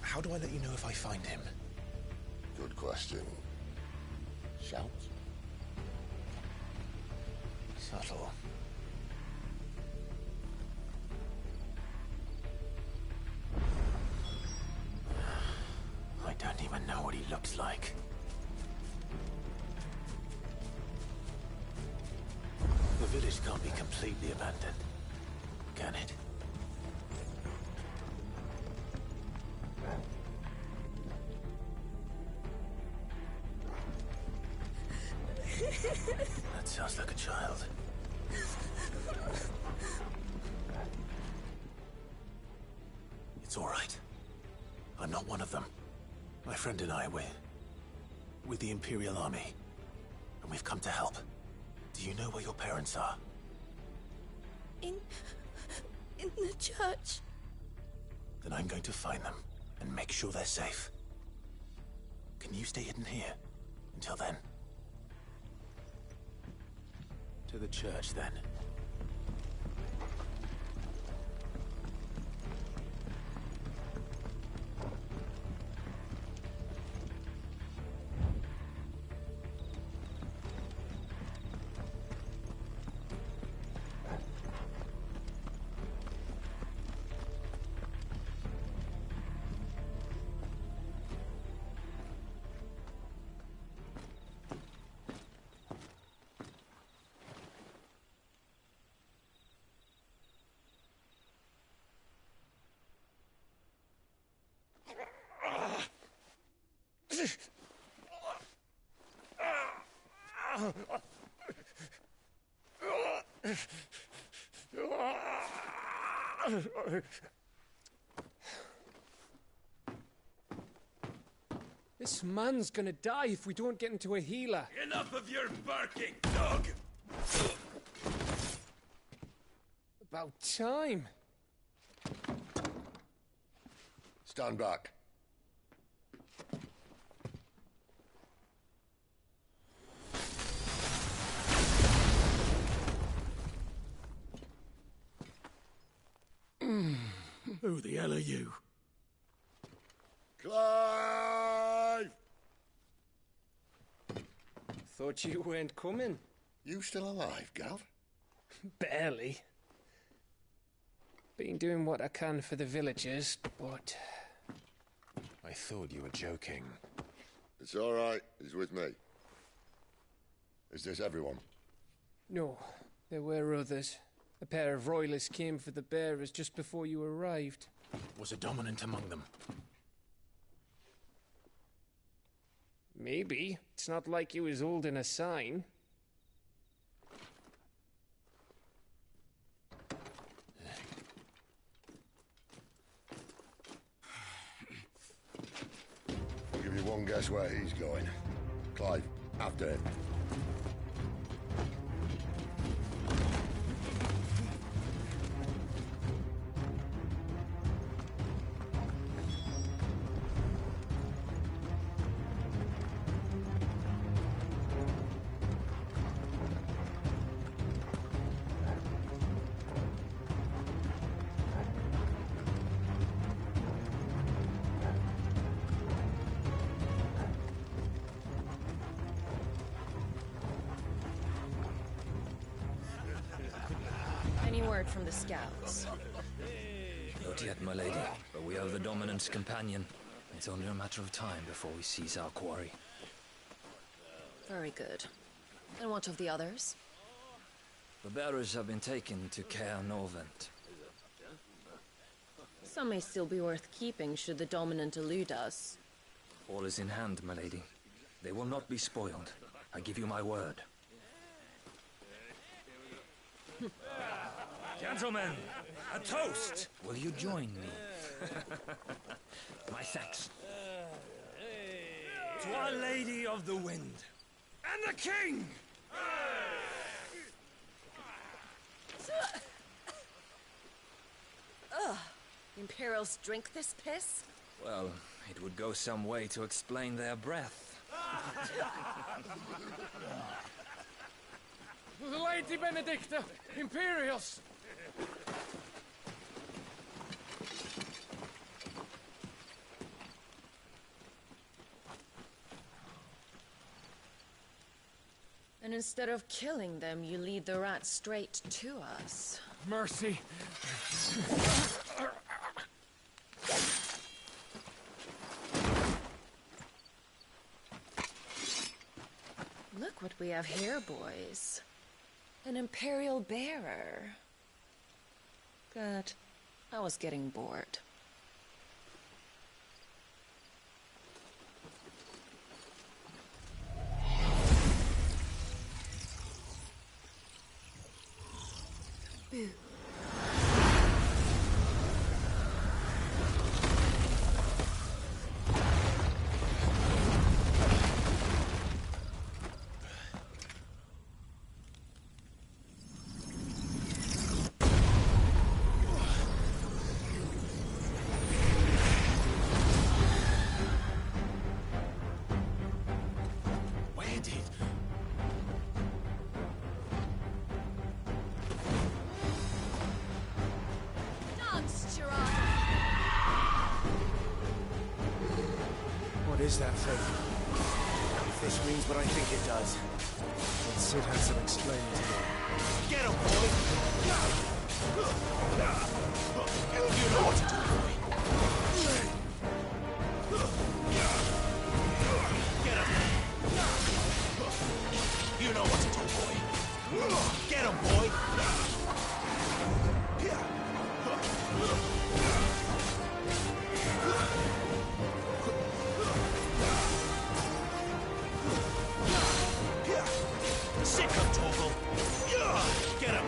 How do I let you know if I find him? Good question. Shout? Subtle. I don't even know what he looks like. The village can't be completely abandoned, can it? That sounds like a child. It's all right. I'm not one of them. My friend and I, we're with the Imperial Army, and we've come to help. Do you know where your parents are? In the church. Then I'm going to find them and make sure they're safe. Can you stay hidden here until then? To the church, then. This man's gonna die if we don't get into a healer. Enough of your barking, dog! About time. Stand back. Who the hell are you? Clive! Thought you weren't coming. You still alive, Gav? Barely. Been doing what I can for the villagers, but... I thought you were joking. It's all right. He's with me. Is this everyone? No, there were others. A pair of royalists came for the bearers just before you arrived. Was a dominant among them? Maybe. It's not like he was holding a sign. I'll give you one guess where he's going. Clive, after him. Any word from the scouts? Not yet, my lady, but we have the Dominant's companion. It's only a matter of time before we seize our quarry. Very good. And what of the others? The bearers have been taken to Caer Norvent. Some may still be worth keeping should the Dominant elude us. All is in hand, my lady. They will not be spoiled. I give you my word. Gentlemen, a toast! Will you join me? My thanks. To Our Lady of the Wind and the King! Imperials drink this piss? Well, it would go some way to explain their breath. Lady Benedicta! Imperials! And instead of killing them, you lead the rats straight to us. Mercy! Look what we have here, boys. An Imperial bearer. Good. I was getting bored. Boo. What is that thing? If this means what I think it does, then Sid has some explaining to do. Get him, boy! You know what to do, boy. Get him! You know what to do, boy. Get him, boy! Sick him, Torgal! Get him!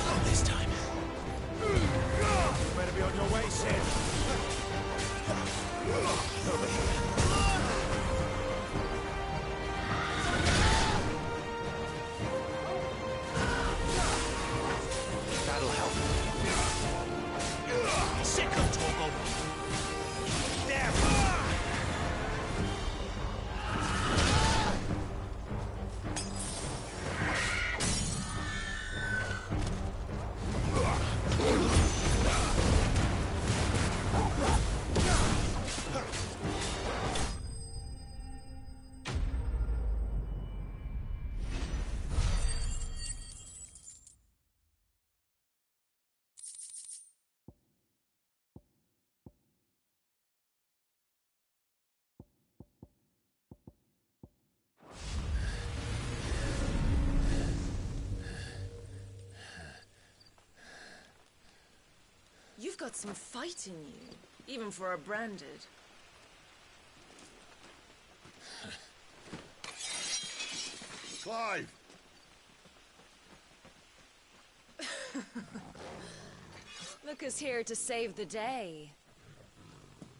Not this time. You better be on your way, Sid. Over here. That'll help. Sick him, Torgal! There! You've got some fight in you, even for a branded. Clive! Look who's here to save the day.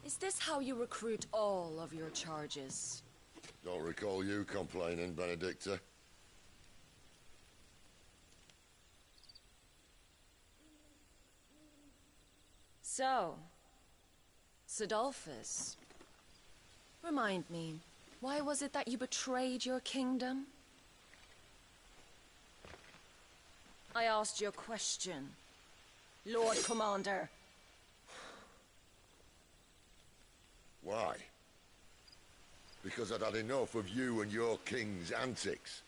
Is this how you recruit all of your charges? Don't recall you complaining, Benedicta. So, Sidolphus, remind me, why was it that you betrayed your kingdom? I asked you a question, Lord Commander. Why? Because I'd had enough of you and your king's antics.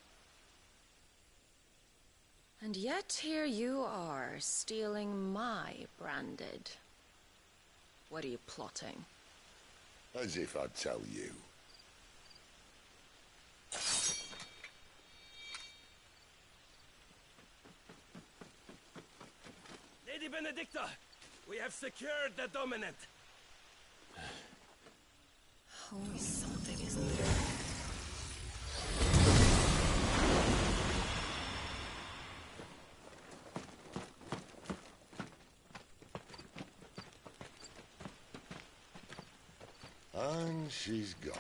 And yet here you are, stealing my branded. What are you plotting? As if I'd tell you. Lady Benedicta, we have secured the dominant. Always something, isn't there? And she's gone.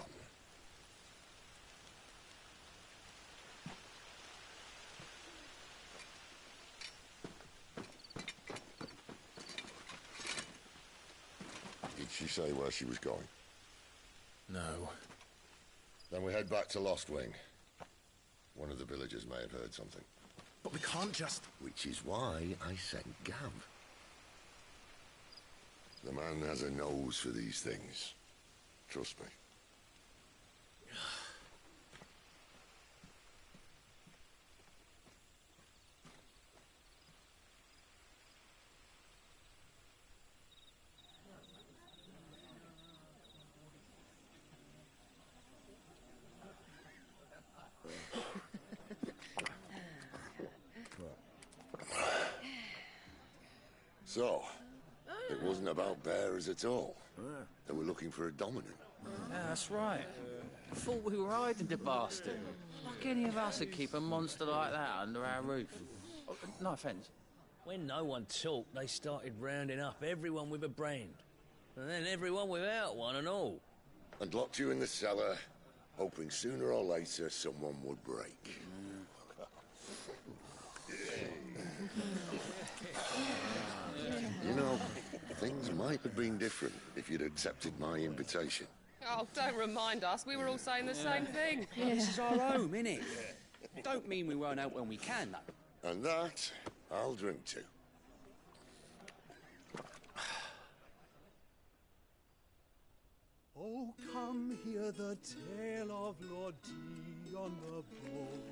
she say where she was going? No. Then we head back to Lost Wing. One of the villagers may have heard something. But we can't just... Which is why I sent Gav. The man has a nose for these things. Trust me. So, it wasn't about bearers at all. They were looking for a dominant. Yeah, that's right. I thought we were hiding the bastard. Like any of us would keep a monster like that under our roof. Oh, no offence. When no one talked, they started rounding up everyone with a brain. And then everyone without one and all. And locked you in the cellar, hoping sooner or later someone would break. You know, things might have been different if you'd accepted my invitation. Oh, don't remind us. We were all saying the same thing. This is our home, innit? Don't mean we won't out when we can, though. And that, I'll drink to. Oh, come hear the tale of Lord Dion the Bold,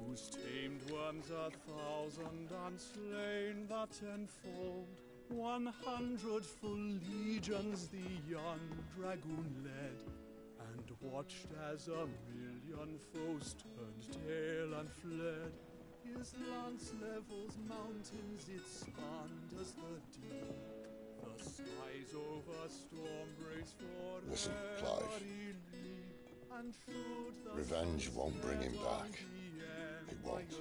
who's tamed worms 1,000 and slain the 10-fold. 100 full legions the young dragoon led, and watched as 1,000,000 foes turned tail and fled. His lance levels mountains, it spanned as the deep. The skies over storm breaks for Listen, Clive. Revenge won't bring him back. It won't.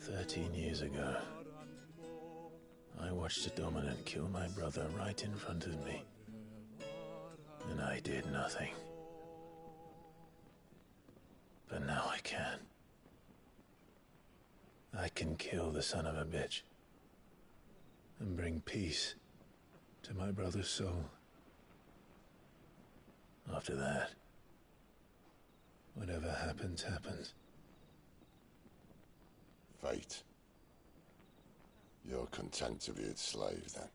13 years ago, I watched a dominant kill my brother right in front of me. And I did nothing. But now I can. I can kill the son of a bitch. And bring peace to my brother's soul. After that, whatever happens, happens. Fate. You're content to be its slave, then?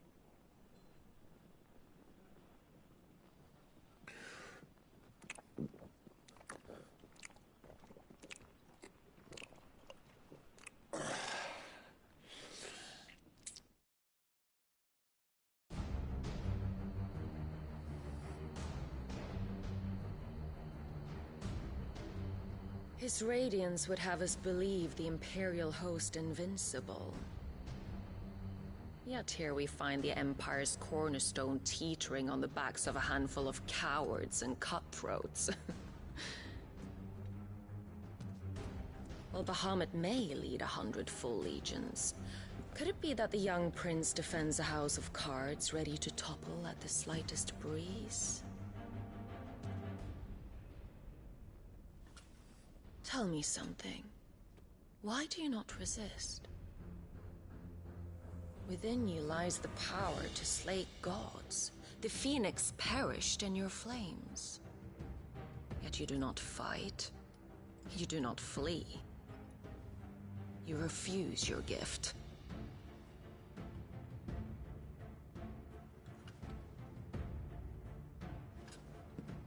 His radiance would have us believe the Imperial host invincible. Yet here we find the Empire's cornerstone teetering on the backs of a handful of cowards and cutthroats. While Bahamut may lead 100 full legions, could it be that the young prince defends a house of cards ready to topple at the slightest breeze? Tell me something. Why do you not resist? Within you lies the power to slay gods. The Phoenix perished in your flames. Yet you do not fight. You do not flee. You refuse your gift.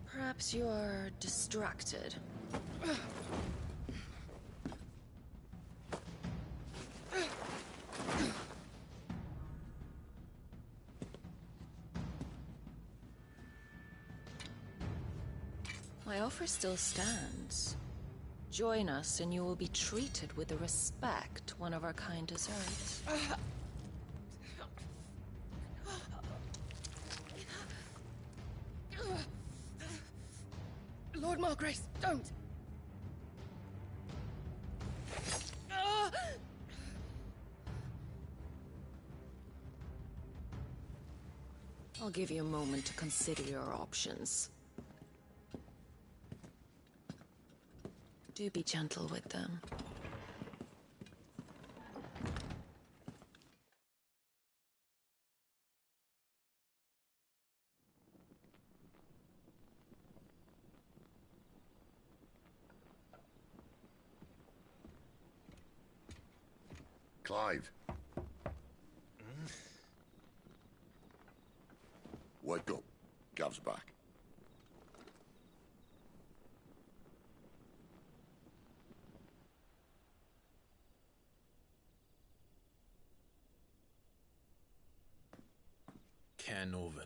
Perhaps you are distracted. My offer still stands. Join us and you will be treated with the respect one of our kind deserves. Lord Margrace, don't! I'll give you a moment to consider your options. Do be gentle with them. Clive. Wake up. Gav's back. Caernarvon.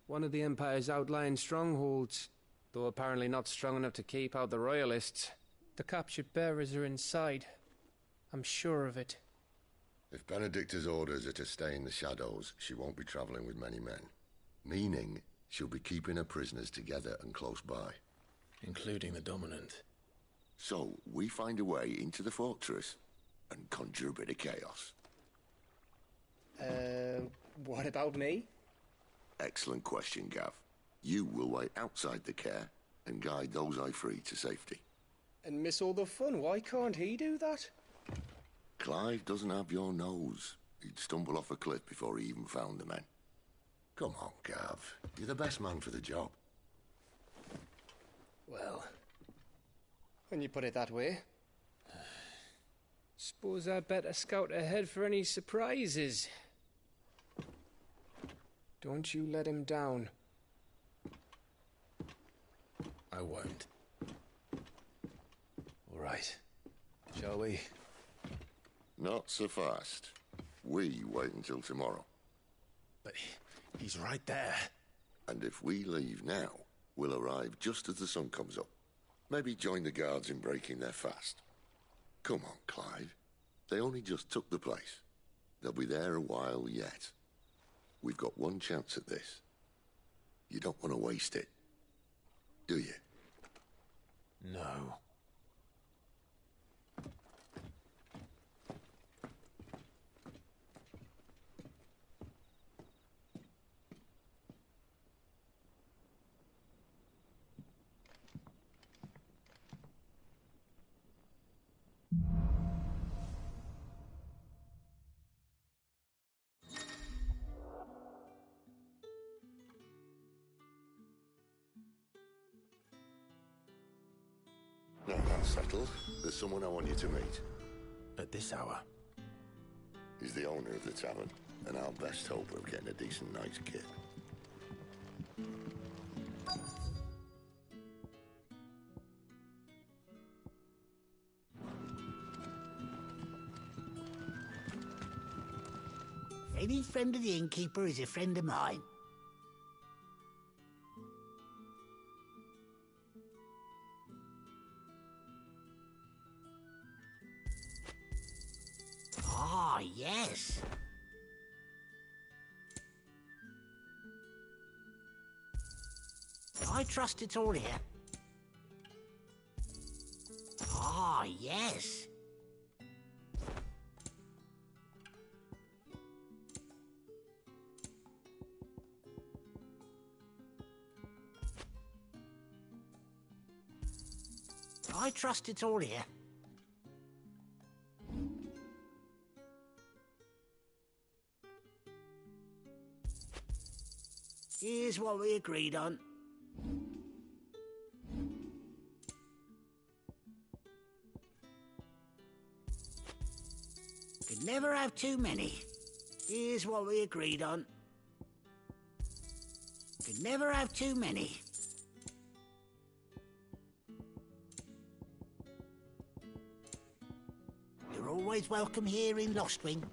One of the Empire's outlying strongholds, though apparently not strong enough to keep out the Royalists. The captured bearers are inside. I'm sure of it. If Benedicta's orders are to stay in the shadows, she won't be travelling with many men. Meaning, she'll be keeping her prisoners together and close by. Including the Dominant. So, we find a way into the fortress and conjure a bit of chaos. What about me? Excellent question, Gav. You will wait outside the care and guide those I free to safety. And miss all the fun. Why can't he do that? Clive doesn't have your nose. He'd stumble off a cliff before he even found the men. Come on, Gav. You're the best man for the job. Well, when you put it that way. Suppose I'd better scout ahead for any surprises. Don't you let him down. I won't. All right. Shall we? Not so fast. We wait until tomorrow. But he's right there. And if we leave now, we'll arrive just as the sun comes up. Maybe join the guards in breaking their fast. Come on, Clive. They only just took the place. They'll be there a while yet. We've got one chance at this. You don't want to waste it, do you? No. Now that's settled. There's someone I want you to meet. At this hour? He's the owner of the tavern, and our best hope of getting a decent night's kit. Any friend of the innkeeper is a friend of mine. Ah, yes. I trust it's all here. Ah, yes. I trust it's all here. Here's what we agreed on. Could never have too many. Here's what we agreed on. Could never have too many. You're always welcome here in Lostwing.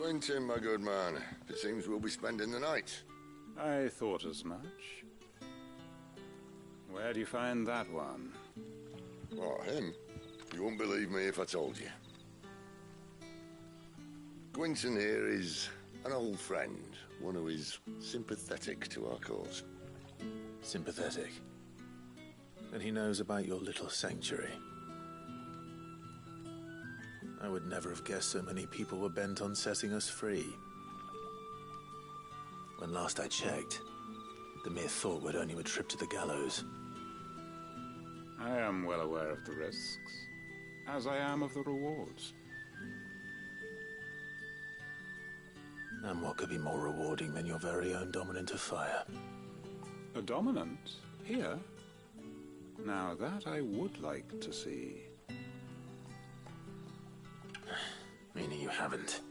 Quentin, my good man. It seems we'll be spending the night. I thought as much. Where do you find that one? What, him? You wouldn't believe me if I told you. Quentin here is an old friend, one who is sympathetic to our cause. Sympathetic? And he knows about your little sanctuary. I would never have guessed so many people were bent on setting us free. When last I checked, the mere thought would earn you a trip to the gallows. I am well aware of the risks, as I am of the rewards. And what could be more rewarding than your very own dominant of fire? A dominant? Here? Now that I would like to see. Meaning you haven't?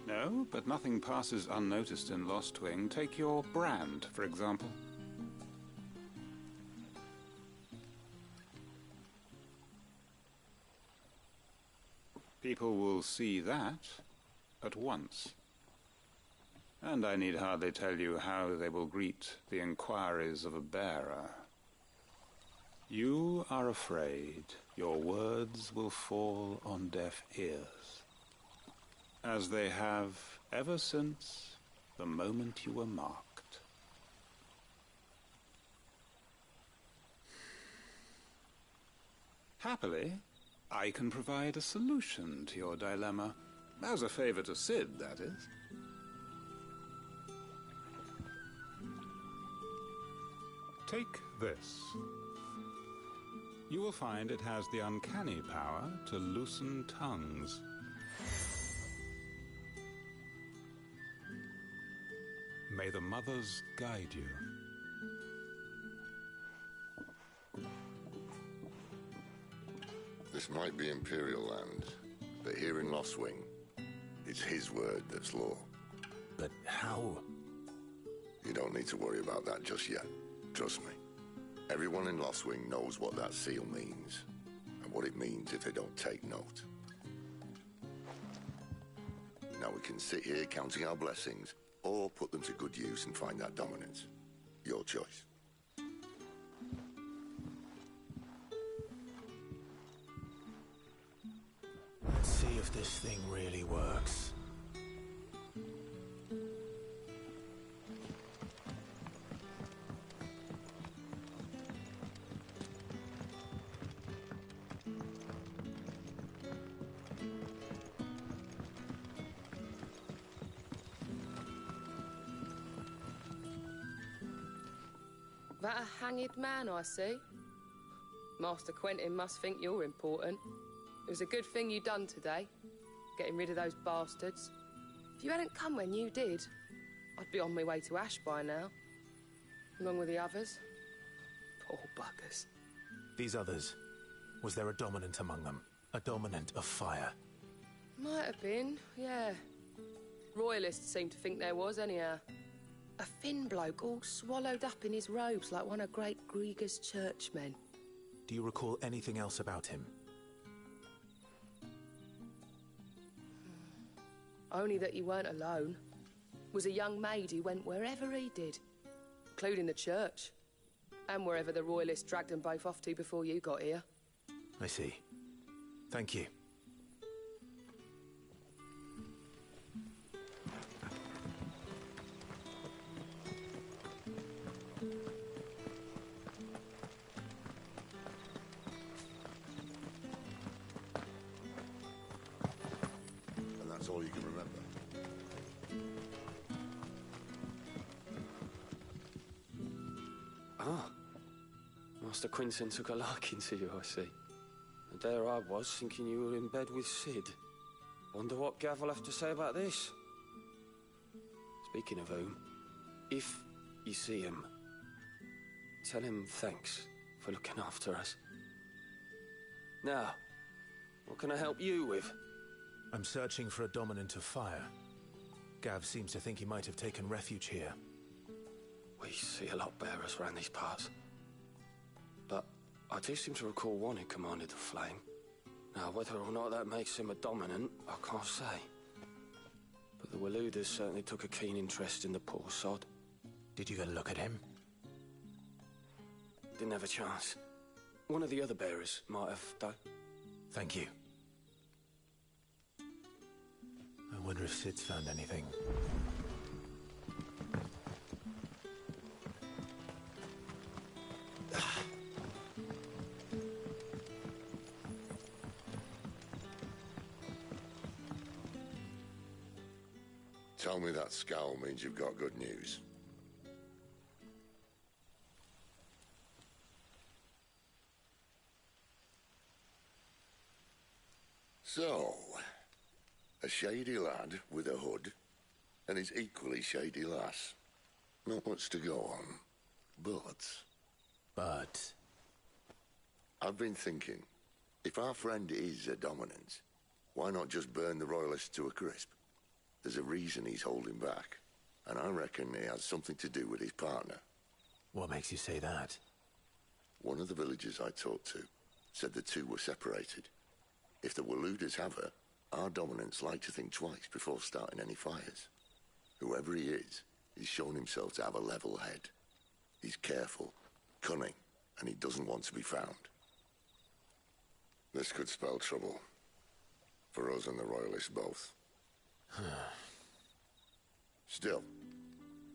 No, but nothing passes unnoticed in Lostwing. Take your brand, for example. People will see that at once. And I need hardly tell you how they will greet the inquiries of a bearer. You are afraid your words will fall on deaf ears, as they have ever since the moment you were marked. Happily, I can provide a solution to your dilemma, as a favor to Cid, that is. Take this. You will find it has the uncanny power to loosen tongues. May the mothers guide you. This might be Imperial land, but here in Lostwing, it's his word that's law. But how? You don't need to worry about that just yet. Trust me. Everyone in Lostwing knows what that seal means, and what it means if they don't take note. Now we can sit here counting our blessings, or put them to good use and find that dominance. Your choice. Let's see if this thing really works. That a hanged man, I see. Master Quentin must think you're important. It was a good thing you done today, getting rid of those bastards. If you hadn't come when you did, I'd be on my way to Ash by now, along with the others. Poor buggers. These others, was there a dominant among them? A dominant of fire? Might have been, yeah. Royalists seem to think there was, anyhow. A thin bloke all swallowed up in his robes like one of Great Grieger's churchmen. Do you recall anything else about him? Only that he weren't alone. Was a young maid who went wherever he did, including the church, and wherever the Royalists dragged them both off to before you got here. I see. Thank you. And that's all you can remember. Ah. Master Quentin took a liking to you, I see. And there I was, thinking you were in bed with Cid. Wonder what Gav will have to say about this. Speaking of whom, if you see him, tell him thanks for looking after us. Now, what can I help you with? I'm searching for a dominant of fire. Gav seems to think he might have taken refuge here. We see a lot bearers around these parts. But I do seem to recall one who commanded the flame. Now, whether or not that makes him a dominant, I can't say. But the Waluders certainly took a keen interest in the poor sod. Did you get a look at him? Didn't have a chance. One of the other bearers might have done. Thank you. I wonder if Sid's found anything. Tell me that scowl means you've got good news. So, a shady lad with a hood, and his equally shady lass. Not much to go on, but... I've been thinking, if our friend is a dominant, why not just burn the Royalists to a crisp? There's a reason he's holding back, and I reckon he has something to do with his partner. What makes you say that? One of the villagers I talked to said the two were separated. If the Waluders have her, our dominants like to think twice before starting any fires. Whoever he is, he's shown himself to have a level head. He's careful, cunning, and he doesn't want to be found. This could spell trouble. For us and the Royalists both. Still,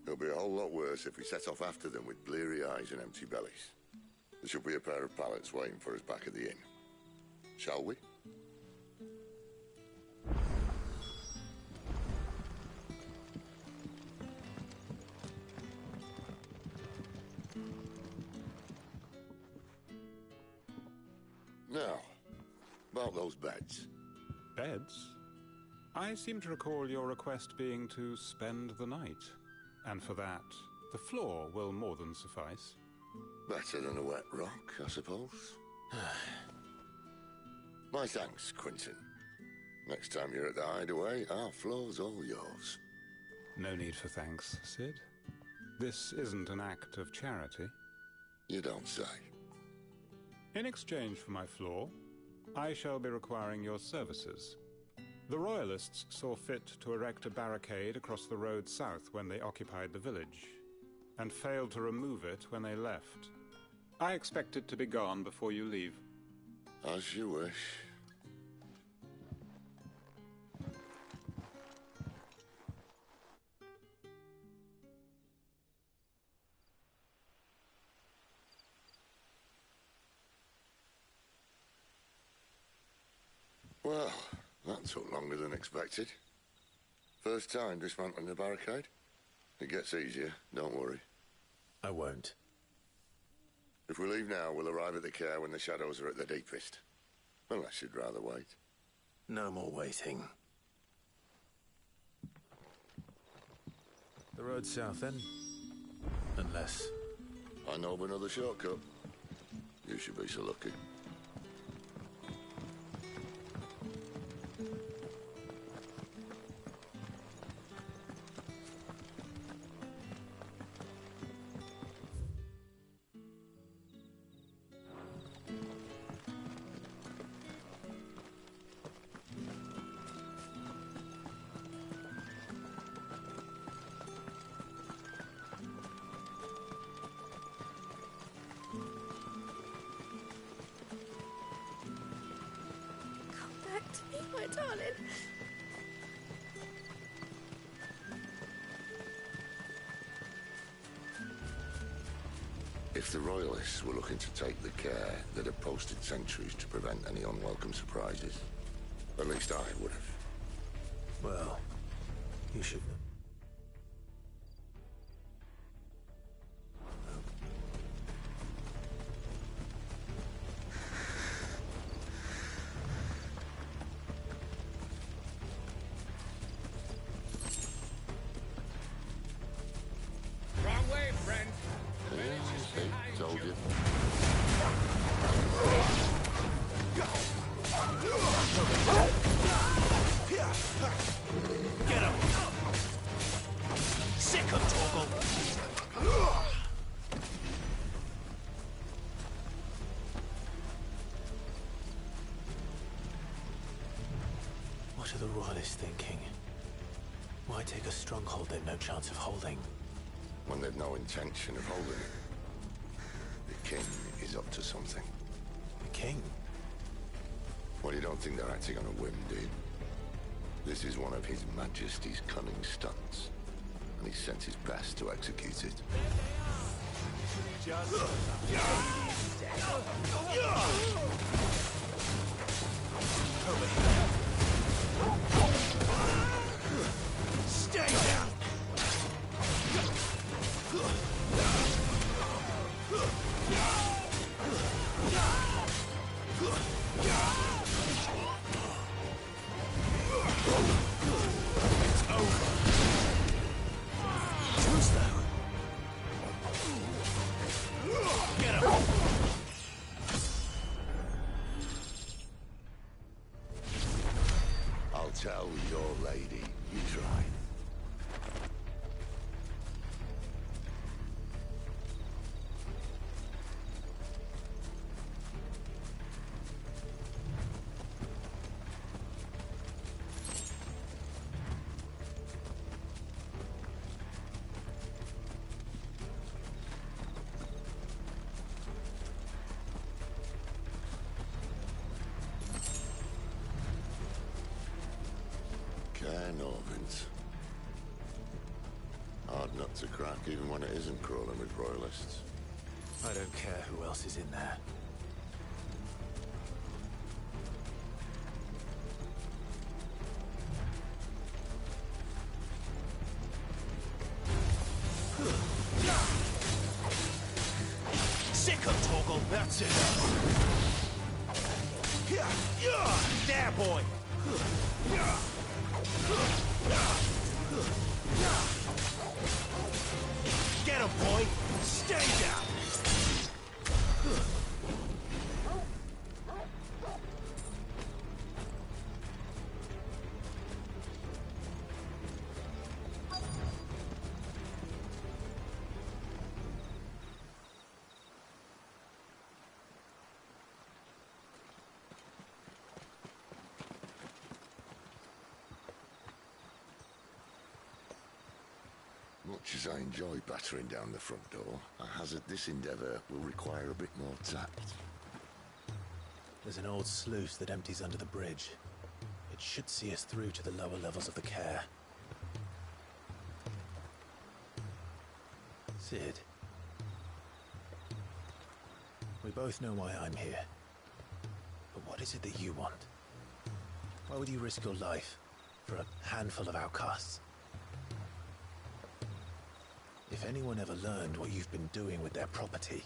it'll be a whole lot worse if we set off after them with bleary eyes and empty bellies. There should be a pair of pallets waiting for us back at the inn. Shall we? Now, about those beds. Beds? I seem to recall your request being to spend the night. And for that, the floor will more than suffice. Better than a wet rock, I suppose. My thanks, Quentin. Next time you're at the Hideaway, our floor's all yours. No need for thanks, Sid. This isn't an act of charity. You don't say. In exchange for my floor, I shall be requiring your services. The Royalists saw fit to erect a barricade across the road south when they occupied the village, and failed to remove it when they left. I expect it to be gone before you leave. As you wish. Well, that took longer than expected. First time dismantling the barricade? It gets easier, don't worry. I won't. If we leave now, we'll arrive at the care when the shadows are at their deepest. Unless you'd rather wait. No more waiting. The road south, then? Unless... I know of another shortcut. You should be so lucky. My darling. If the Royalists were looking to take the care, they'd have posted sentries to prevent any unwelcome surprises. At least I would have. Well, you should... Told you. Get him! Sick of Torgal! What are the Royalists thinking? Why take a stronghold they've no chance of holding? When they've no intention of holding it. The king is up to something. The king? Well, you don't think they're acting on a whim, do you? This is one of His Majesty's cunning stunts, and he sent his best to execute it. Stay down! It's over. Who's that? Get him! I'll tell your lady you tried. Norvins. Hard nut to crack, even when it isn't crawling with royalists. I don't care who else is in there. Sick of Torgal, that's it. There, boy. Get him, boy! Stay down! Much as I enjoy battering down the front door, I hazard this endeavour will require a bit more tact. There's an old sluice that empties under the bridge. It should see us through to the lower levels of the care. Cid. We both know why I'm here. But what is it that you want? Why would you risk your life for a handful of outcasts? If anyone ever learned what you've been doing with their property...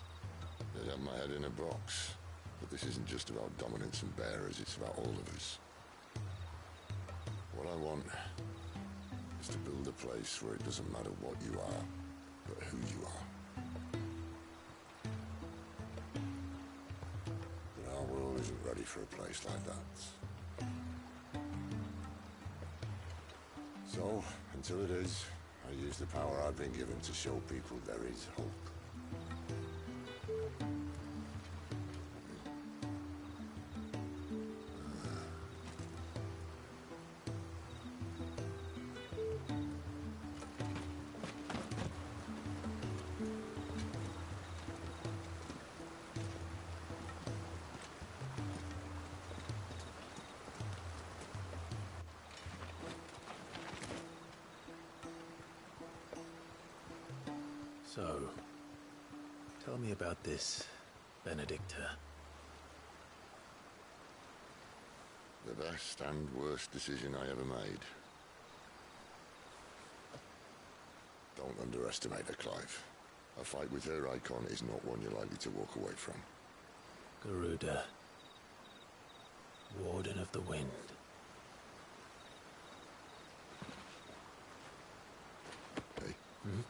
They'd have my head in a box. But this isn't just about dominance and bearers, it's about all of us. What I want is to build a place where it doesn't matter what you are, but who you are. But our world isn't ready for a place like that. So, until it is, I use the power I've been given to show people there is hope. So, tell me about this Benedicta. The best and worst decision I ever made. Don't underestimate her, Clive. A fight with her icon is not one you're likely to walk away from. Garuda. Warden of the Wind. Hey. Hmm?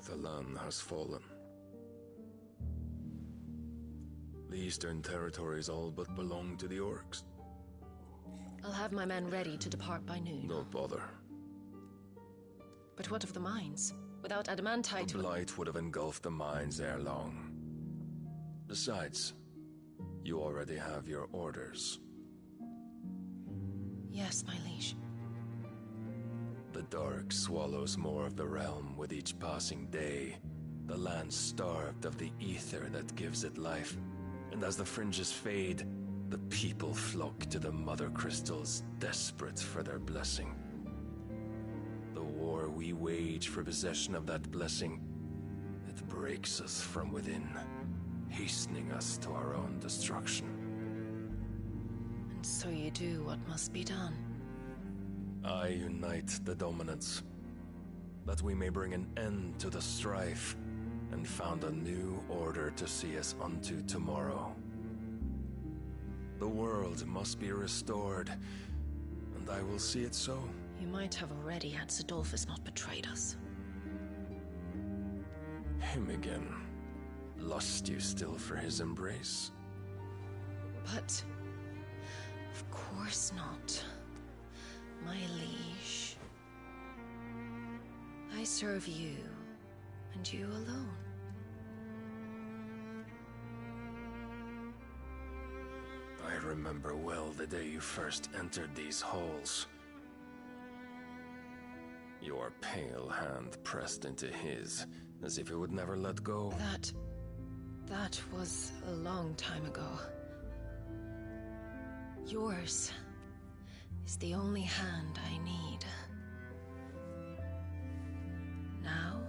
The land has fallen. The Eastern territories all but belong to the orcs. I'll have my men ready to depart by noon. Don't bother. But what of the mines? Without adamantite... The blight would have engulfed the mines ere long. Besides, you already have your orders. Yes, my liege. The dark swallows more of the realm with each passing day. The land starved of the ether that gives it life. And as the fringes fade, the people flock to the mother crystals, desperate for their blessing. The war we wage for possession of that blessing, it breaks us from within, hastening us to our own destruction. And so you do what must be done. I unite the dominants, that we may bring an end to the strife, and found a new order to see us unto tomorrow. The world must be restored, and I will see it so. You might have already had Zidolphus not betrayed us. Him again. Lust you still for his embrace? But... of course not. My liege. I serve you, and you alone. I remember well the day you first entered these halls. Your pale hand pressed into his, as if it would never let go. That was a long time ago. Yours is the only hand I need. Now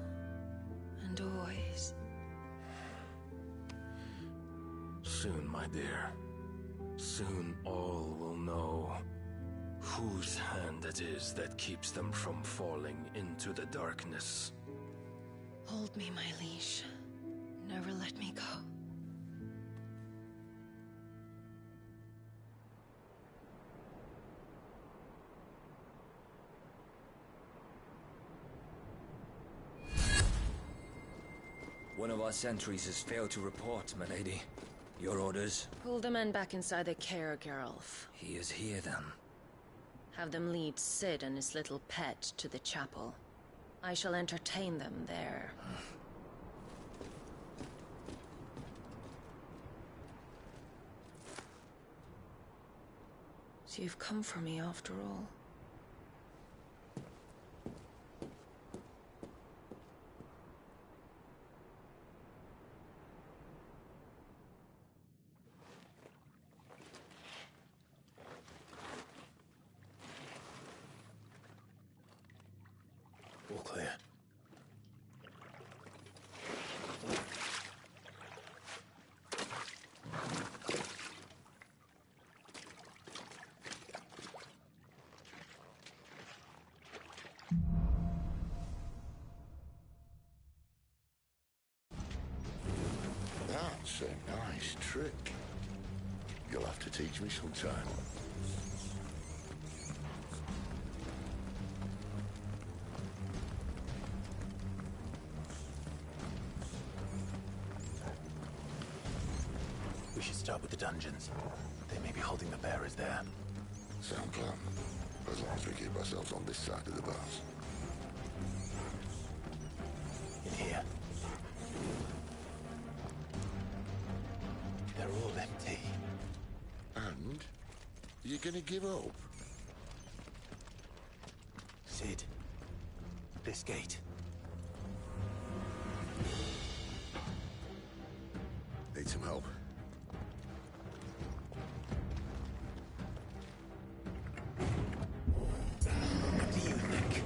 and always. Soon, my dear. Soon all will know whose hand it is that keeps them from falling into the darkness. Hold me, my liege. Never let me go. One of our sentries has failed to report, my lady. Your orders? Pull the men back inside the care, Geralf. He is here, then. Have them lead Cid and his little pet to the chapel. I shall entertain them there. So you've come for me after all. All clear. That's a nice trick. You'll have to teach me sometime. We should start with the dungeons. They may be holding the bearers there. Sound plan. As long as we keep ourselves on this side of the bars. In here. They're all empty. And? You're gonna give up? Cid. This gate. Need some help. What do you think?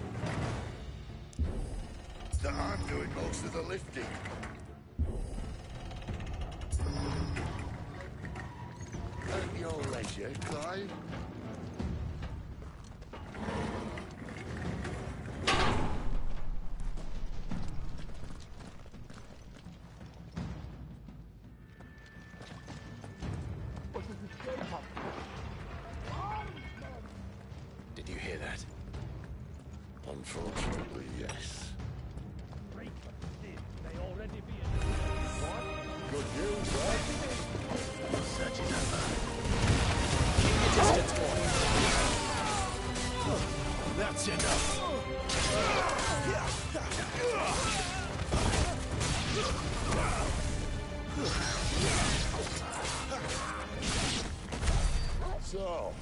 That I'm doing most of the lifting. At your leisure, Clive. Did you hear that? Unfortunately, yes. So,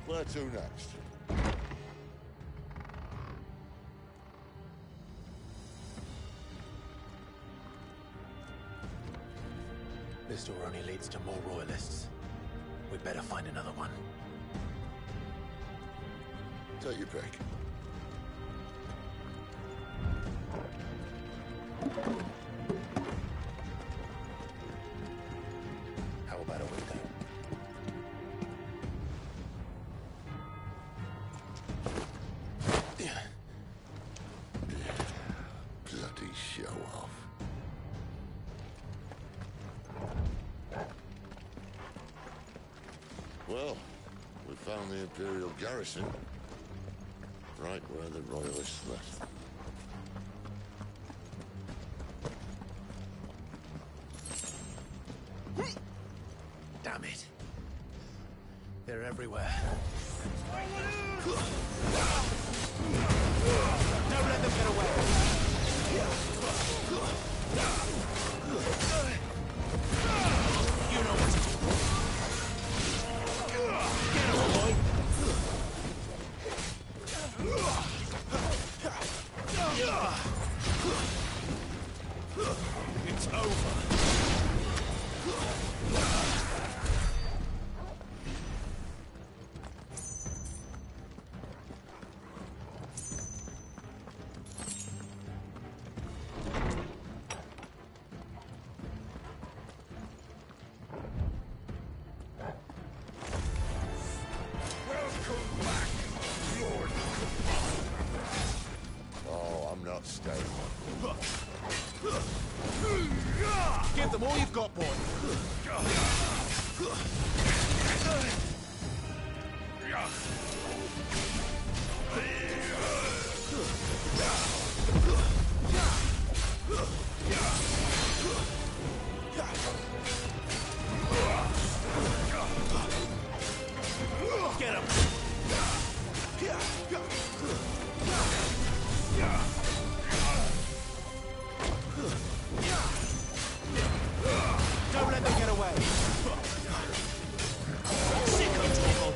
where to next? This door only leads to more royalists. We'd better find another one. Take your pick. How about a window? Bloody show-off. Well, we found the Imperial garrison. Right where the Royalists left. Damn it. They're everywhere. Don't let them get away! You know what to do. Get him, boy! It's over. Oh, I'm not staying. Give them all you've got, boy. Get him. Don't let them get away. Sicko Toggle.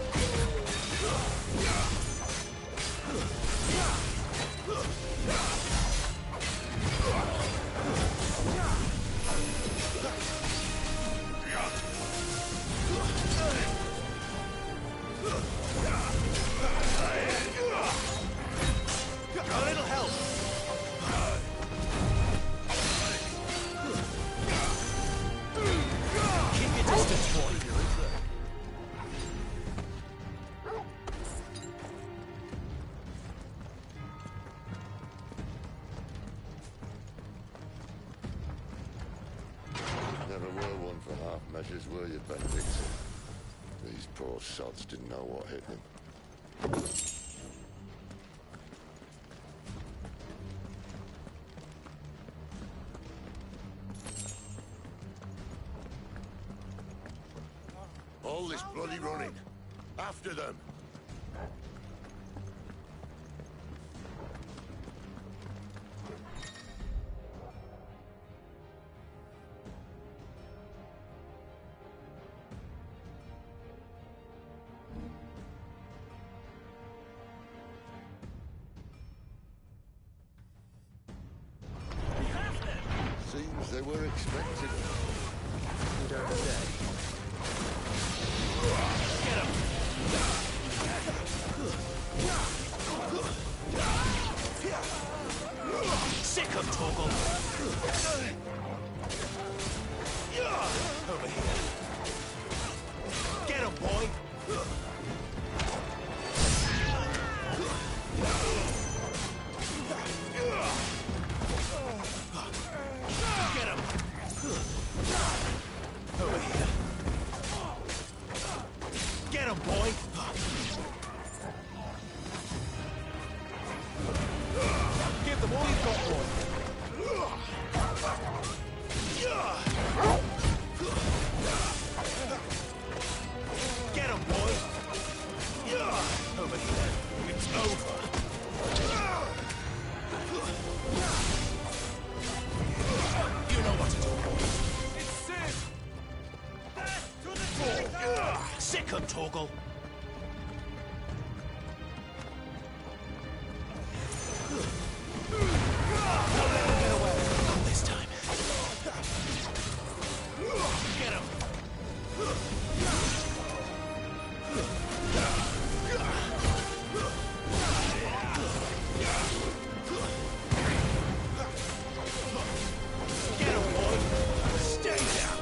A little help. Keep your distance, boy. Never were one for half measures, were you, Benedict? These poor sods didn't know what hit them. All this bloody running. After them. Seems they were expecting us. You don't say. Get him. Sick of Toggle. Over here. Get him, boy. Get him. Over here. Get him, boy. Give them all you've got, boy. them, Torgal. Not this time. Get him. Get him, boy. Stay down.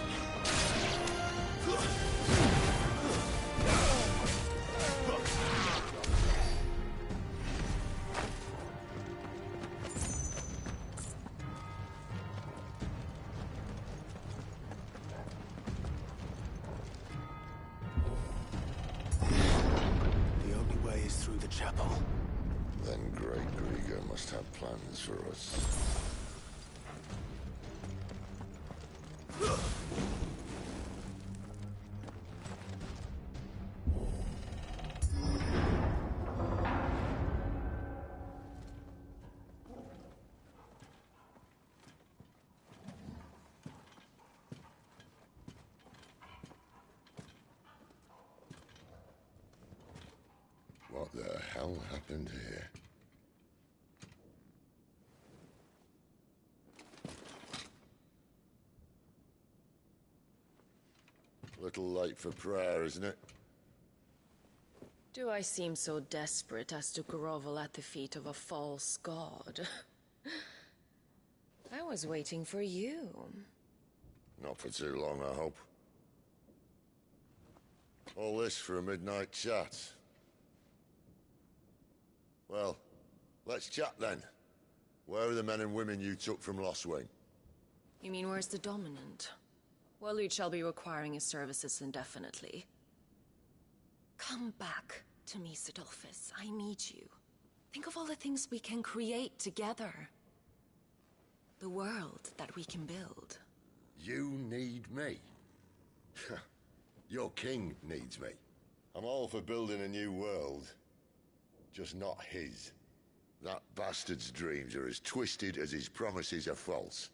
The only way is through the chapel. Then Grey Grieger must have plans for us. What the hell happened here? Little late for prayer, isn't it? Do I seem so desperate as to grovel at the feet of a false god? I was waiting for you. Not for too long, I hope. All this for a midnight chat. Well, let's chat then. Where are the men and women you took from Lostwing? You mean where's the dominant? Waleed shall be requiring his services indefinitely. Come back to me, Sidolphus. I need you. Think of all the things we can create together. The world that we can build. You need me? Your king needs me. I'm all for building a new world. Just not his. That bastard's dreams are as twisted as his promises are false.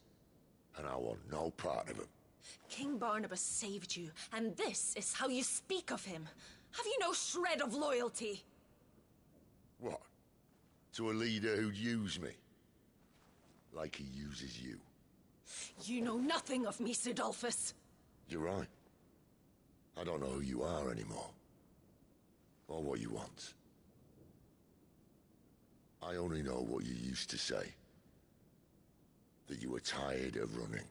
And I want no part of them. King Barnabas saved you, and this is how you speak of him. Have you no shred of loyalty? What? To a leader who'd use me? Like he uses you. You know nothing of me, Sidolphus. You're right. I don't know who you are anymore. Or what you want. I only know what you used to say. That you were tired of running.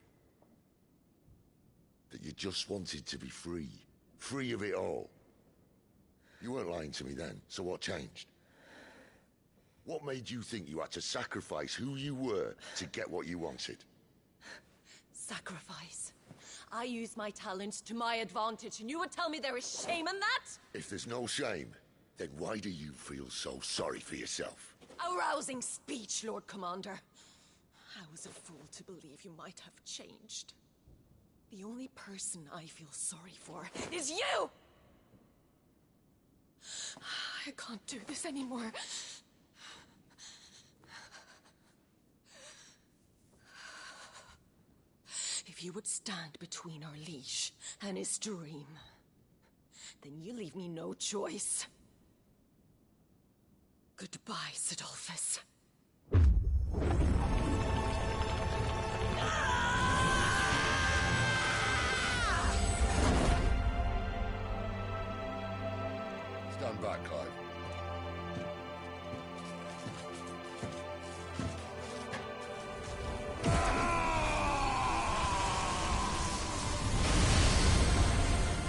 That you just wanted to be free. Free of it all. You weren't lying to me then, so what changed? What made you think you had to sacrifice who you were to get what you wanted? Sacrifice. I use my talents to my advantage, and you would tell me there is shame in that? If there's no shame, then why do you feel so sorry for yourself? A rousing speech, Lord Commander. I was a fool to believe you might have changed. The only person I feel sorry for is you! I can't do this anymore. If you would stand between our liege and his dream, then you leave me no choice. Goodbye, Sidolphus. Stand back, Clive.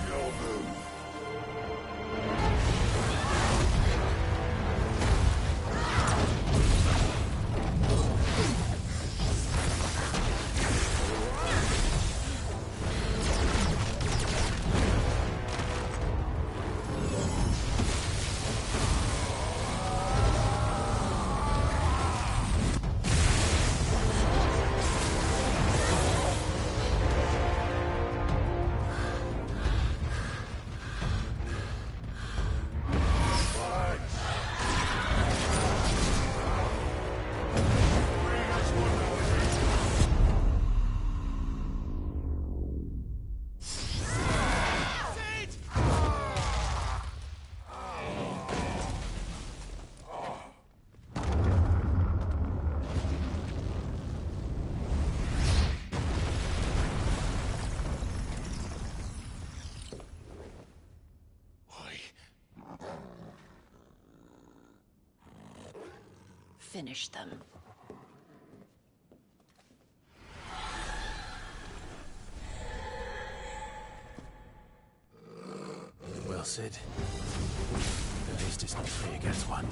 Your move. finish them. Well, Cid. At least it's not 3 against 1.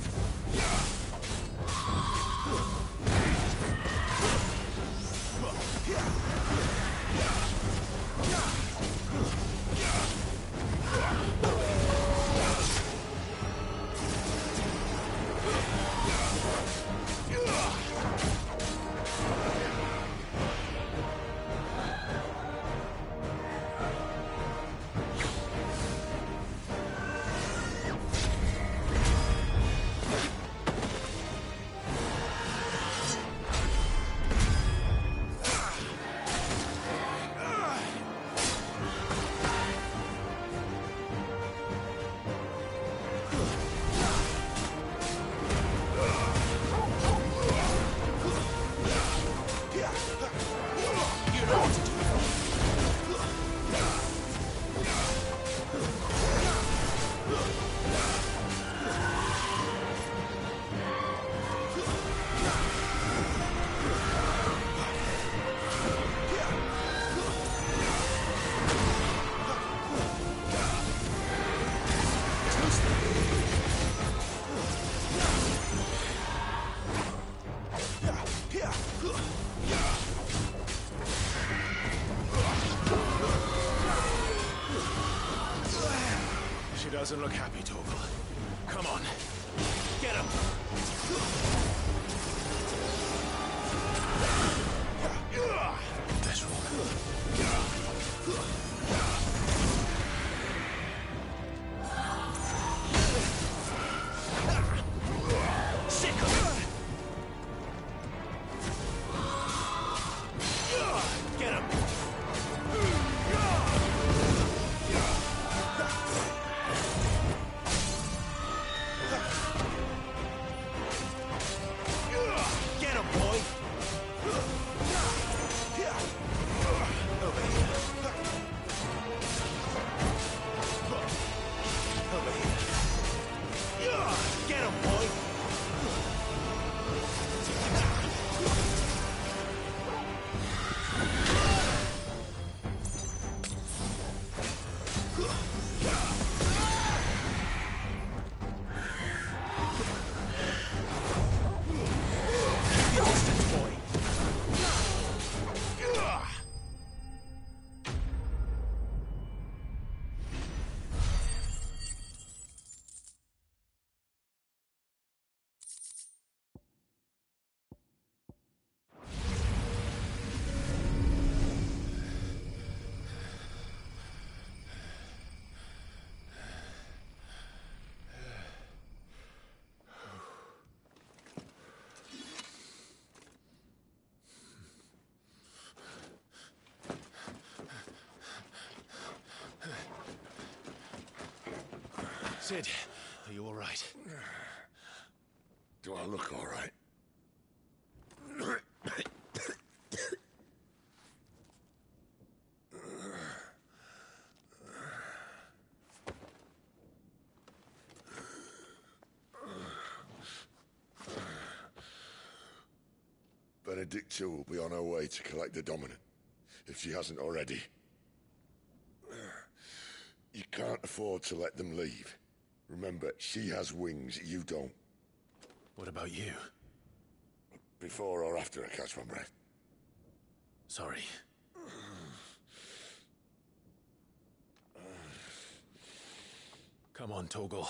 Doesn't look happy, Torgal. Come on. Get him! Let's roll. Sick of it! Get him! Cid, are you all right? Do I look all right? Benedicta will be on her way to collect the Dominant, if she hasn't already. You can't afford to let them leave. Remember, she has wings, you don't. What about you? Before or after I catch my breath? Sorry. Come on, Torgal.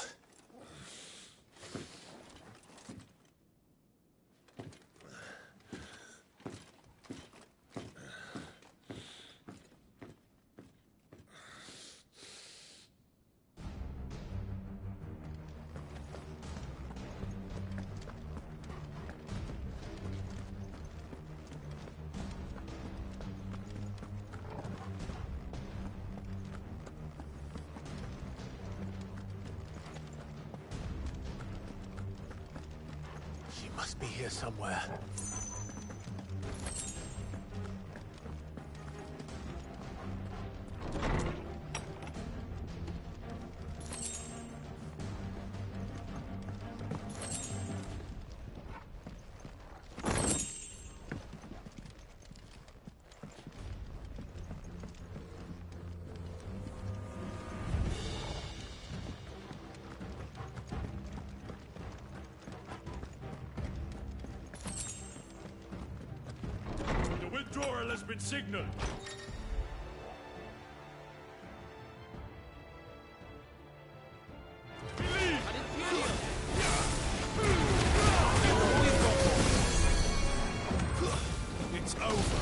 Must be here somewhere. Doral has been signaled. It's over.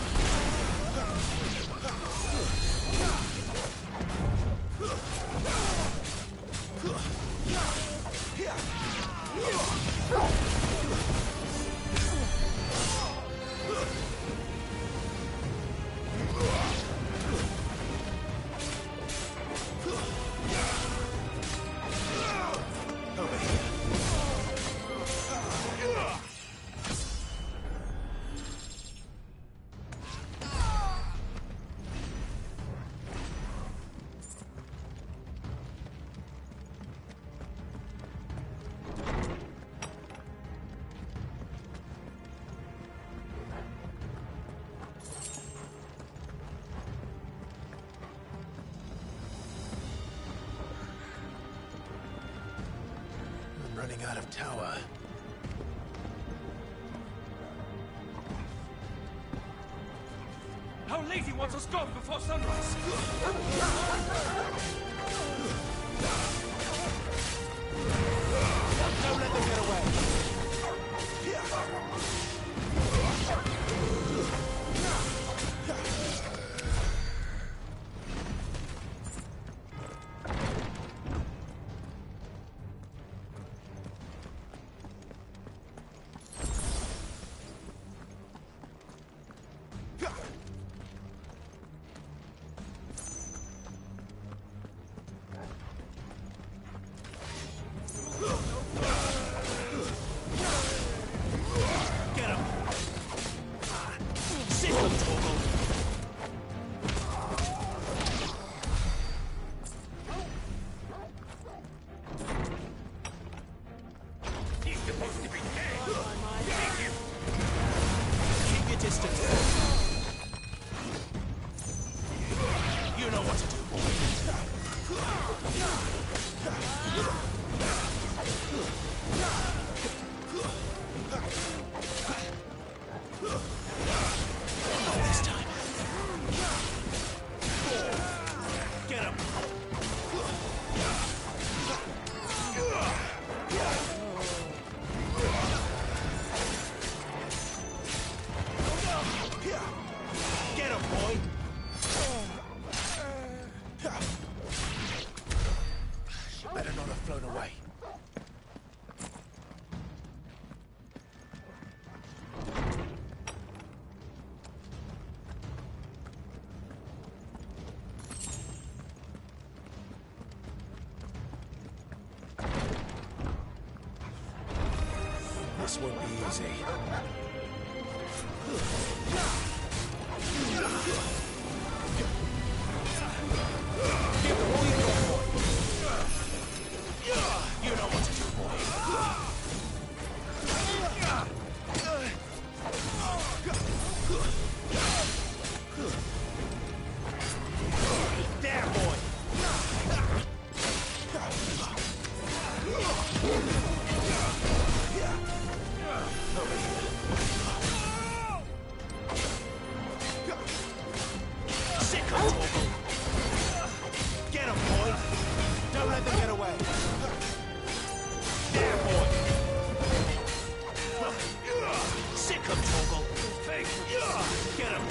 Running out of tower. Our lady wants us gone before sunrise. Don't let them get away. This won't be easy. You know what to do, boy. There, boy. Get him, boy. Don't let them get away. There, boy. Sick him, Torgal. Fake. Get him.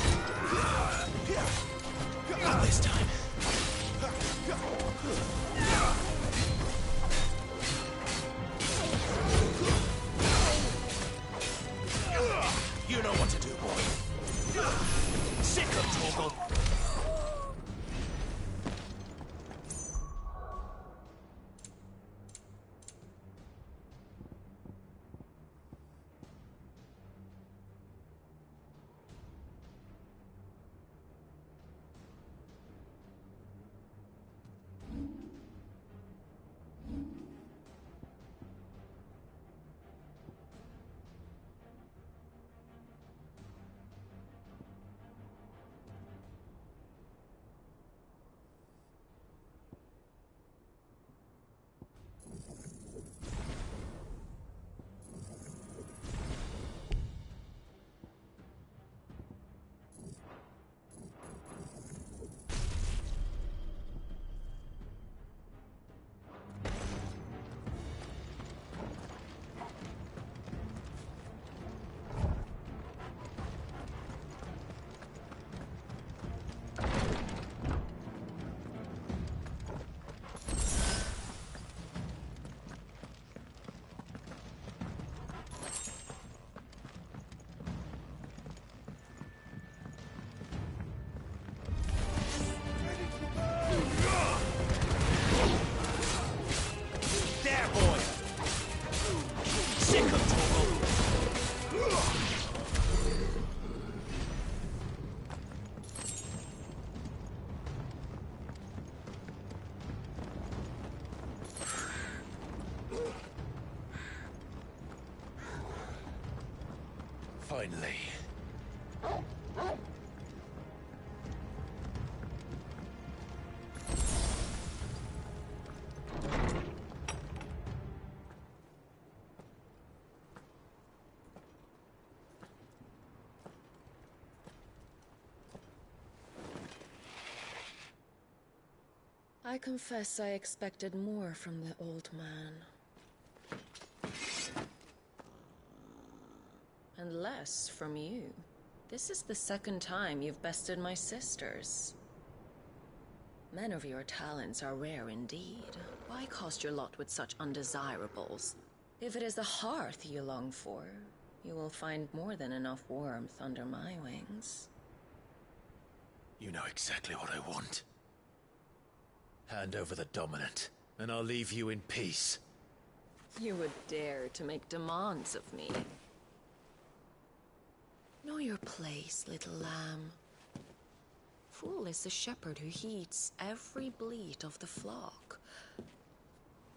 Not this time. You know what to do, boy. Sick him, Torgal. Finally. I confess I expected more from the old man. And less from you. This is the second time you've bested my sisters. Men of your talents are rare indeed. Why cost your lot with such undesirables? If it is the hearth you long for, you will find more than enough warmth under my wings. You know exactly what I want. Hand over the dominant, and I'll leave you in peace. You would dare to make demands of me. Know your place, little lamb. Fool is the shepherd who heeds every bleat of the flock.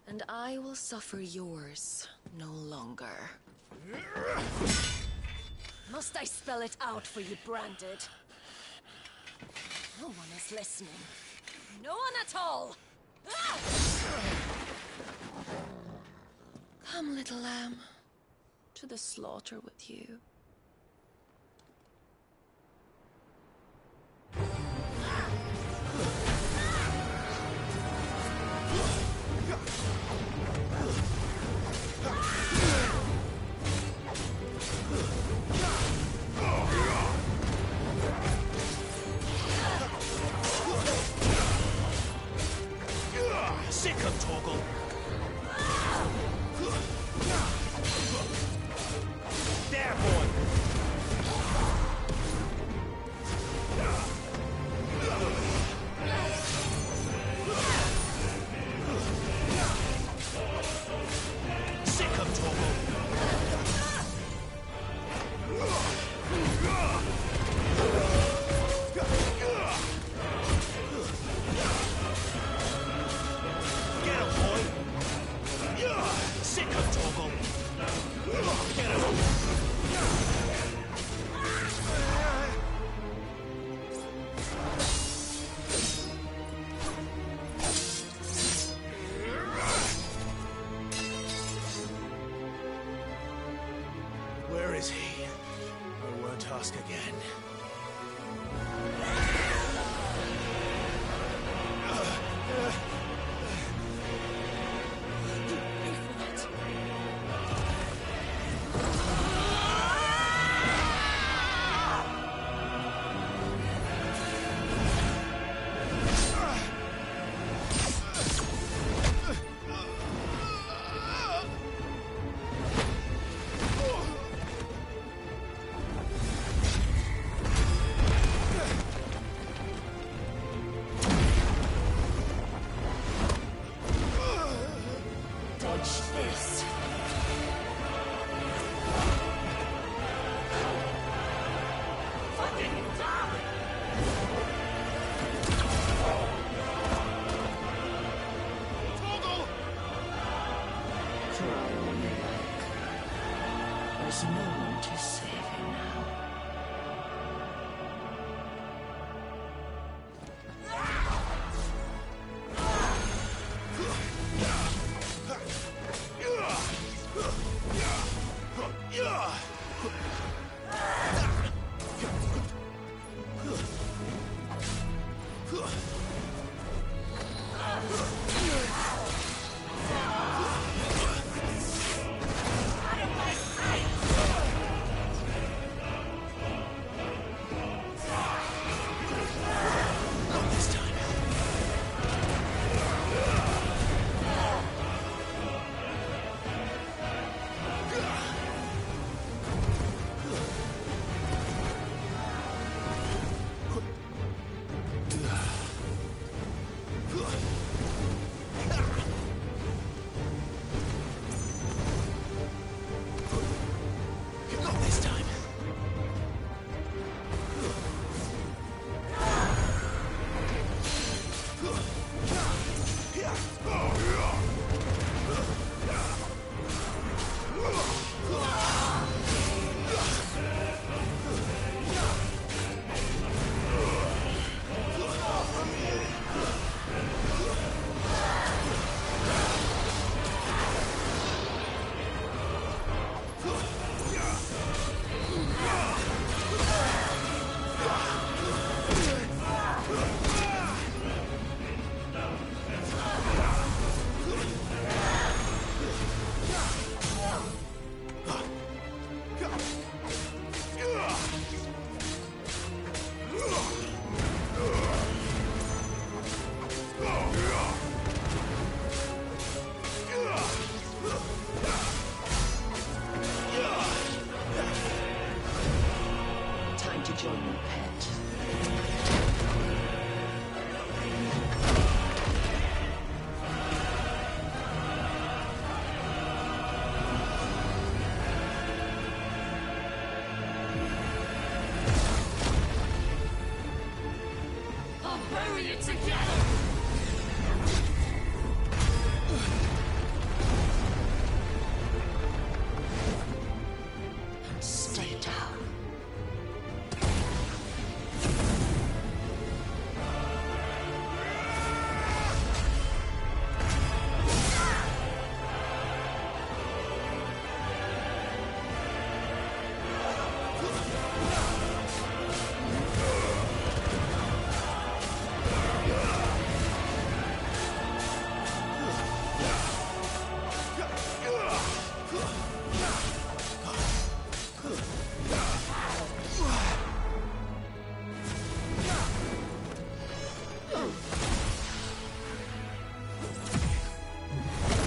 And I will suffer yours no longer. Must I spell it out for you, Branded? No one is listening. No one at all! Ah! Come, little lamb, to the slaughter with you. Sick of Torgal! There, boy! Sick of Torgal! Get him, boy! Sick of Torgal! Get him! Where is he? I won't ask again. There's no one to save you now. Bury it together! Stay down.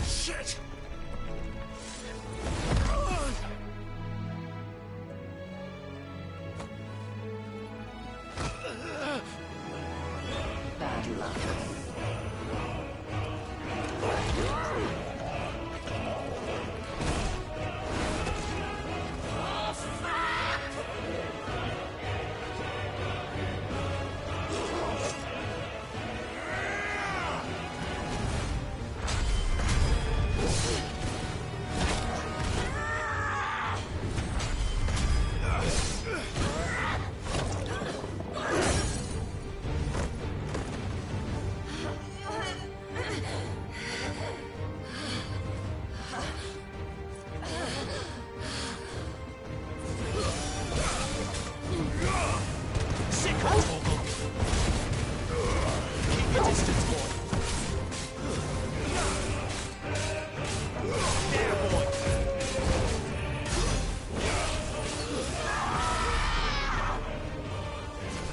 Shit! Bad luck.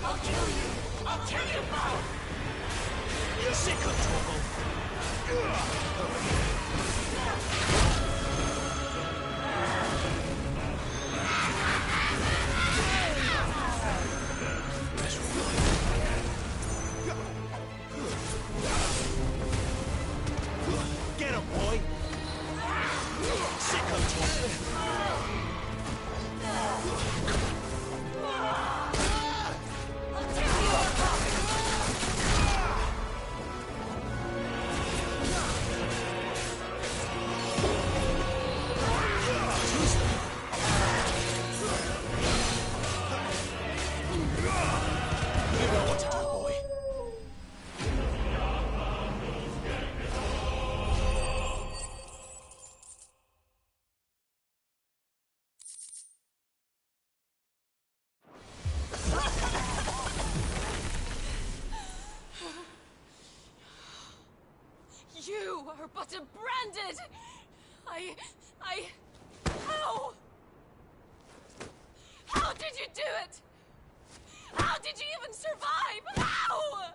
I'll kill you! I'll kill you, pal! You sick of trouble! Get him, boy! Sick of trouble! You are but a branded! How? How did you do it? How did you even survive? How?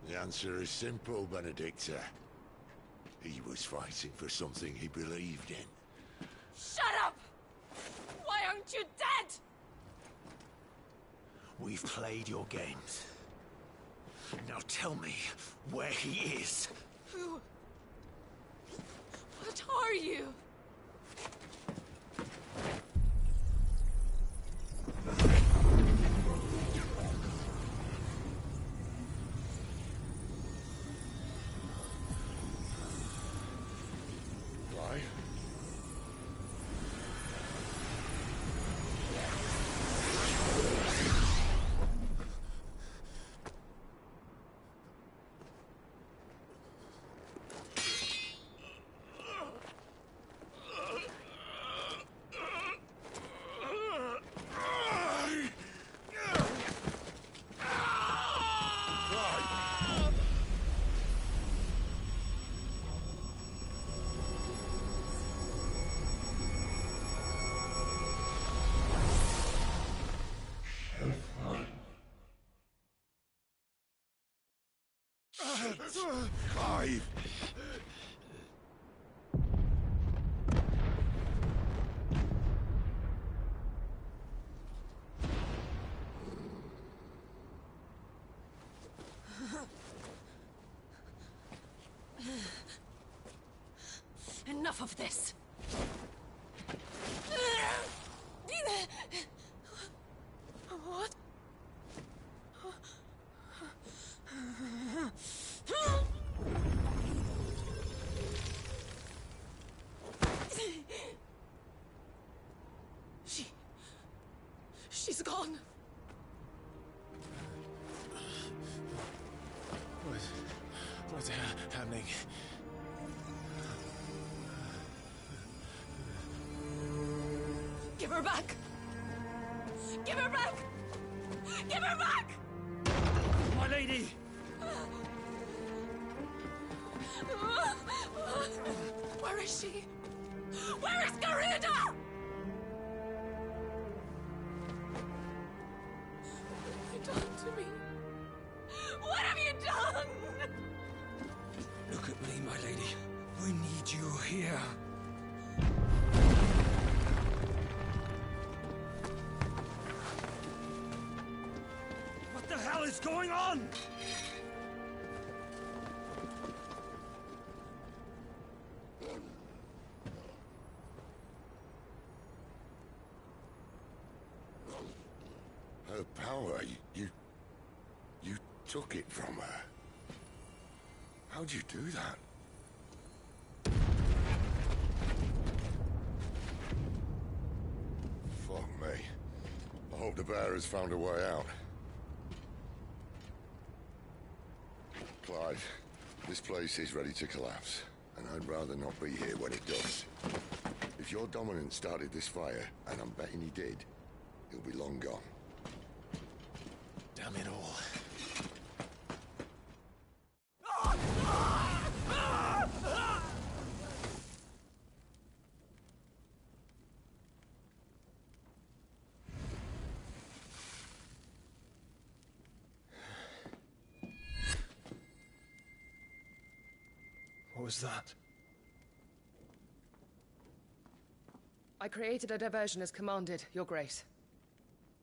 The answer is simple, Benedicta. He was fighting for something he believed in. Shut up! Why aren't you dead? We've played your games. Now tell me where he is. Who? What are you? Why? Clive! Enough of this! What? on! What's happening? Give her back! Give her back! Give her back! My lady! Where is she? Where is Garuda? What have you done to me? What have you done? Look at me, my lady. We need you here. What the hell is going on? Her power, you took it from her. How'd you do that? Fuck me. I hope the bearer's found a way out. Clive, this place is ready to collapse, and I'd rather not be here when it does. If your dominant started this fire, and I'm betting he did, he'll be long gone. Damn it all. What was that? I created a diversion as commanded, Your Grace.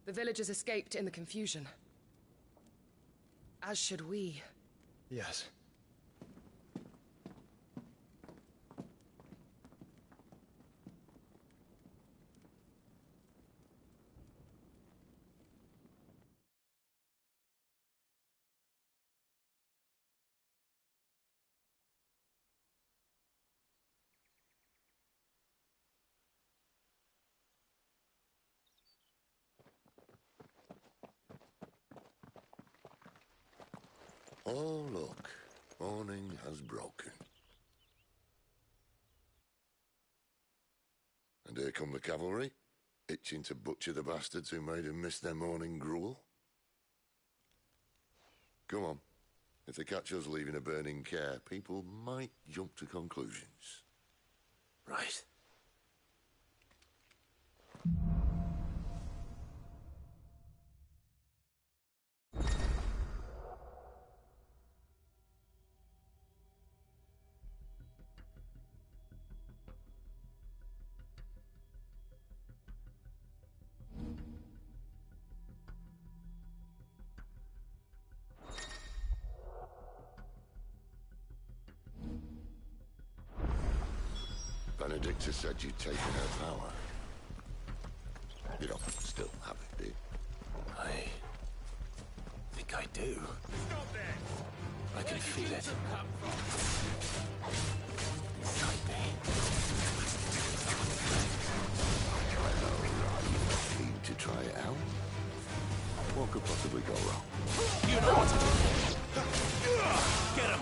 The villagers escaped in the confusion. As should we. Yes. Oh, look. Morning has broken. And here come the cavalry, itching to butcher the bastards who made them miss their morning gruel. Come on. If they catch us leaving a burning care, people might jump to conclusions. Right. Benedicta said you'd taken her power. You don't still have it, do you? I think I do. I can feel it. Inside me. Keen to try it out? What could possibly go wrong? You know what to do. Get him.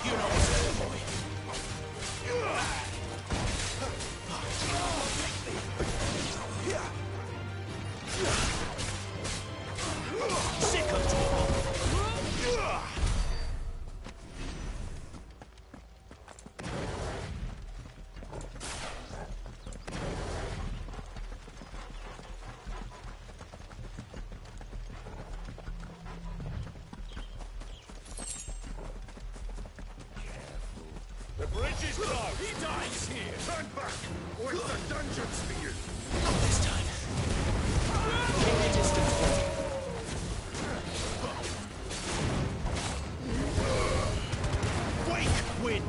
You know what to do, boy. The bridge is closed! He dies here! Turn back! Or it's the dungeons for you! Not this time. Keep your distance, buddy. Wake, wind!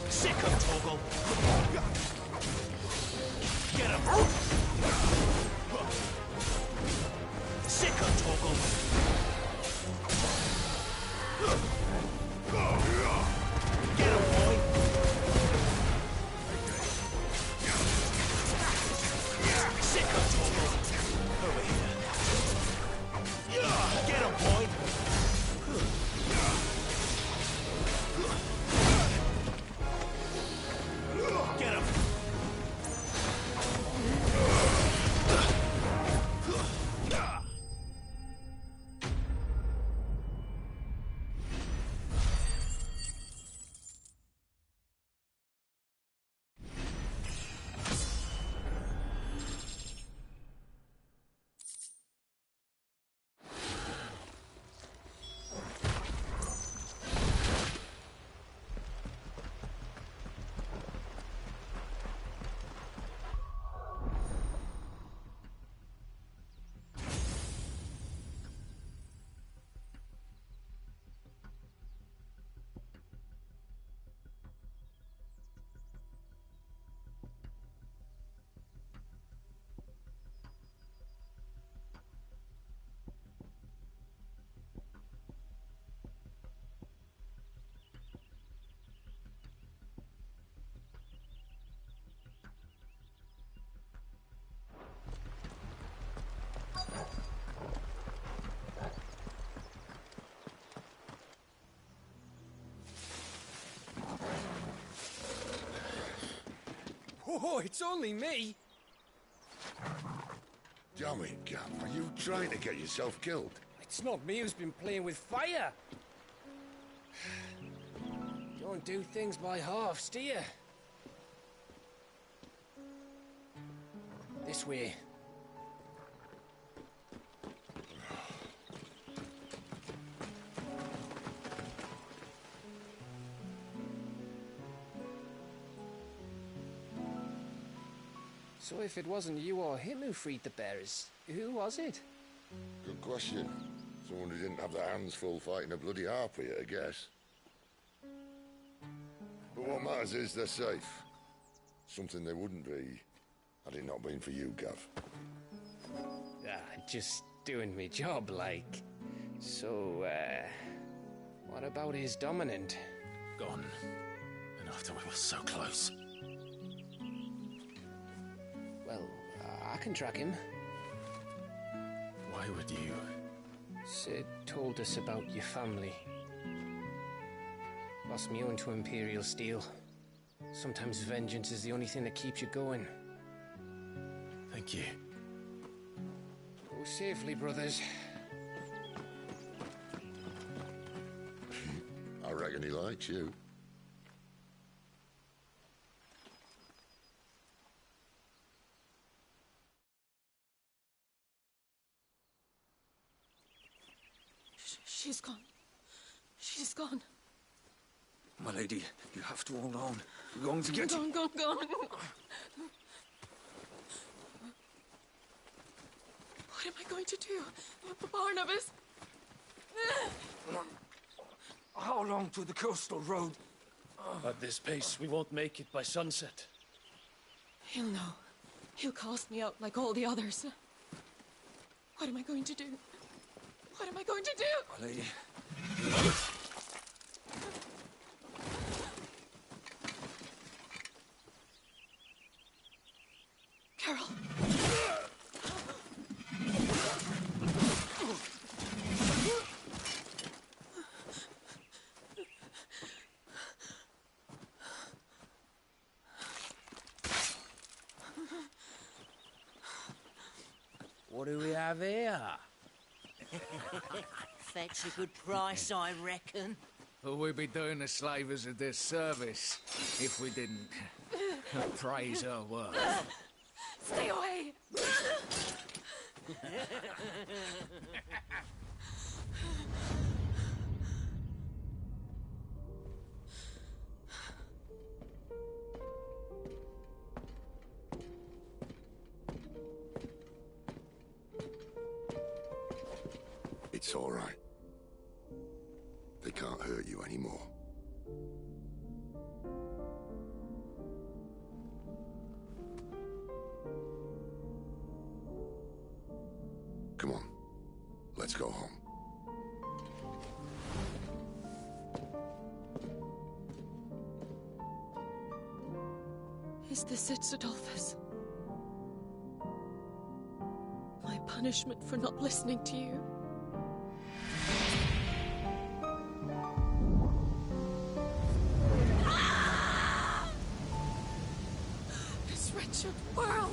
Sick of Torgal! Get him! Sick Oh, it's only me. Damn it, Gav. Are you trying to get yourself killed? It's not me who's been playing with fire. Don't do things by halves, do you? This way. So if it wasn't you or him who freed the bearers, who was it? Good question. Someone who didn't have their hands full fighting a bloody harpy, I guess. But what matters is they're safe. Something they wouldn't be had it not been for you, Gav. Just doing me job, like. So, what about his dominant? Gone. And after we were so close. Well, I can track him. Why would you? Sid told us about your family. Lost me own to Imperial Steel. Sometimes vengeance is the only thing that keeps you going. Thank you. Go safely, brothers. I reckon he likes you. She's gone. She's gone. My lady, you have to hold on. We're going to get Gone. What am I going to do? Barnabas? How long to the coastal road? At this pace, we won't make it by sunset. He'll know. He'll cast me out like all the others. What am I going to do? What am I going to do? My lady. Carol. What do we have here? Fetch a good price, I reckon. Well, we'd be doing the slavers a disservice if we didn't praise her work. Stay away! It's all right. They can't hurt you anymore. Come on. Let's go home. Is this it, Adolphus? My punishment for not listening to you? This wretched world!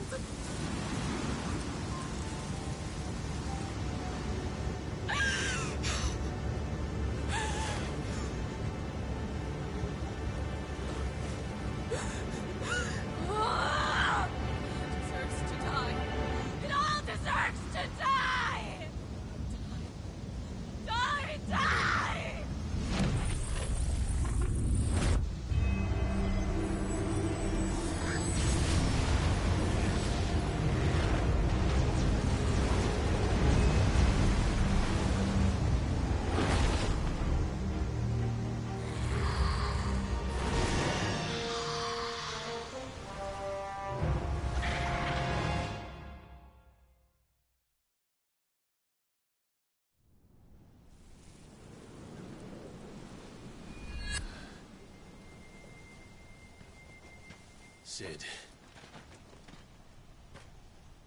Cid.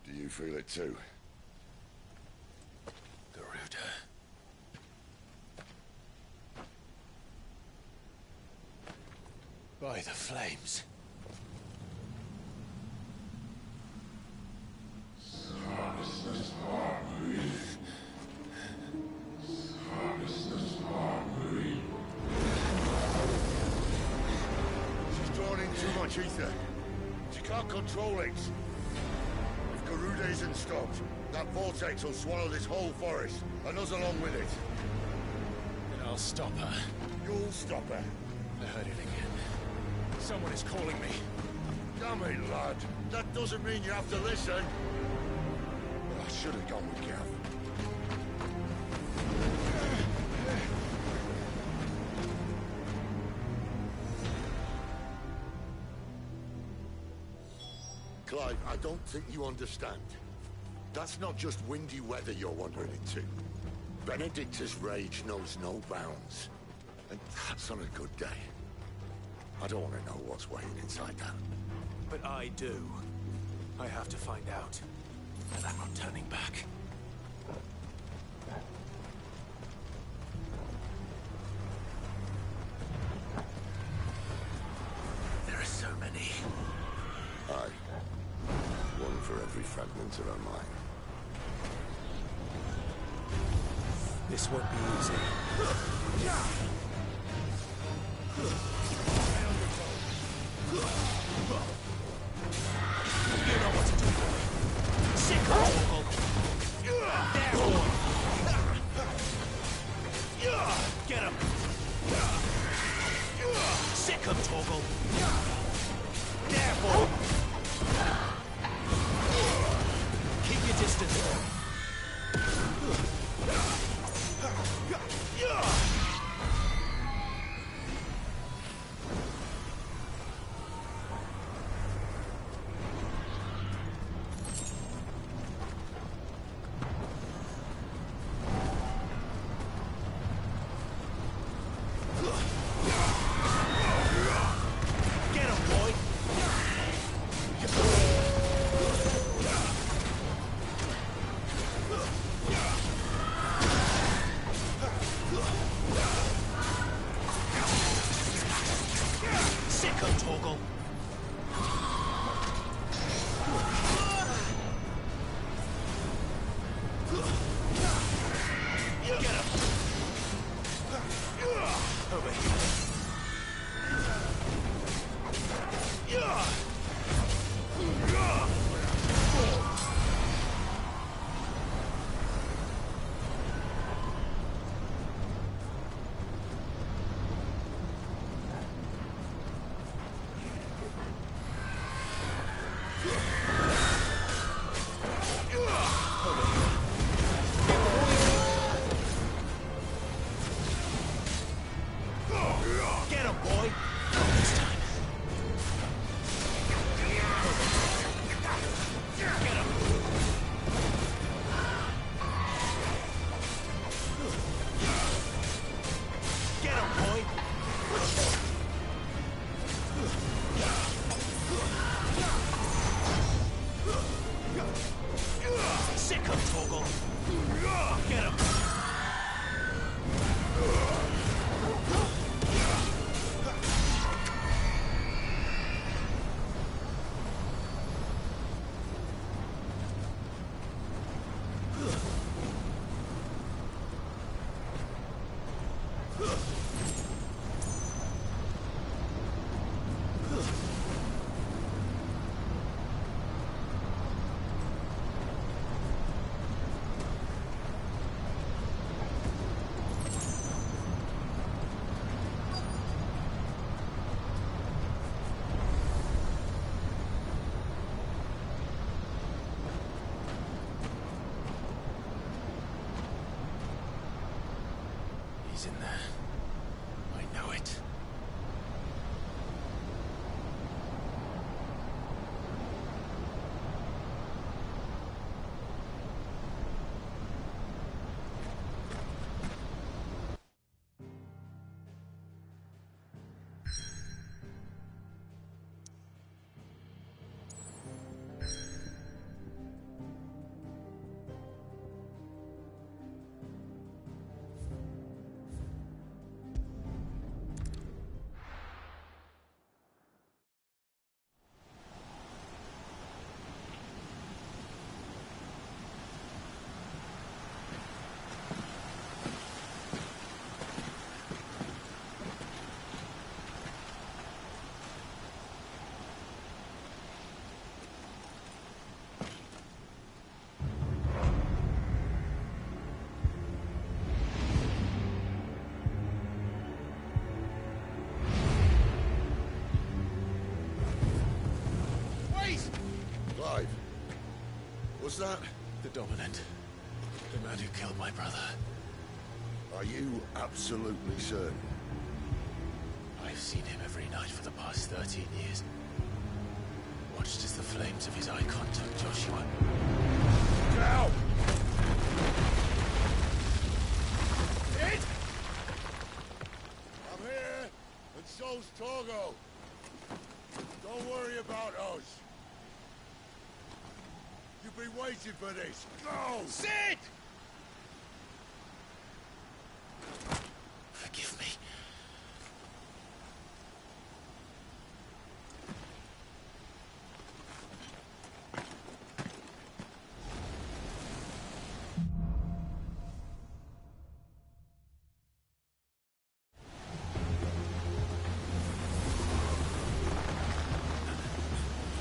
Do you feel it too? Garuda. By the flames. She's drawn in too much ether. She can't control it. If Garuda isn't stopped, that vortex will swallow this whole forest, and us along with it. Then I'll stop her. You'll stop her. I heard it again. Someone is calling me. Damn it, lad. That doesn't mean you have to listen. Well, I should have gone with Gav. Clive, I don't think you understand. That's not just windy weather you're wandering into. Benedicta's rage knows no bounds. And that's on a good day. I don't want to know what's waiting inside that. But I do. I have to find out. And I'm not turning back. There are so many. Aye. One for every fragment of our mind. This won't be easy. You know what to do, boy. Sick of Torgal. There, boy. Get him. Sick of Torgal. There, boy. Keep your distance. was that? The Dominant. The man who killed my brother. Are you absolutely certain? I've seen him every night for the past 13 years. Watched as the flames of his icon took Joshua. Now! Sid! I'm here, and so's Torgo. Don't worry about us. You've been waiting for this. Go! Sid! Forgive me.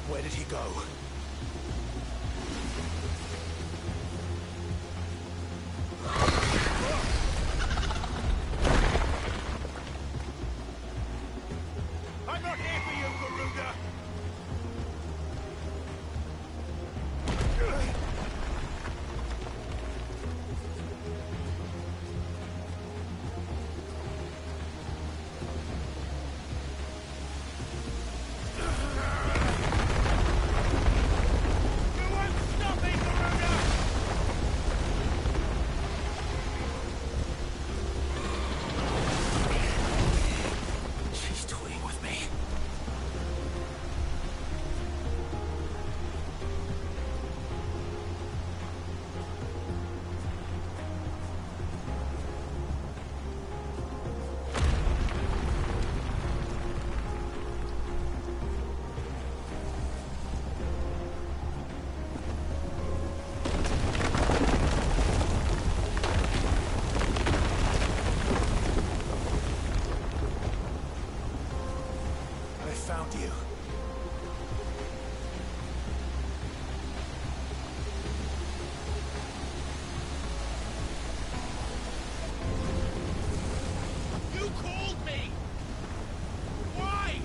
Where did he go? I'm not here for you, Garuda! You won't stop me, Garuda! She's toying with me. I found you. You called me! Why?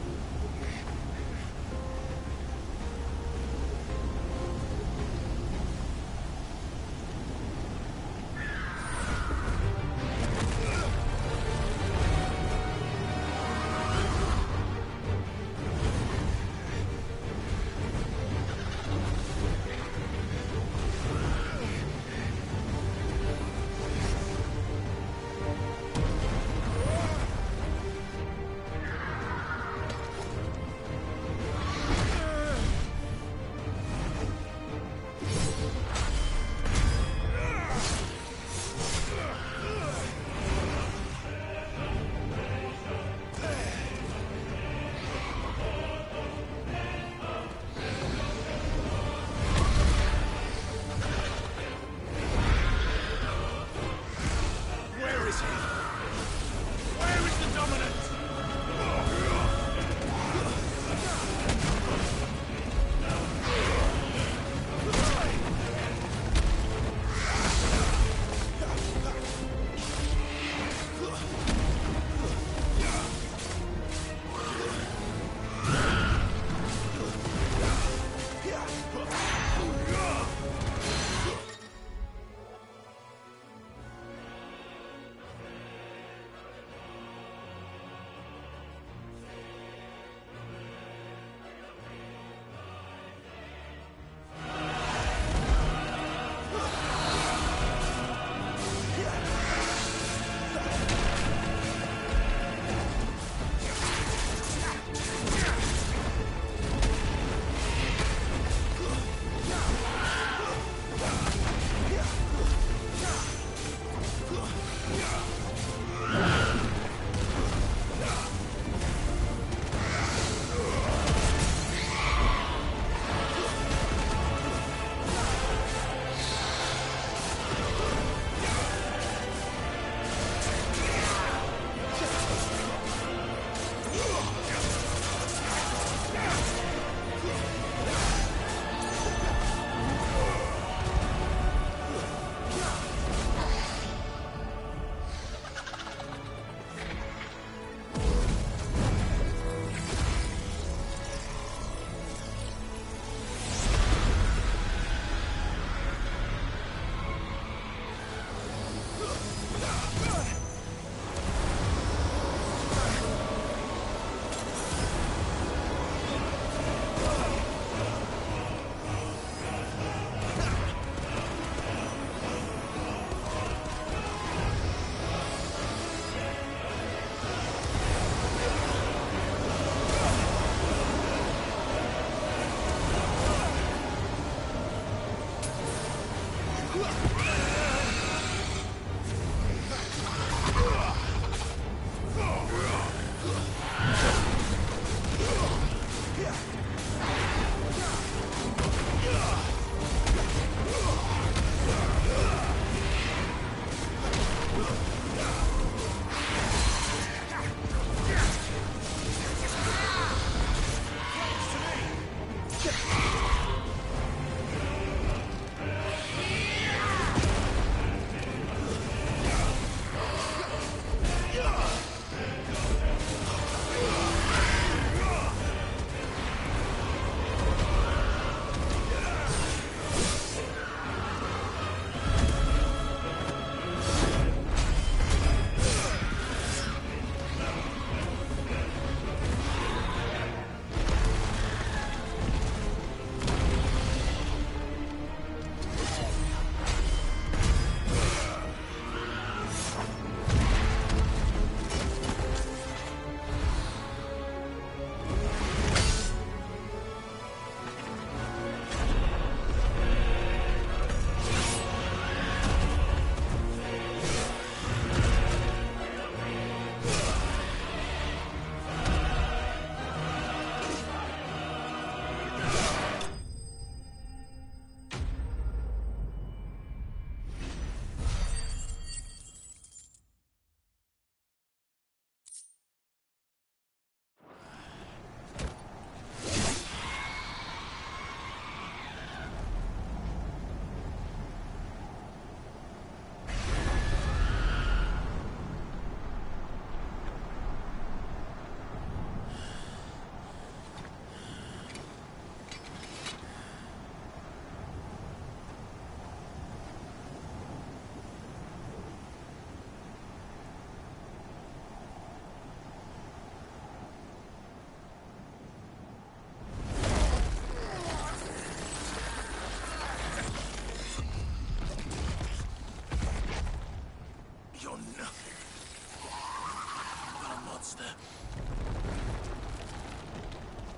father.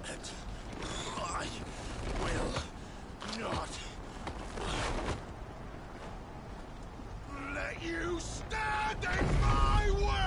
And I will not let you stand in my way!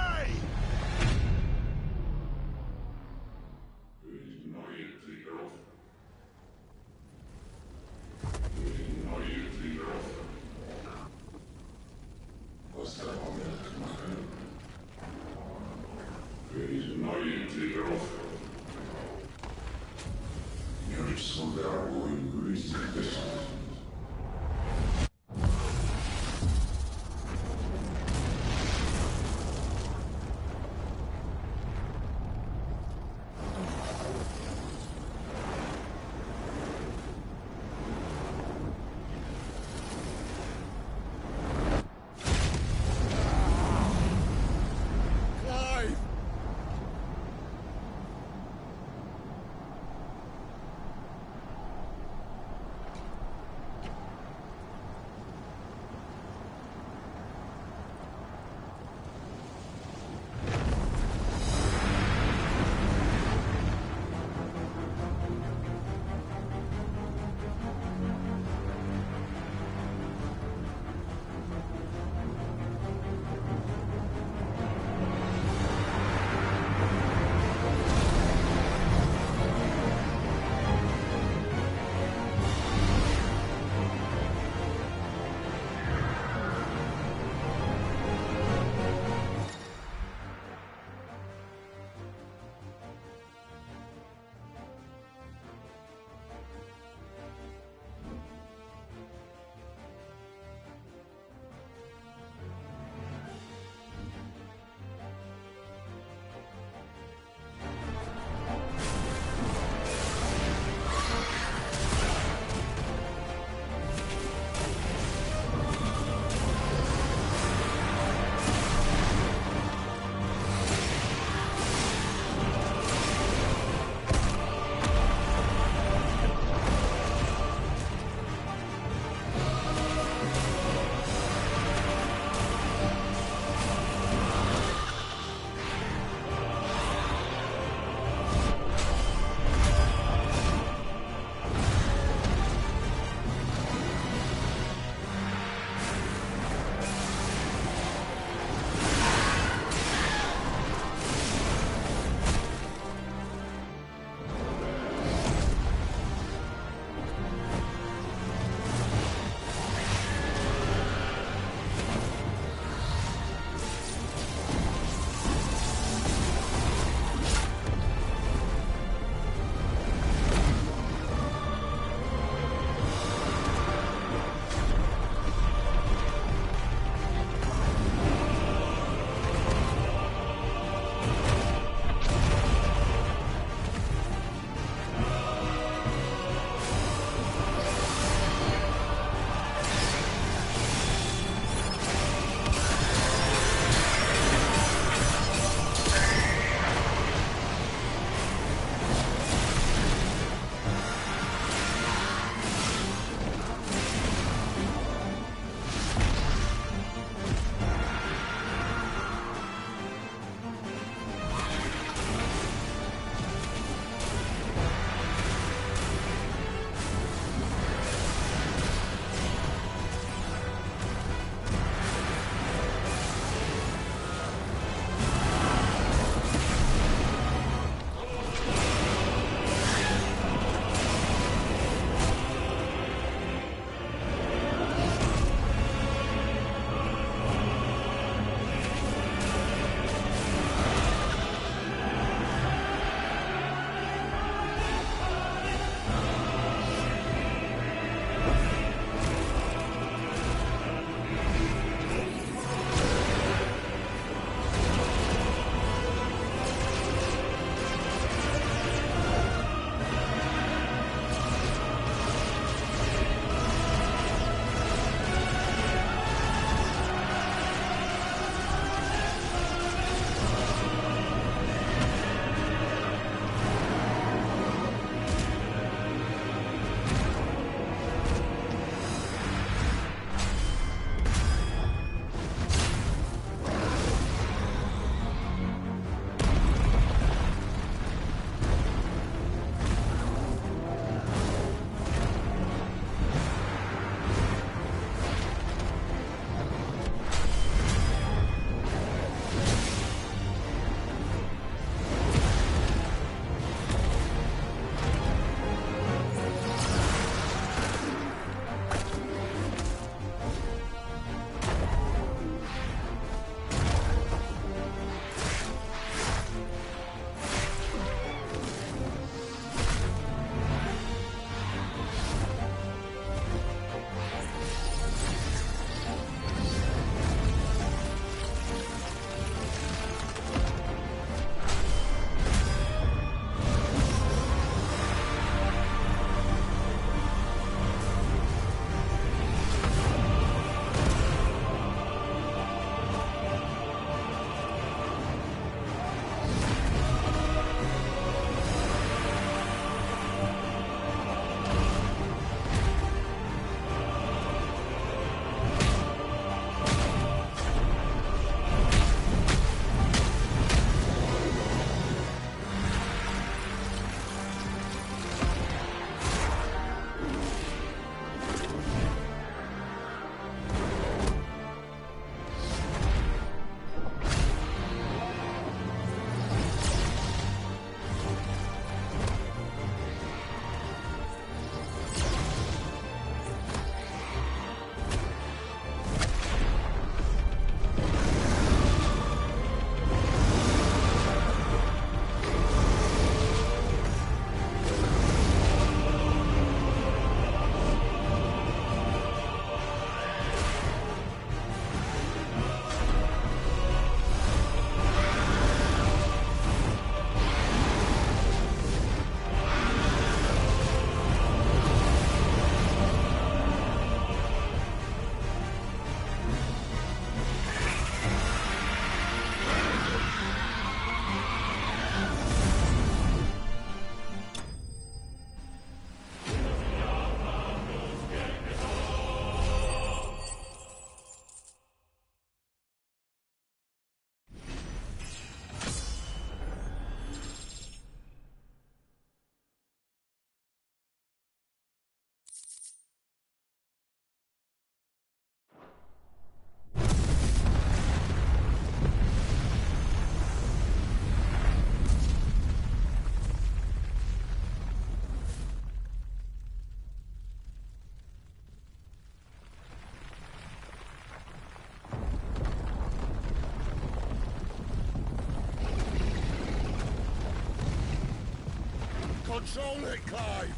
Control it, Clive!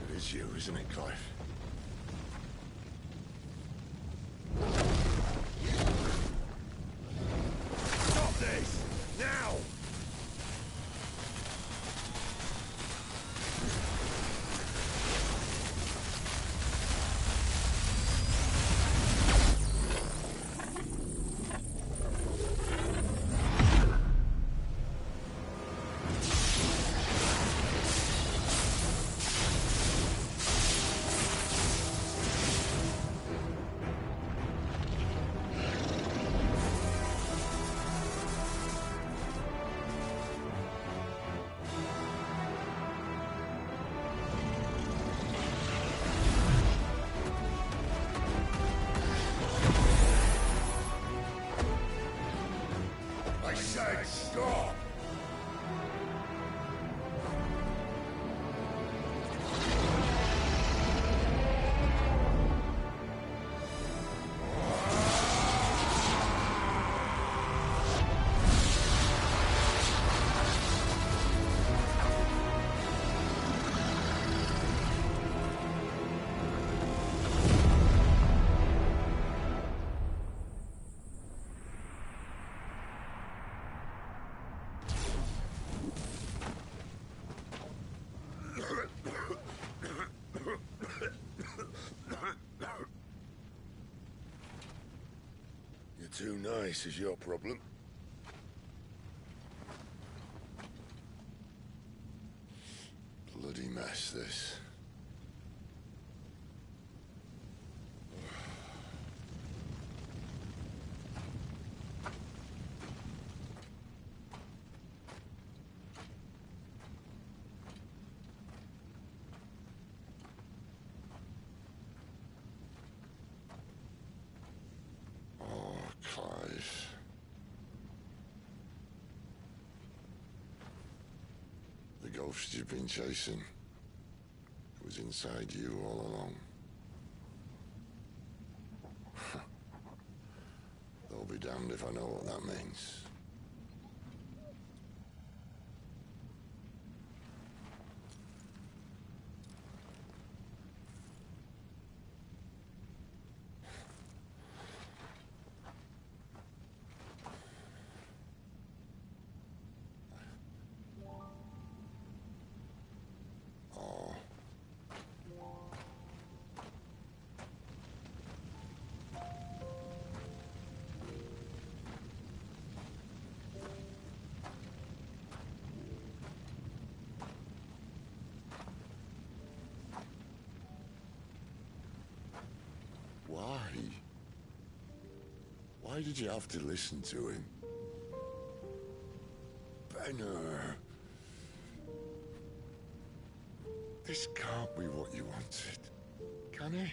It is you, isn't it, Clive? Stop this! Now! I said stop! You're too nice is your problem. Bloody mess, this. Clive. The ghost you've been chasing was inside you all along. They'll be damned if I know what that means. Why? Why did you have to listen to him? Benner. This can't be what you wanted, can it?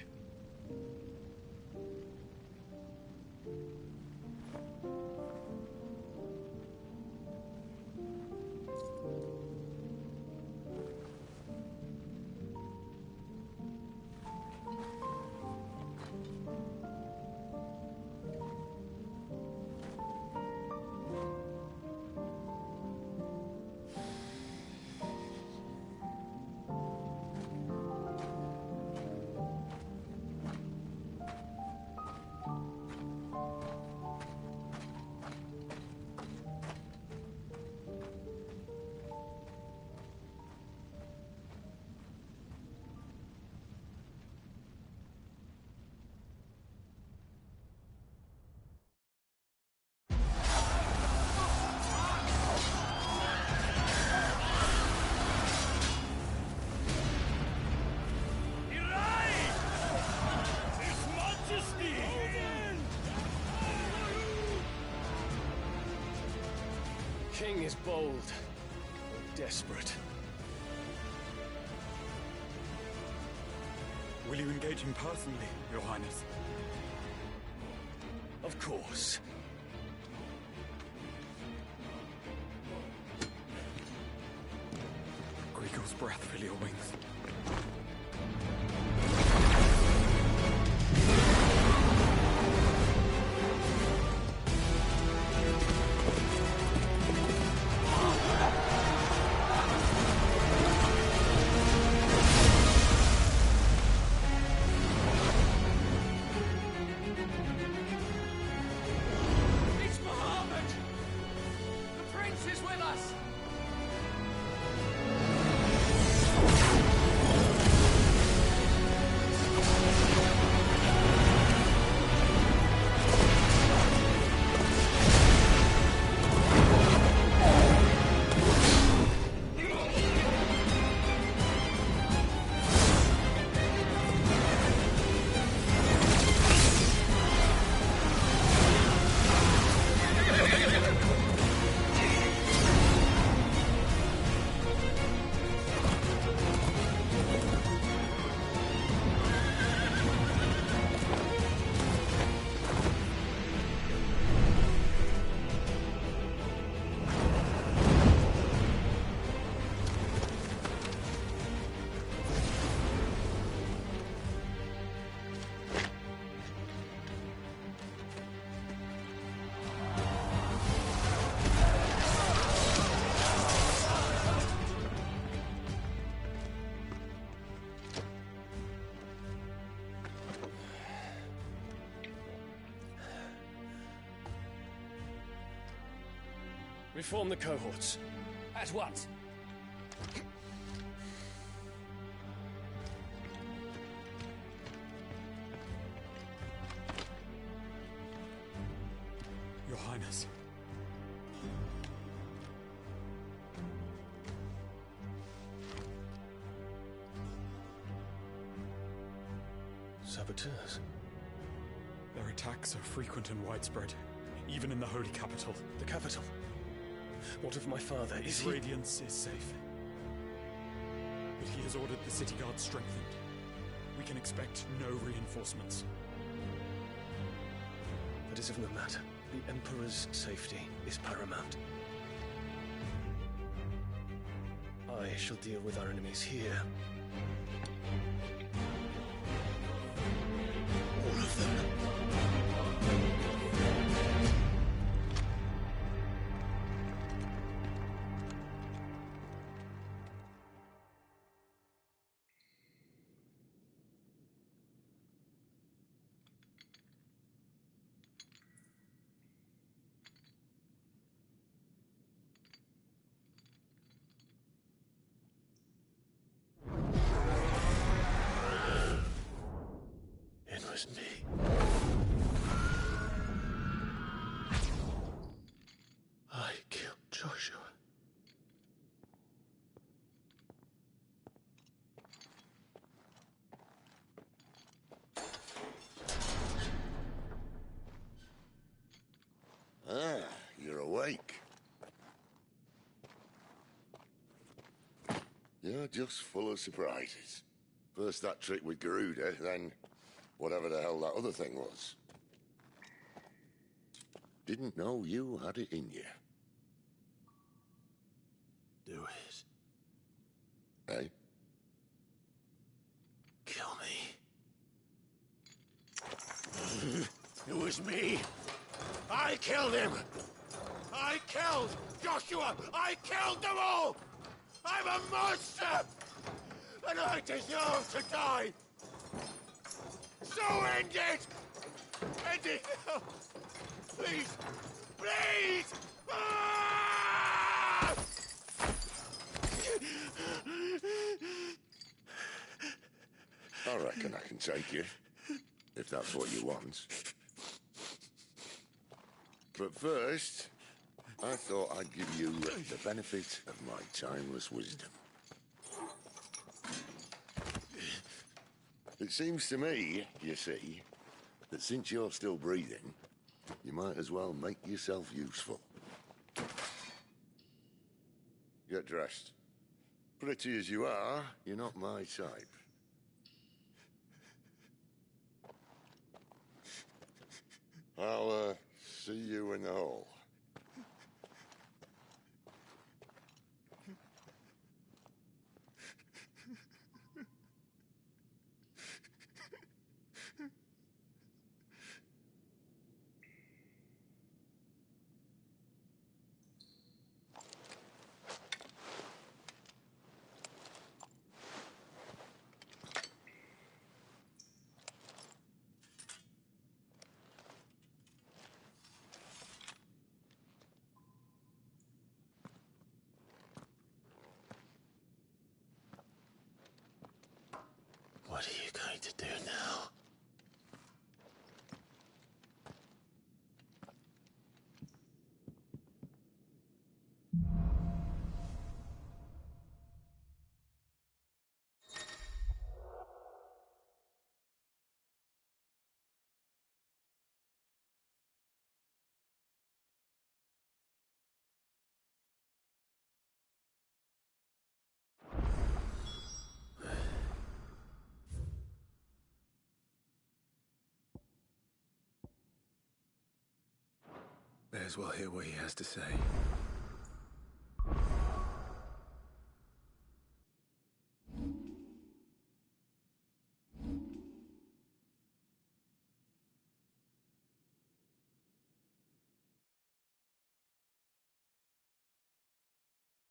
King is bold, or desperate. Will you engage him personally, Your Highness? Of course. Griego's breath fill your wings. Prince is with us! Reform the cohorts. At once. Your Highness. Saboteurs? Their attacks are frequent and widespread, even in the Holy Capital. The capital? What of my father? His Radiance is safe. But he has ordered the city guard strengthened. We can expect no reinforcements. That is of no matter. The Emperor's safety is paramount. I shall deal with our enemies here. All of them. It was me. I killed Joshua. Ah, you're awake. You're just full of surprises. First that trick with Garuda, then whatever the hell that other thing was. Didn't know you had it in you. Do it. Eh? Kill me. It was me. I killed him. I killed Joshua. I killed them all. I'm a monster. And I deserve to die. So end it. End it now. Please. Please. Ah! I reckon I can take you, if that's what you want. But first, I thought I'd give you the benefit of my timeless wisdom. It seems to me, you see, that since you're still breathing, you might as well make yourself useful. Get dressed. Pretty as you are, you're not my type. I'll, see you in the hall. to do now? May as well hear what he has to say.